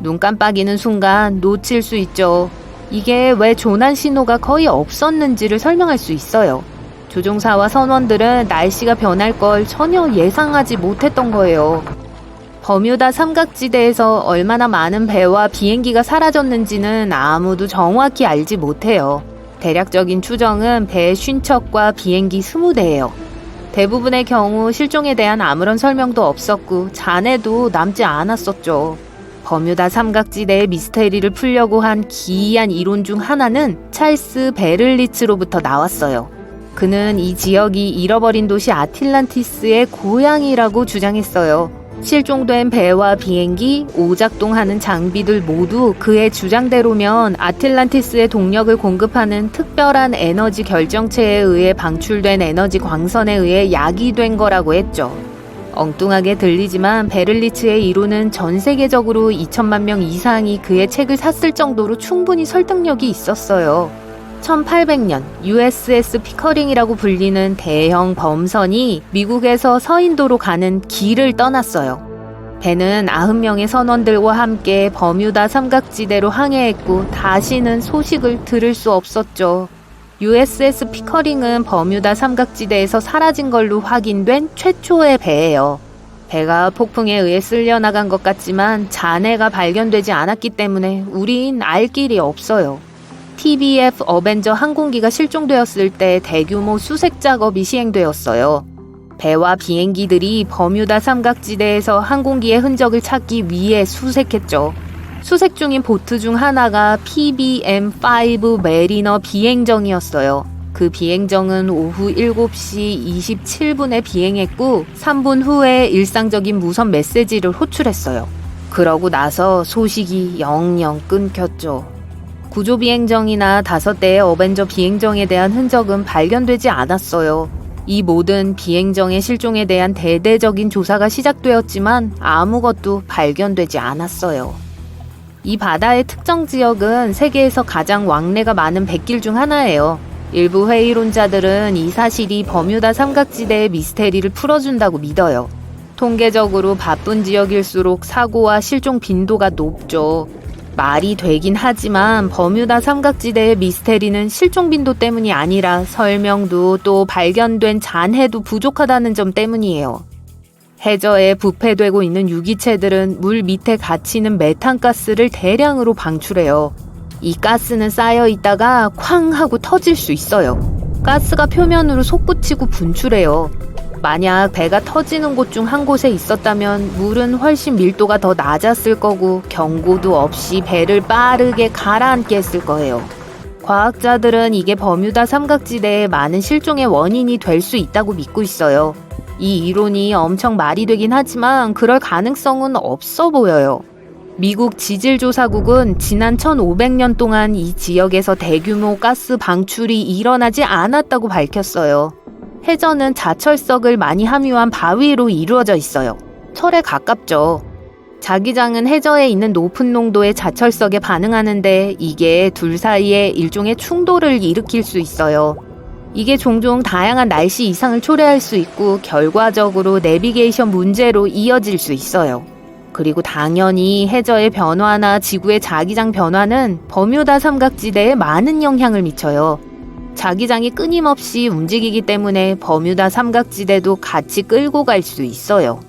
눈 깜빡이는 순간 놓칠 수 있죠. 이게 왜 조난 신호가 거의 없었는지를 설명할 수 있어요. 조종사와 선원들은 날씨가 변할 걸 전혀 예상하지 못했던 거예요. 버뮤다 삼각지대에서 얼마나 많은 배와 비행기가 사라졌는지는 아무도 정확히 알지 못해요. 대략적인 추정은 배 50척과 비행기 20대예요. 대부분의 경우 실종에 대한 아무런 설명도 없었고 잔해도 남지 않았었죠. 버뮤다 삼각지대의 미스테리를 풀려고 한 기이한 이론 중 하나는 찰스 베를리츠로부터 나왔어요. 그는 이 지역이 잃어버린 도시 아틀란티스의 고향이라고 주장했어요. 실종된 배와 비행기, 오작동하는 장비들 모두 그의 주장대로면 아틀란티스의 동력을 공급하는 특별한 에너지 결정체에 의해 방출된 에너지 광선에 의해 야기된 거라고 했죠. 엉뚱하게 들리지만 베를리츠의 이론은 전 세계적으로 2천만 명 이상이 그의 책을 샀을 정도로 충분히 설득력이 있었어요. 1800년 USS 피커링이라고 불리는 대형 범선이 미국에서 서인도로 가는 길을 떠났어요. 배는 90명의 선원들과 함께 버뮤다 삼각지대로 항해했고 다시는 소식을 들을 수 없었죠. USS 피커링은 버뮤다 삼각지대에서 사라진 걸로 확인된 최초의 배예요. 배가 폭풍에 의해 쓸려나간 것 같지만 잔해가 발견되지 않았기 때문에 우린 알 길이 없어요. TBF 어벤져 항공기가 실종되었을 때 대규모 수색 작업이 시행되었어요. 배와 비행기들이 버뮤다 삼각지대에서 항공기의 흔적을 찾기 위해 수색했죠. 수색 중인 보트 중 하나가 PBM-5 메리너 비행정이었어요. 그 비행정은 오후 7시 27분에 비행했고 3분 후에 일상적인 무선 메시지를 호출했어요. 그러고 나서 소식이 영영 끊겼죠. 구조 비행정이나 5대의 어벤져 비행정에 대한 흔적은 발견되지 않았어요. 이 모든 비행정의 실종에 대한 대대적인 조사가 시작되었지만 아무것도 발견되지 않았어요. 이 바다의 특정 지역은 세계에서 가장 왕래가 많은 백길 중 하나예요. 일부 회의론자들은 이 사실이 버뮤다 삼각지대의 미스테리를 풀어준다고 믿어요. 통계적으로 바쁜 지역일수록 사고와 실종 빈도가 높죠. 말이 되긴 하지만 버뮤다 삼각지대의 미스테리는 실종 빈도 때문이 아니라 설명도 또 발견된 잔해도 부족하다는 점 때문이에요. 해저에 부패되고 있는 유기체들은 물 밑에 갇히는 메탄가스를 대량으로 방출해요. 이 가스는 쌓여 있다가 쾅 하고 터질 수 있어요. 가스가 표면으로 솟구치고 분출해요. 만약 배가 터지는 곳 중 한 곳에 있었다면 물은 훨씬 밀도가 더 낮았을 거고 경고도 없이 배를 빠르게 가라앉게 했을 거예요. 과학자들은 이게 버뮤다 삼각지대의 많은 실종의 원인이 될 수 있다고 믿고 있어요. 이 이론이 엄청 말이 되긴 하지만 그럴 가능성은 없어 보여요. 미국 지질조사국은 지난 1500년 동안 이 지역에서 대규모 가스 방출이 일어나지 않았다고 밝혔어요. 해저는 자철석을 많이 함유한 바위로 이루어져 있어요. 철에 가깝죠. 자기장은 해저에 있는 높은 농도의 자철석에 반응하는데 이게 둘 사이에 일종의 충돌을 일으킬 수 있어요. 이게 종종 다양한 날씨 이상을 초래할 수 있고 결과적으로 내비게이션 문제로 이어질 수 있어요. 그리고 당연히 해저의 변화나 지구의 자기장 변화는 버뮤다 삼각지대에 많은 영향을 미쳐요. 자기장이 끊임없이 움직이기 때문에 버뮤다 삼각지대도 같이 끌고 갈 수 있어요.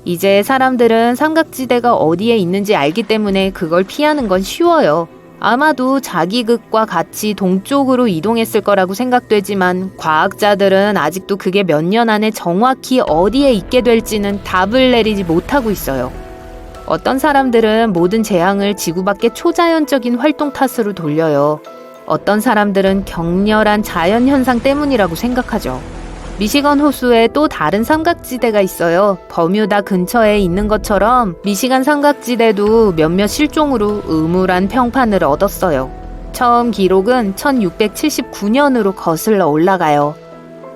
이제 사람들은 삼각지대가 어디에 있는지 알기 때문에 그걸 피하는 건 쉬워요. 아마도 자기 극과 같이 동쪽으로 이동했을 거라고 생각되지만 과학자들은 아직도 그게 몇 년 안에 정확히 어디에 있게 될지는 답을 내리지 못하고 있어요. 어떤 사람들은 모든 재앙을 지구 밖의 초자연적인 활동 탓으로 돌려요. 어떤 사람들은 격렬한 자연현상 때문이라고 생각하죠. 미시건 호수에 또 다른 삼각지대가 있어요. 버뮤다 근처에 있는 것처럼 미시간 삼각지대도 몇몇 실종으로 음울한 평판을 얻었어요. 처음 기록은 1679년으로 거슬러 올라가요.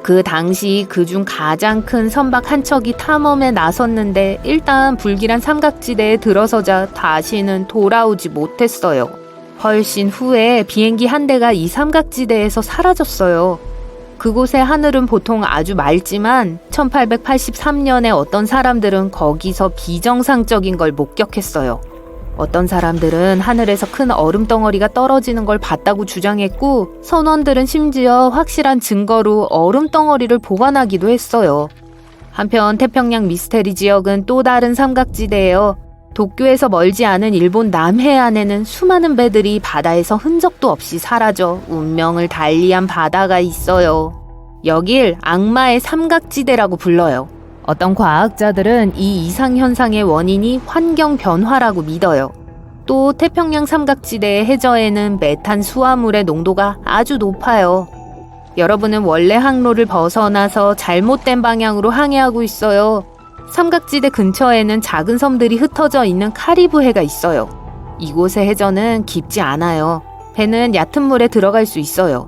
그 당시 그중 가장 큰 선박 한 척이 탐험에 나섰는데 일단 불길한 삼각지대에 들어서자 다시는 돌아오지 못했어요. 훨씬 후에 비행기 한 대가 이 삼각지대에서 사라졌어요. 그곳의 하늘은 보통 아주 맑지만 1883년에 어떤 사람들은 거기서 비정상적인 걸 목격했어요. 어떤 사람들은 하늘에서 큰 얼음 덩어리가 떨어지는 걸 봤다고 주장했고 선원들은 심지어 확실한 증거로 얼음 덩어리를 보관하기도 했어요. 한편 태평양 미스테리 지역은 또 다른 삼각지대예요. 도쿄에서 멀지 않은 일본 남해안에는 수많은 배들이 바다에서 흔적도 없이 사라져 운명을 달리한 바다가 있어요. 여길 악마의 삼각지대라고 불러요. 어떤 과학자들은 이 이상현상의 원인이 환경 변화라고 믿어요. 또 태평양 삼각지대의 해저에는 메탄 수화물의 농도가 아주 높아요. 여러분은 원래 항로를 벗어나서 잘못된 방향으로 항해하고 있어요. 삼각지대 근처에는 작은 섬들이 흩어져 있는 카리브해가 있어요. 이곳의 해저는 깊지 않아요. 배는 얕은 물에 들어갈 수 있어요.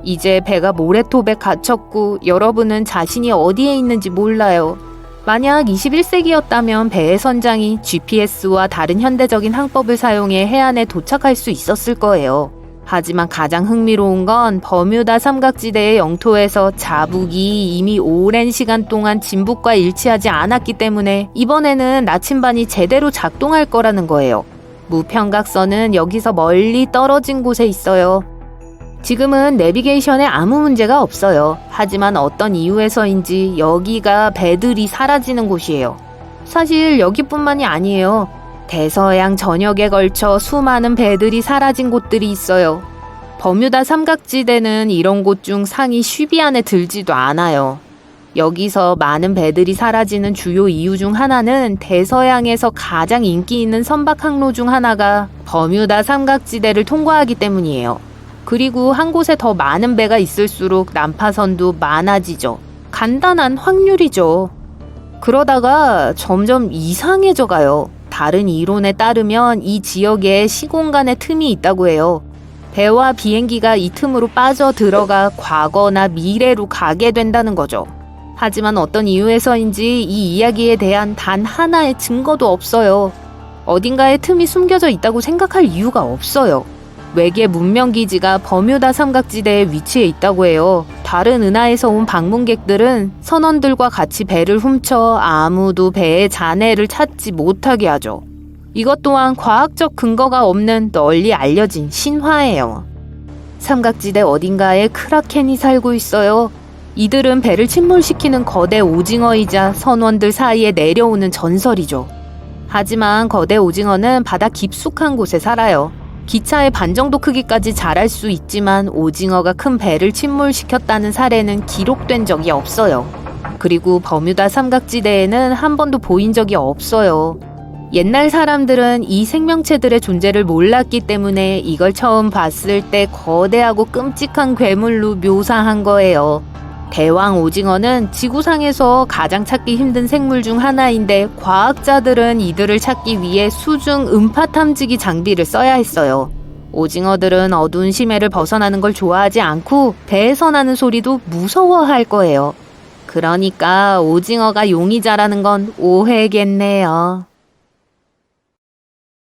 이제 배가 모래톱에 갇혔고 여러분은 자신이 어디에 있는지 몰라요. 만약 21세기였다면 배의 선장이 GPS와 다른 현대적인 항법을 사용해 해안에 도착할 수 있었을 거예요. 하지만 가장 흥미로운 건 버뮤다 삼각지대의 영토에서 자북이 이미 오랜 시간 동안 진북과 일치하지 않았기 때문에 이번에는 나침반이 제대로 작동할 거라는 거예요. 무평각선은 여기서 멀리 떨어진 곳에 있어요. 지금은 내비게이션에 아무 문제가 없어요. 하지만 어떤 이유에서인지 여기가 배들이 사라지는 곳이에요. 사실 여기뿐만이 아니에요. 대서양 전역에 걸쳐 수많은 배들이 사라진 곳들이 있어요. 버뮤다 삼각지대는 이런 곳 중 상위 10위 안에 들지도 않아요. 여기서 많은 배들이 사라지는 주요 이유 중 하나는 대서양에서 가장 인기 있는 선박 항로 중 하나가 버뮤다 삼각지대를 통과하기 때문이에요. 그리고 한 곳에 더 많은 배가 있을수록 난파선도 많아지죠. 간단한 확률이죠. 그러다가 점점 이상해져 가요. 다른 이론에 따르면 이 지역에 시공간의 틈이 있다고 해요. 배와 비행기가 이 틈으로 빠져 들어가 과거나 미래로 가게 된다는 거죠. 하지만 어떤 이유에서인지 이 이야기에 대한 단 하나의 증거도 없어요. 어딘가에 틈이 숨겨져 있다고 생각할 이유가 없어요. 외계 문명기지가 버뮤다 삼각지대에 위치해 있다고 해요. 다른 은하에서 온 방문객들은 선원들과 같이 배를 훔쳐 아무도 배의 잔해를 찾지 못하게 하죠. 이것 또한 과학적 근거가 없는 널리 알려진 신화예요. 삼각지대 어딘가에 크라켄이 살고 있어요. 이들은 배를 침몰시키는 거대 오징어이자 선원들 사이에 내려오는 전설이죠. 하지만 거대 오징어는 바다 깊숙한 곳에 살아요. 기차의 반 정도 크기까지 자랄 수 있지만 오징어가 큰 배를 침몰시켰다는 사례는 기록된 적이 없어요. 그리고 버뮤다 삼각지대에는 한 번도 보인 적이 없어요. 옛날 사람들은 이 생명체들의 존재를 몰랐기 때문에 이걸 처음 봤을 때 거대하고 끔찍한 괴물로 묘사한 거예요. 대왕 오징어는 지구상에서 가장 찾기 힘든 생물 중 하나인데 과학자들은 이들을 찾기 위해 수중 음파 탐지기 장비를 써야 했어요. 오징어들은 어두운 심해를 벗어나는 걸 좋아하지 않고 배에서 나는 소리도 무서워할 거예요. 그러니까 오징어가 용의자라는 건 오해겠네요.